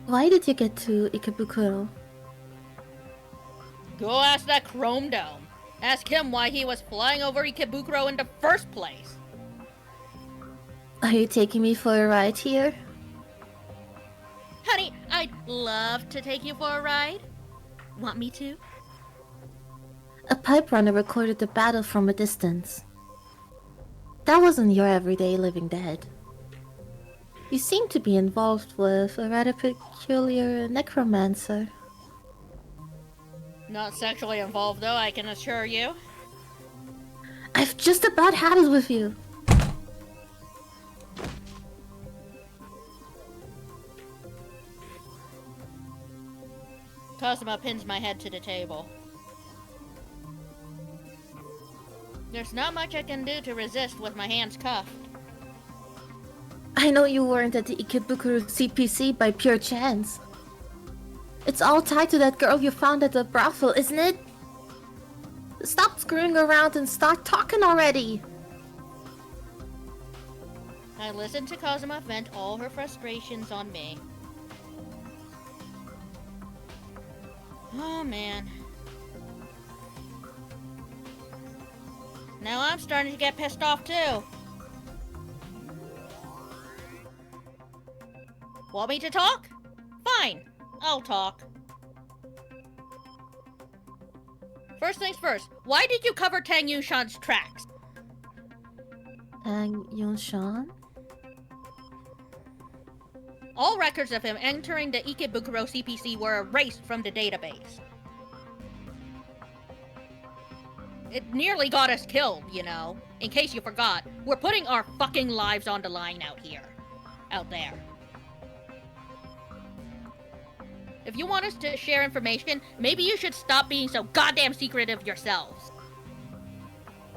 [SPEAKER 11] Why did you get to Ikebukuro?
[SPEAKER 10] Go ask that Chrome Dome. Ask him why he was flying over Ikebukuro in the first place.
[SPEAKER 11] Are you taking me for a ride here?
[SPEAKER 10] Honey, I'd love to take you for a ride. Want me to?
[SPEAKER 11] A pipe runner recorded the battle from a distance. That wasn't your everyday Living Dead. You seem to be involved with a rather peculiar necromancer.
[SPEAKER 10] Not sexually involved, though, I can assure you.
[SPEAKER 11] I've just about had it with you.
[SPEAKER 10] Kazuma pins my head to the table. There's not much I can do to resist with my hands cuffed.
[SPEAKER 11] I know you weren't at the Ikebukuro CPC by pure chance. It's all tied to that girl you found at the brothel, isn't it? Stop screwing around and start talking already!
[SPEAKER 10] I listened to Kazuma vent all her frustrations on me. Oh man. Now I'm starting to get pissed off too. Want me to talk? Fine, I'll talk. First things first, why did you cover Tang Yunshan's tracks?
[SPEAKER 11] Tang Yunshan?
[SPEAKER 10] All records of him entering the Ikebukuro CPC were erased from the database. It nearly got us killed, you know. In case you forgot, we're putting our fucking lives on the line out here. Out there. If you want us to share information, maybe you should stop being so goddamn secretive yourselves.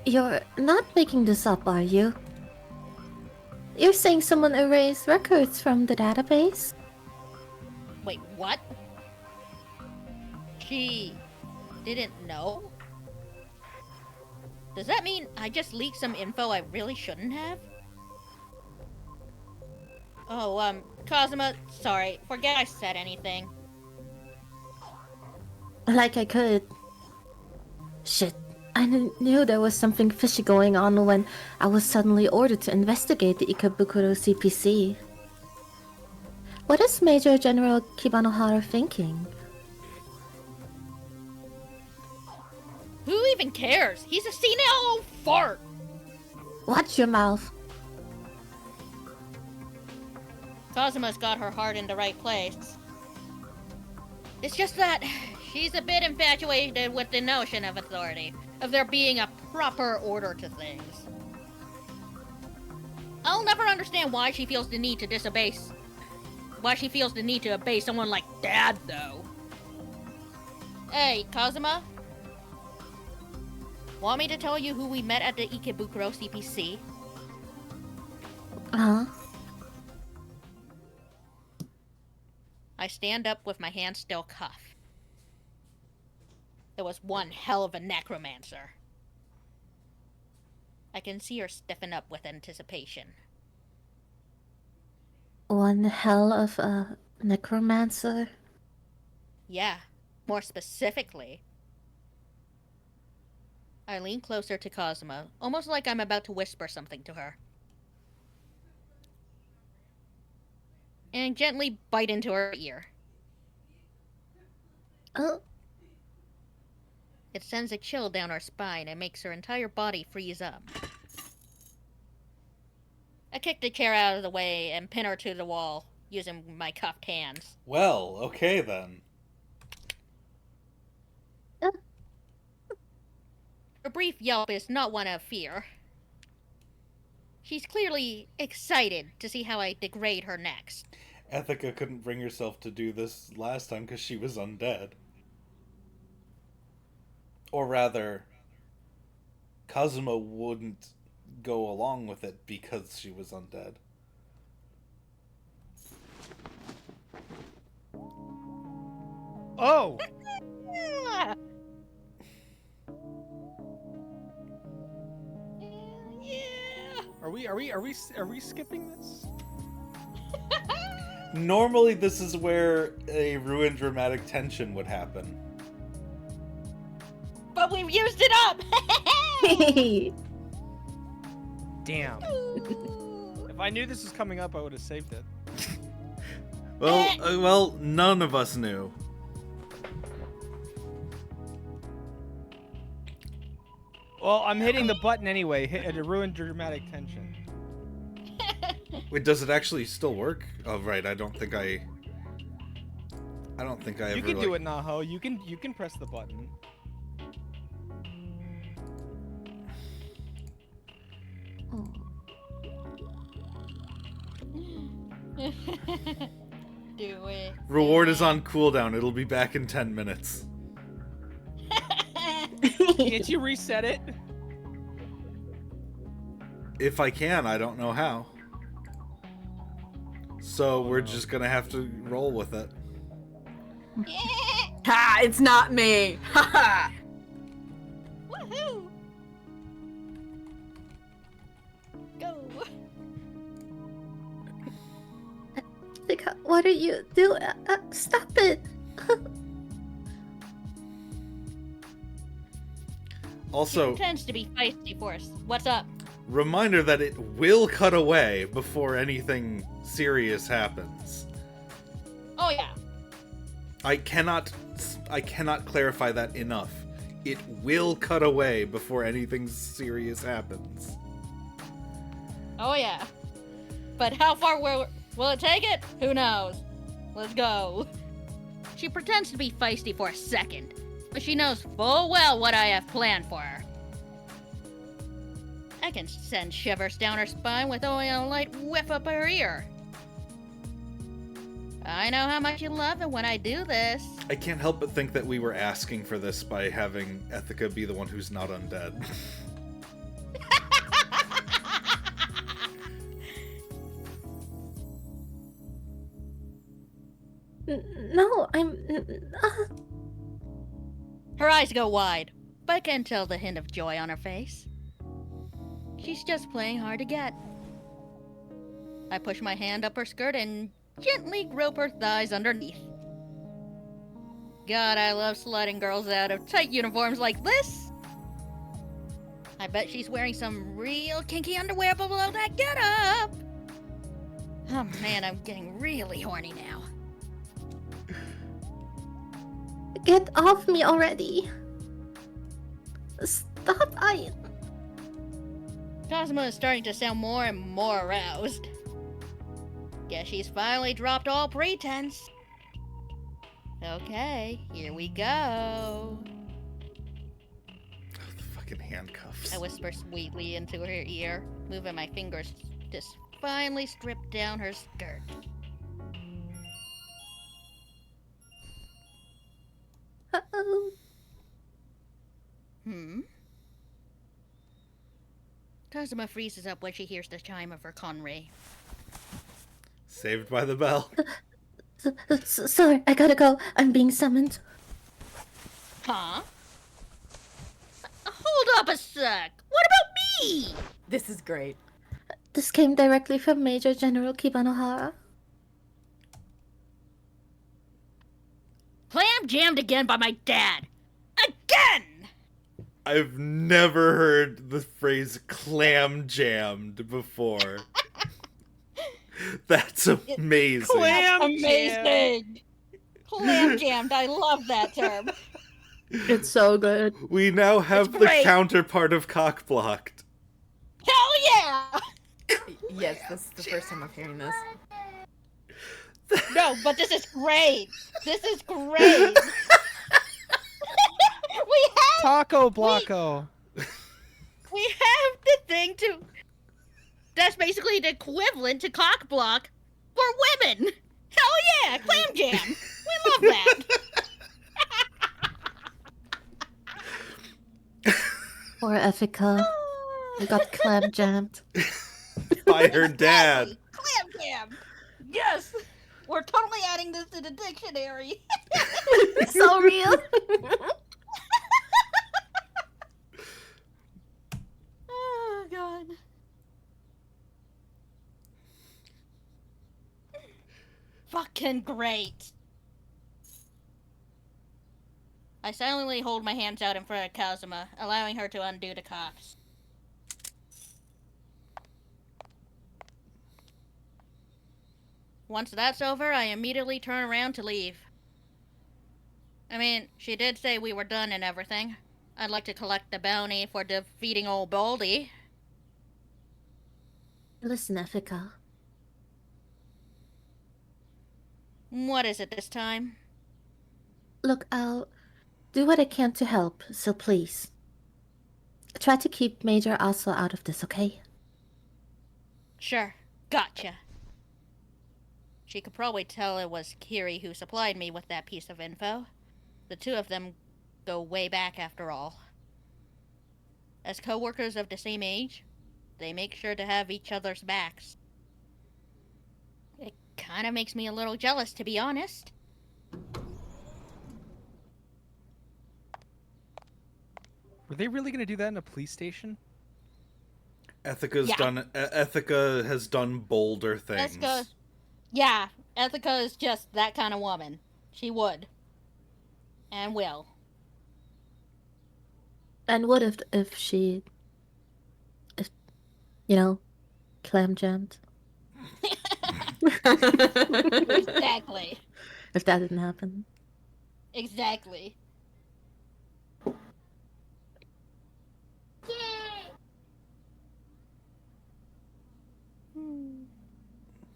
[SPEAKER 11] You're not making this up, are you? You're saying someone erased records from the database?
[SPEAKER 10] Wait, what? She didn't know? Does that mean I just leaked some info I really shouldn't have? Oh, Kazuma, sorry. Forget I said anything.
[SPEAKER 11] Like I could. Shit. I knew there was something fishy going on when I was suddenly ordered to investigate the Ikebukuro CPC. What is Major General Kibanohara thinking?
[SPEAKER 10] Who even cares? He's a senile old fart.
[SPEAKER 11] Watch your mouth.
[SPEAKER 10] Kazuma's got her heart in the right place. It's just that she's a bit infatuated with the notion of authority, of there being a proper order to things. I'll never understand why she feels the need to obey someone like Dad, though. Hey, Kazuma? Want me to tell you who we met at the Ikebukuro CPC?
[SPEAKER 11] Huh?
[SPEAKER 10] I stand up with my hand still cuffed. It was one hell of a necromancer. I can see her stiffen up with anticipation.
[SPEAKER 11] One hell of a necromancer?
[SPEAKER 10] Yeah, more specifically. I lean closer to Kazuma, almost like I'm about to whisper something to her. And gently bite into her ear.
[SPEAKER 11] Oh.
[SPEAKER 10] It sends a chill down her spine and makes her entire body freeze up. I kick the chair out of the way and pin her to the wall, using my cuffed hands.
[SPEAKER 8] Well, okay then.
[SPEAKER 10] Her brief yelp is not one of fear. She's clearly excited to see how I degrade her next.
[SPEAKER 8] Ethica couldn't bring herself to do this last time because she was undead. Or rather, Kazuma wouldn't go along with it because she was undead.
[SPEAKER 3] Oh!
[SPEAKER 10] Yeah.
[SPEAKER 3] Are we skipping this?
[SPEAKER 8] Normally this is where a ruined dramatic tension would happen.
[SPEAKER 10] But we've used it up!
[SPEAKER 3] Damn. If I knew this was coming up, I would have saved it.
[SPEAKER 8] Well, none of us knew.
[SPEAKER 3] Well, I'm hitting the button anyway. Hit a ruined dramatic tension.
[SPEAKER 8] Wait, does it actually still work? Oh, right. I don't think I ever.
[SPEAKER 3] You can do it, Naho. You can press the button.
[SPEAKER 10] Do it.
[SPEAKER 8] Reward is on cooldown. It'll be back in 10 minutes.
[SPEAKER 3] Can't you reset it?
[SPEAKER 8] If I can, I don't know how. So we're just gonna have to roll with it.
[SPEAKER 2] Ha! It's not me! Ha ha!
[SPEAKER 10] Woohoo! Go!
[SPEAKER 11] Ethica, what are you doing? Stop it!
[SPEAKER 8] Also,
[SPEAKER 10] Tends to be feisty force. What's up?
[SPEAKER 8] reminder that it will cut away before anything serious happens.
[SPEAKER 10] Oh yeah.
[SPEAKER 8] I cannot clarify that enough. It will cut away before anything serious happens.
[SPEAKER 10] Oh yeah. But how far will it take it? Who knows? Let's go. She pretends to be feisty for a second, but she knows full well what I have planned for her. I can send shivers down her spine with only a light whiff up her ear. I know how much you love it when I do this.
[SPEAKER 8] I can't help but think that we were asking for this by having Ethica be the one who's not undead.
[SPEAKER 11] No, I'm...
[SPEAKER 10] Her eyes go wide, but I can tell the hint of joy on her face. She's just playing hard to get. I push my hand up her skirt and gently grope her thighs underneath. God, I love slutting girls out of tight uniforms like this. I bet she's wearing some real kinky underwear below that getup. Oh man, I'm getting really horny now.
[SPEAKER 11] Get off me already. Stop!
[SPEAKER 10] Cosmo is starting to sound more and more aroused. Guess she's finally dropped all pretense. Okay, here we go.
[SPEAKER 5] The fucking handcuffs.
[SPEAKER 10] I whisper sweetly into her ear, moving my fingers to finally strip down her skirt.
[SPEAKER 11] Uh-oh.
[SPEAKER 10] Kazuma freezes up when she hears the chime of her Conray.
[SPEAKER 5] Saved by the bell.
[SPEAKER 11] Sorry, I gotta go. I'm being summoned.
[SPEAKER 10] Huh? Hold up a sec. What about me?
[SPEAKER 2] This is great.
[SPEAKER 11] This came directly from Major General Kibanohara.
[SPEAKER 10] Clam jammed again by my dad. Again!
[SPEAKER 5] I've never heard the phrase clam jammed before. That's amazing.
[SPEAKER 10] Clam amazing! Clam jammed, I love that term.
[SPEAKER 11] It's so good.
[SPEAKER 5] We now have the counterpart of cock blocked.
[SPEAKER 10] Hell yeah!
[SPEAKER 2] Yes, this is the first time I'm hearing this.
[SPEAKER 10] No, but this is great. This is great. We have
[SPEAKER 3] Taco Blocko.
[SPEAKER 10] We have the thing to. That's basically the equivalent to cock block for women. Hell yeah, clam jam. We love that.
[SPEAKER 11] Poor Ethica. I got clam jammed.
[SPEAKER 5] By her dad.
[SPEAKER 10] Clam jam. Yes. We're totally adding this to the dictionary.
[SPEAKER 11] So real.
[SPEAKER 10] Oh, God. Fucking great. I silently hold my hands out in front of Kazuma, allowing her to undo the cuffs. Once that's over, I immediately turn around to leave. I mean, she did say we were done and everything. I'd like to collect the bounty for defeating old Baldy.
[SPEAKER 11] Listen, Ethica.
[SPEAKER 10] What is it this time?
[SPEAKER 11] Look, I'll do what I can to help, so please. Try to keep Major Aso out of this, okay?
[SPEAKER 10] Sure, gotcha. She could probably tell it was Kiriri who supplied me with that piece of info. The two of them go way back after all. As co-workers of the same age, they make sure to have each other's backs. It kind of makes me a little jealous, to be honest.
[SPEAKER 3] Were they really going to do that in a police station?
[SPEAKER 5] Ethica has done bolder things.
[SPEAKER 10] Yeah, Ethica is just that kind of woman. She would. And will.
[SPEAKER 11] And what if she, you know, clam jammed?
[SPEAKER 10] Exactly.
[SPEAKER 11] If that didn't happen.
[SPEAKER 10] Exactly.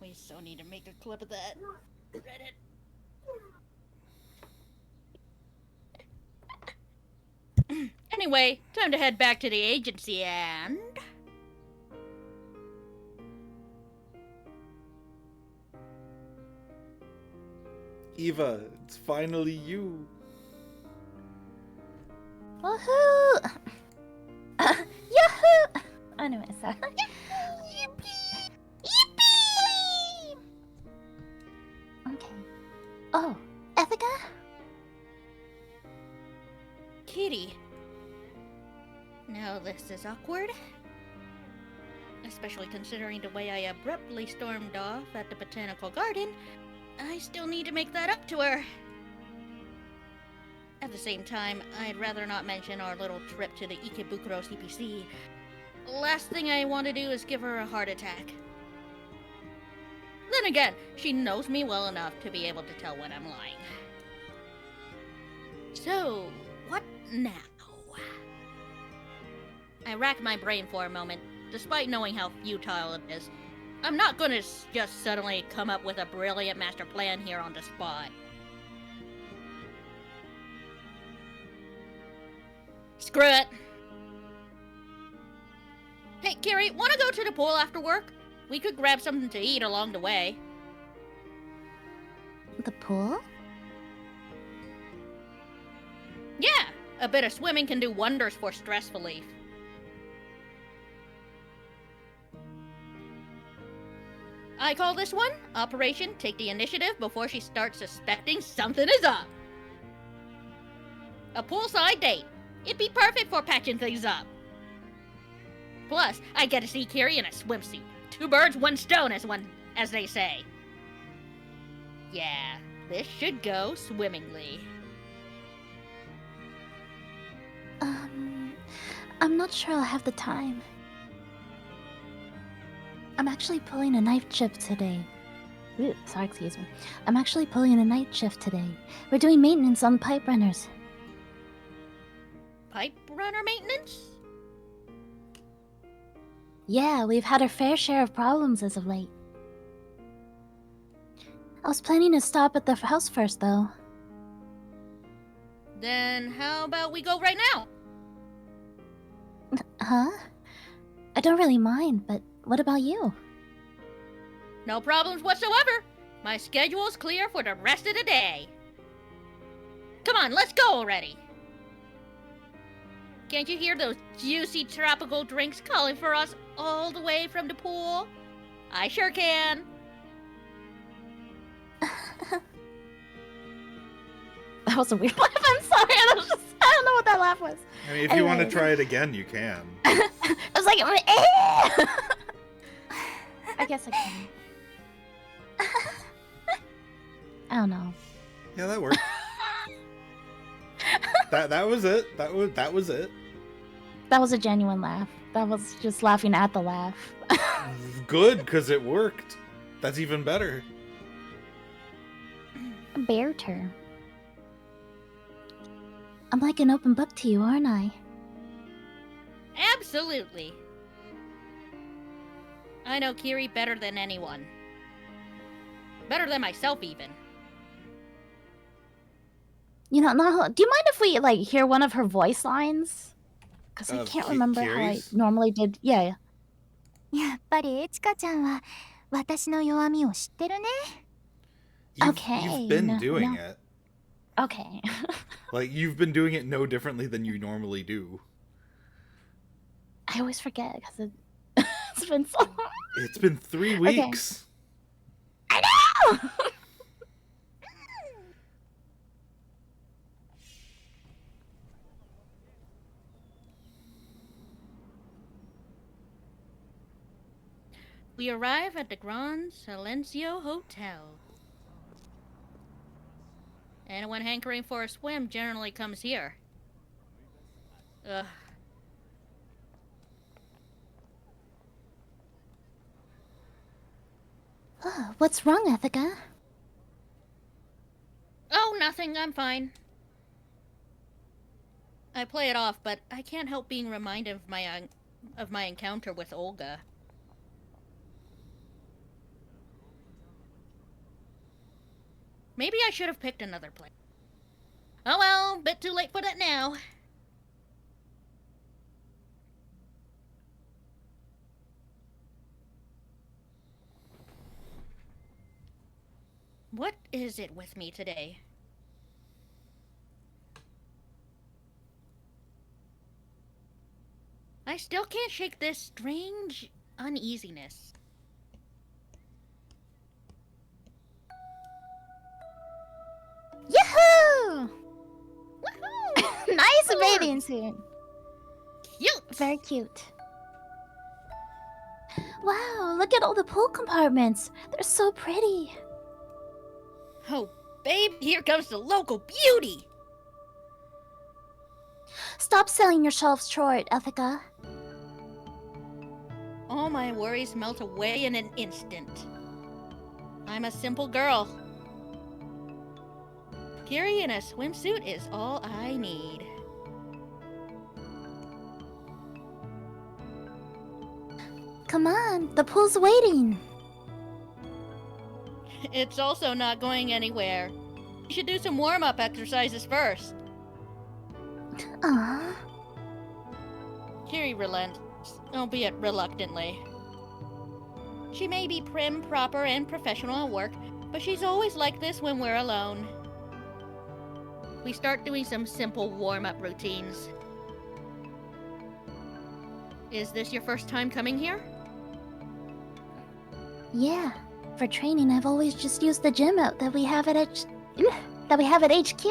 [SPEAKER 10] We so need to make a clip of that. Reddit. Anyway, time to head back to the agency and...
[SPEAKER 5] Eva, it's finally you.
[SPEAKER 4] Woohoo! Yahoo! Anyway, sorry.
[SPEAKER 7] Yippee! Yippee!
[SPEAKER 4] Okay. Oh,
[SPEAKER 7] Ethica?
[SPEAKER 10] Kitty. Now this is awkward. Especially considering the way I abruptly stormed off at the botanical garden. I still need to make that up to her. At the same time, I'd rather not mention our little trip to the Ikebukuro CPC. Last thing I want to do is give her a heart attack. Then again, she knows me well enough to be able to tell when I'm lying. So, what now? I racked my brain for a moment, despite knowing how futile it is. I'm not gonna just suddenly come up with a brilliant master plan here on the spot. Screw it. Hey, Kiri, wanna go to the pool after work? We could grab something to eat along the way.
[SPEAKER 4] The pool?
[SPEAKER 10] Yeah, a bit of swimming can do wonders for stress relief. I call this one Operation Take the Initiative before she starts suspecting something is up. A poolside date. It'd be perfect for patching things up. Plus, I get to see Kiri in a swimsuit. 2 birds, 1 stone, as they say. Yeah, this should go swimmingly.
[SPEAKER 4] I'm not sure I'll have the time. I'm actually pulling a night shift today. Ooh, sorry, excuse me. I'm actually pulling a night shift today. We're doing maintenance on pipe runners.
[SPEAKER 10] Pipe runner maintenance?
[SPEAKER 4] Yeah, we've had our fair share of problems as of late. I was planning to stop at the house first, though.
[SPEAKER 10] Then how about we go right now?
[SPEAKER 4] Huh? I don't really mind, but what about you?
[SPEAKER 10] No problems whatsoever. My schedule's clear for the rest of the day. Come on, let's go already. Can't you hear those juicy tropical drinks calling for us all the way from the pool? I sure can.
[SPEAKER 4] That was a weird laugh. I'm sorry. I don't know what that laugh was.
[SPEAKER 5] I mean, if you want to try it again, you can.
[SPEAKER 4] I was like, I guess I can. I don't know.
[SPEAKER 5] Yeah, that worked. that was it. That was it.
[SPEAKER 4] That was a genuine laugh. That was just laughing at the laugh.
[SPEAKER 5] Good, because it worked. That's even better.
[SPEAKER 4] Bear turn. I'm like an open book to you, aren't I?
[SPEAKER 10] Absolutely. I know Kiri better than anyone. Better than myself, even.
[SPEAKER 4] You know, Naho, do you mind if we, like, hear one of her voice lines? Because I can't remember
[SPEAKER 5] Kiri's?
[SPEAKER 4] how I normally did. Yeah.
[SPEAKER 7] やっぱりエチカちゃんは私の弱みを知ってるね。
[SPEAKER 4] Okay,
[SPEAKER 5] You've been
[SPEAKER 4] no,
[SPEAKER 5] doing
[SPEAKER 4] no.
[SPEAKER 5] it.
[SPEAKER 4] Okay.
[SPEAKER 5] Like, you've been doing it no differently than you normally do.
[SPEAKER 4] I always forget because it's been so long.
[SPEAKER 5] It's been 3 weeks.
[SPEAKER 4] I know!
[SPEAKER 10] We arrive at the Gran Silencio Hotel. Anyone hankering for a swim generally comes here. Ugh.
[SPEAKER 4] Oh, what's wrong, Ethica?
[SPEAKER 10] Oh, nothing. I'm fine. I play it off, but I can't help being reminded of my encounter with Olga. Maybe I should have picked another place. Oh well, bit too late for that now. What is it with me today? I still can't shake this strange uneasiness.
[SPEAKER 4] Yahoo!
[SPEAKER 10] Woohoo!
[SPEAKER 4] Nice bathing suit.
[SPEAKER 10] Cute!
[SPEAKER 4] Very cute. Wow, look at all the pool compartments. They're so pretty.
[SPEAKER 10] Oh, babe, here comes the local beauty!
[SPEAKER 4] Stop selling your shelves short, Ethica.
[SPEAKER 10] All my worries melt away in an instant. I'm a simple girl. Kiri in a swimsuit is all I need.
[SPEAKER 4] Come on, the pool's waiting.
[SPEAKER 10] It's also not going anywhere. You should do some warm-up exercises first.
[SPEAKER 4] Aww.
[SPEAKER 10] Kiriri relents, albeit reluctantly. She may be prim, proper, and professional at work, but she's always like this when we're alone. We start doing some simple warm-up routines. Is this your first time coming here?
[SPEAKER 4] Yeah. For training, I've always just used the gym out that we have at HQ.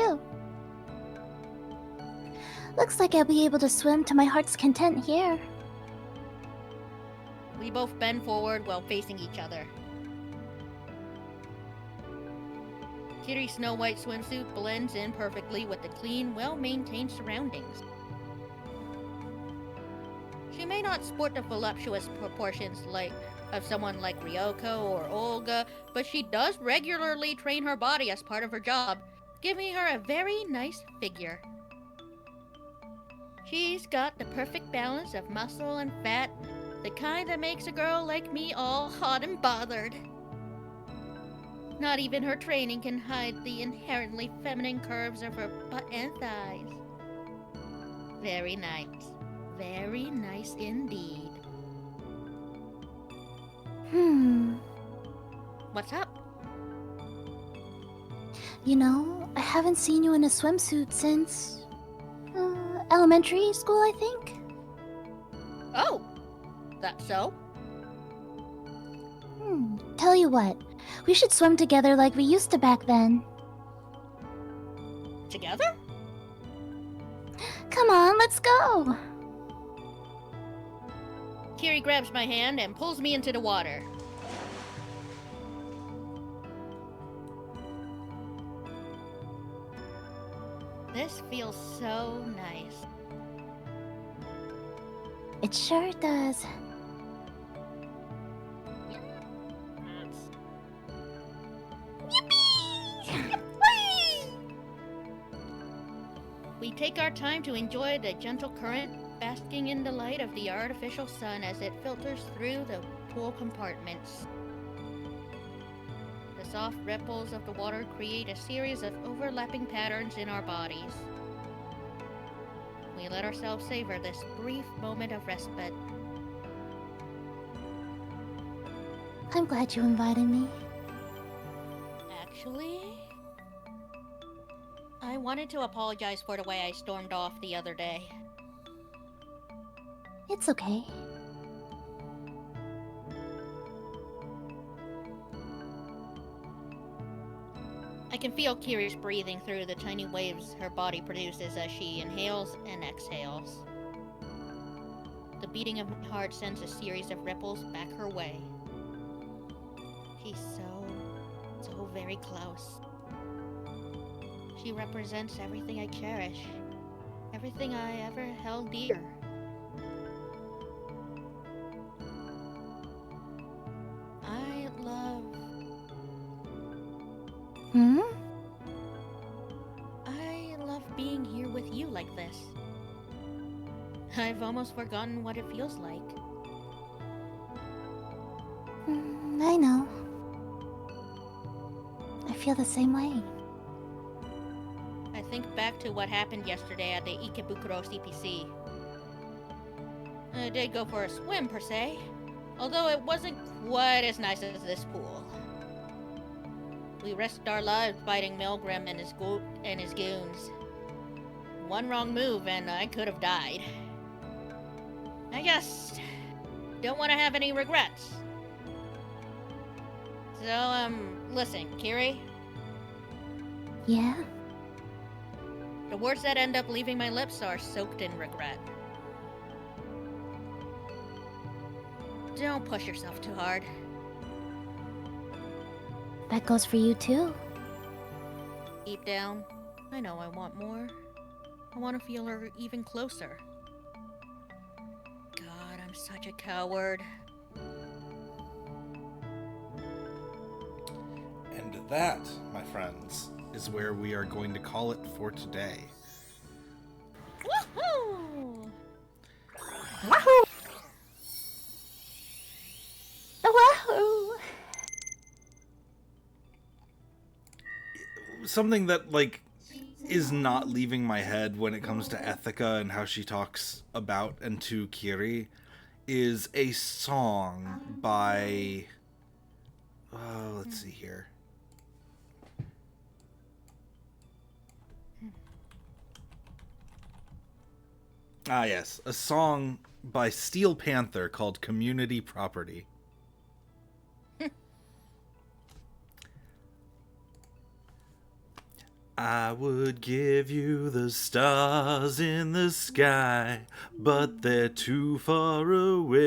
[SPEAKER 4] Looks like I'll be able to swim to my heart's content here.
[SPEAKER 10] We both bend forward while facing each other. Kiriri's snow white swimsuit blends in perfectly with the clean, well-maintained surroundings. She may not sport the voluptuous proportions of someone like Ryoko or Olga, but she does regularly train her body as part of her job, giving her a very nice figure. She's got the perfect balance of muscle and fat, the kind that makes a girl like me all hot and bothered. Not even her training can hide the inherently feminine curves of her butt and thighs. Very nice. Very nice indeed. What's up?
[SPEAKER 4] You know, I haven't seen you in a swimsuit since... elementary school, I think?
[SPEAKER 10] Oh! That's so?
[SPEAKER 4] Tell you what, we should swim together like we used to back then.
[SPEAKER 10] Together?
[SPEAKER 4] Come on, let's go!
[SPEAKER 10] Kiri grabs my hand and pulls me into the water. This feels so nice.
[SPEAKER 4] It sure does.
[SPEAKER 10] We take our time to enjoy the gentle current, basking in the light of the artificial sun as it filters through the pool compartments. The soft ripples of the water create a series of overlapping patterns in our bodies. We let ourselves savor this brief moment of respite.
[SPEAKER 4] I'm glad you invited me.
[SPEAKER 10] Actually, I wanted to apologize for the way I stormed off the other day.
[SPEAKER 4] It's okay.
[SPEAKER 10] I can feel Kiriri's breathing through the tiny waves her body produces as she inhales and exhales. The beating of my heart sends a series of ripples back her way. She's so very close. She represents everything I cherish, everything I ever held dear. I love... I love being here with you like this. I've almost forgotten what it feels like.
[SPEAKER 4] I know. I feel the same way.
[SPEAKER 10] I think back to what happened yesterday at the Ikebukuro CPC. I did go for a swim, per se, although it wasn't quite as nice as this pool. We risked our lives fighting Milgram and his goons. One wrong move and I could have died. I guess don't want to have any regrets. So, listen, Kiri?
[SPEAKER 4] Yeah?
[SPEAKER 10] The words that end up leaving my lips are soaked in regret. Don't push yourself too hard.
[SPEAKER 4] That goes for you too.
[SPEAKER 10] Deep down, I know I want more. I want to feel her even closer. God, I'm such a coward.
[SPEAKER 5] And that, my friends, is where we are going to call it for today.
[SPEAKER 10] Woohoo!
[SPEAKER 7] Wahoo!
[SPEAKER 5] Something that, like, is not leaving my head when it comes to Ethica and how she talks about and to Kiriri is a song by... let's see here. Ah, yes. A song by Steel Panther called Community Property. I would give you the stars in the sky, but they're too far away.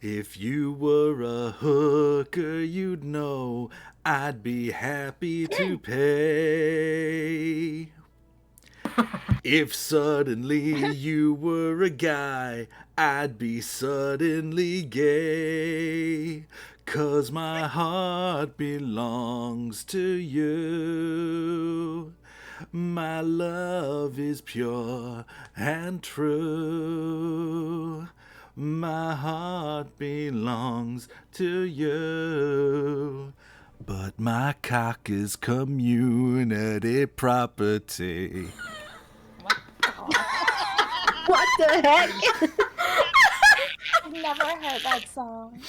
[SPEAKER 5] If you were a hooker, you'd know I'd be happy to pay. If suddenly you were a guy, I'd be suddenly gay. 'Cause my heart belongs to you. My love is pure and true. My heart belongs to you. But my cock is community property.
[SPEAKER 11] What the heck?
[SPEAKER 7] I've never heard that song.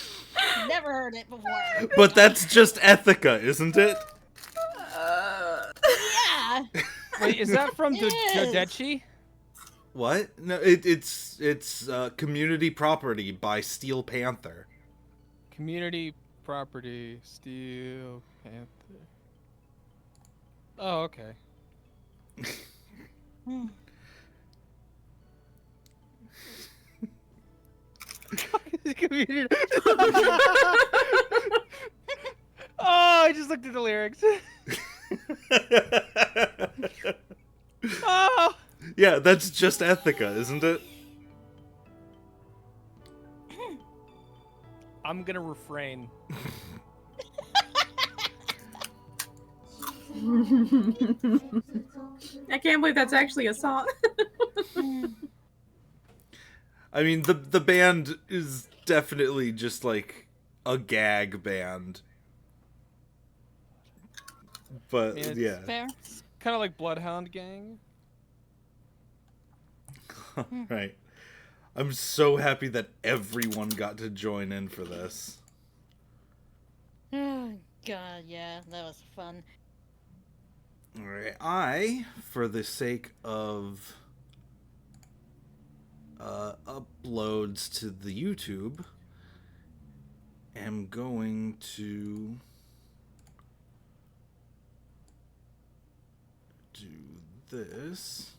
[SPEAKER 10] Never heard it before.
[SPEAKER 5] But that's just Ethica, isn't it?
[SPEAKER 10] Yeah.
[SPEAKER 3] Wait, is that from
[SPEAKER 10] It is.
[SPEAKER 3] Dodechi?
[SPEAKER 5] What? No, it's Community Property by Steel Panther.
[SPEAKER 3] Community property, Steel Panther. Oh, okay. Community. Oh, I just looked at the lyrics. Oh.
[SPEAKER 5] Yeah, that's just Ethica, isn't it?
[SPEAKER 3] I'm gonna refrain.
[SPEAKER 2] I can't believe that's actually a song.
[SPEAKER 5] I mean, the band is definitely just like a gag band. But
[SPEAKER 3] Yeah, it's
[SPEAKER 5] yeah.
[SPEAKER 10] Fair.
[SPEAKER 3] Kind of like Bloodhound Gang.
[SPEAKER 5] Right. I'm so happy that everyone got to join in for this.
[SPEAKER 10] Oh, God, yeah, that was fun.
[SPEAKER 5] Alright, I, for the sake of uploads to the YouTube, am going to do this.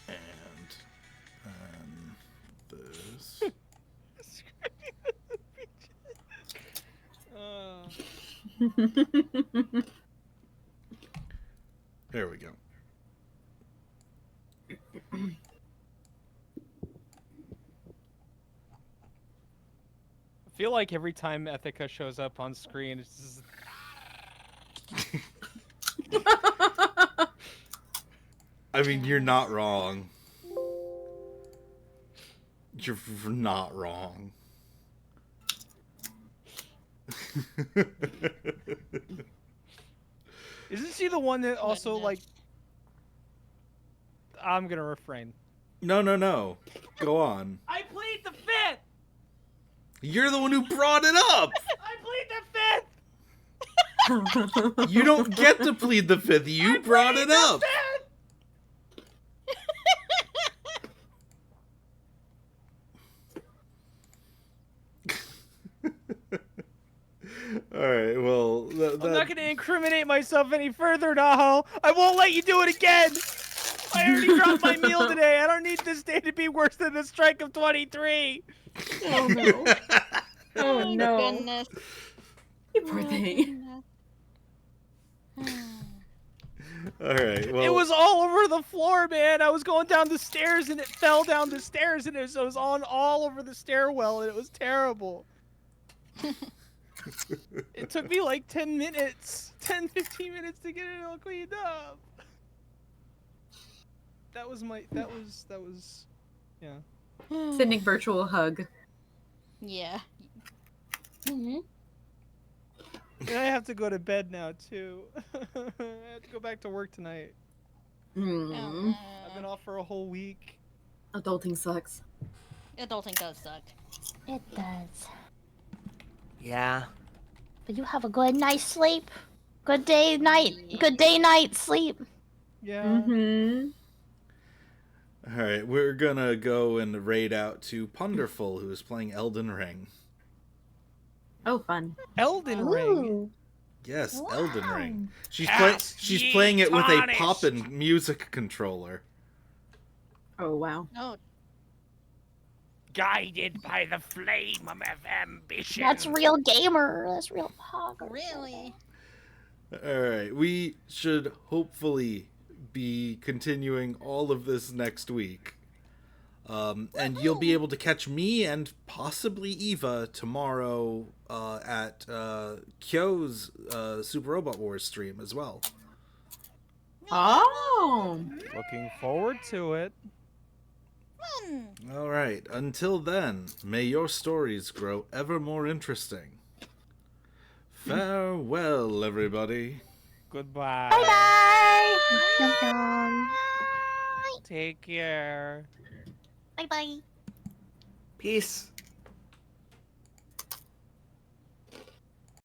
[SPEAKER 5] And this. There we go.
[SPEAKER 3] I feel like every time Ethica shows up on screen, it's just...
[SPEAKER 5] I mean, you're not wrong. You're not wrong.
[SPEAKER 3] Isn't she the one that also, like... I'm gonna refrain.
[SPEAKER 5] No. Go on.
[SPEAKER 3] I plead the fifth!
[SPEAKER 5] You're the one who brought it up!
[SPEAKER 3] I plead the fifth!
[SPEAKER 5] You don't get to plead the fifth. You brought it up. Alright, well...
[SPEAKER 3] I'm not gonna incriminate myself any further, Naho! I won't let you do it again! I already dropped my meal today! I don't need this day to be worse than the strike of 23!
[SPEAKER 2] Oh no. Oh no.
[SPEAKER 10] Goodness.
[SPEAKER 2] You poor thing.
[SPEAKER 5] Alright, well...
[SPEAKER 3] It was all over the floor, man! I was going down the stairs and it fell down the stairs and it was on all over the stairwell and it was terrible. It took me like 10 minutes, 10, 15 minutes to get it all cleaned up. That was yeah.
[SPEAKER 2] Sending virtual hug.
[SPEAKER 10] Yeah.
[SPEAKER 11] Mm-hmm.
[SPEAKER 3] And I have to go to bed now too. I have to go back to work tonight.
[SPEAKER 2] Mm.
[SPEAKER 3] I've been off for a whole week.
[SPEAKER 2] Adulting sucks.
[SPEAKER 10] Adulting does suck.
[SPEAKER 11] It does.
[SPEAKER 9] Yeah.
[SPEAKER 11] But you have a good night's sleep. Good day, night sleep.
[SPEAKER 3] Yeah.
[SPEAKER 2] Mm-hmm.
[SPEAKER 8] Alright, we're gonna go and raid out to Punderful, who is playing Elden Ring.
[SPEAKER 2] Oh, fun.
[SPEAKER 3] Elden Ring.
[SPEAKER 11] Ooh.
[SPEAKER 8] Yes,
[SPEAKER 11] Wow.
[SPEAKER 8] Elden Ring. She's
[SPEAKER 9] Cast
[SPEAKER 8] she's
[SPEAKER 9] ye
[SPEAKER 8] playing it with a
[SPEAKER 9] tarnished.
[SPEAKER 8] poppin' music controller.
[SPEAKER 2] Oh, wow.
[SPEAKER 10] Oh,
[SPEAKER 9] Guided by the flame of ambition.
[SPEAKER 11] That's real gamer. That's real pog.
[SPEAKER 10] really?
[SPEAKER 8] Alright, we should hopefully be continuing all of this next week. And you'll be able to catch me and possibly Eva tomorrow at Kyo's Super Robot Wars stream as well.
[SPEAKER 2] Oh!
[SPEAKER 3] Looking forward to it.
[SPEAKER 8] Alright, until then, may your stories grow ever more interesting. Farewell, everybody.
[SPEAKER 3] Goodbye.
[SPEAKER 11] Bye bye.
[SPEAKER 3] Take care.
[SPEAKER 11] Bye bye.
[SPEAKER 9] Peace.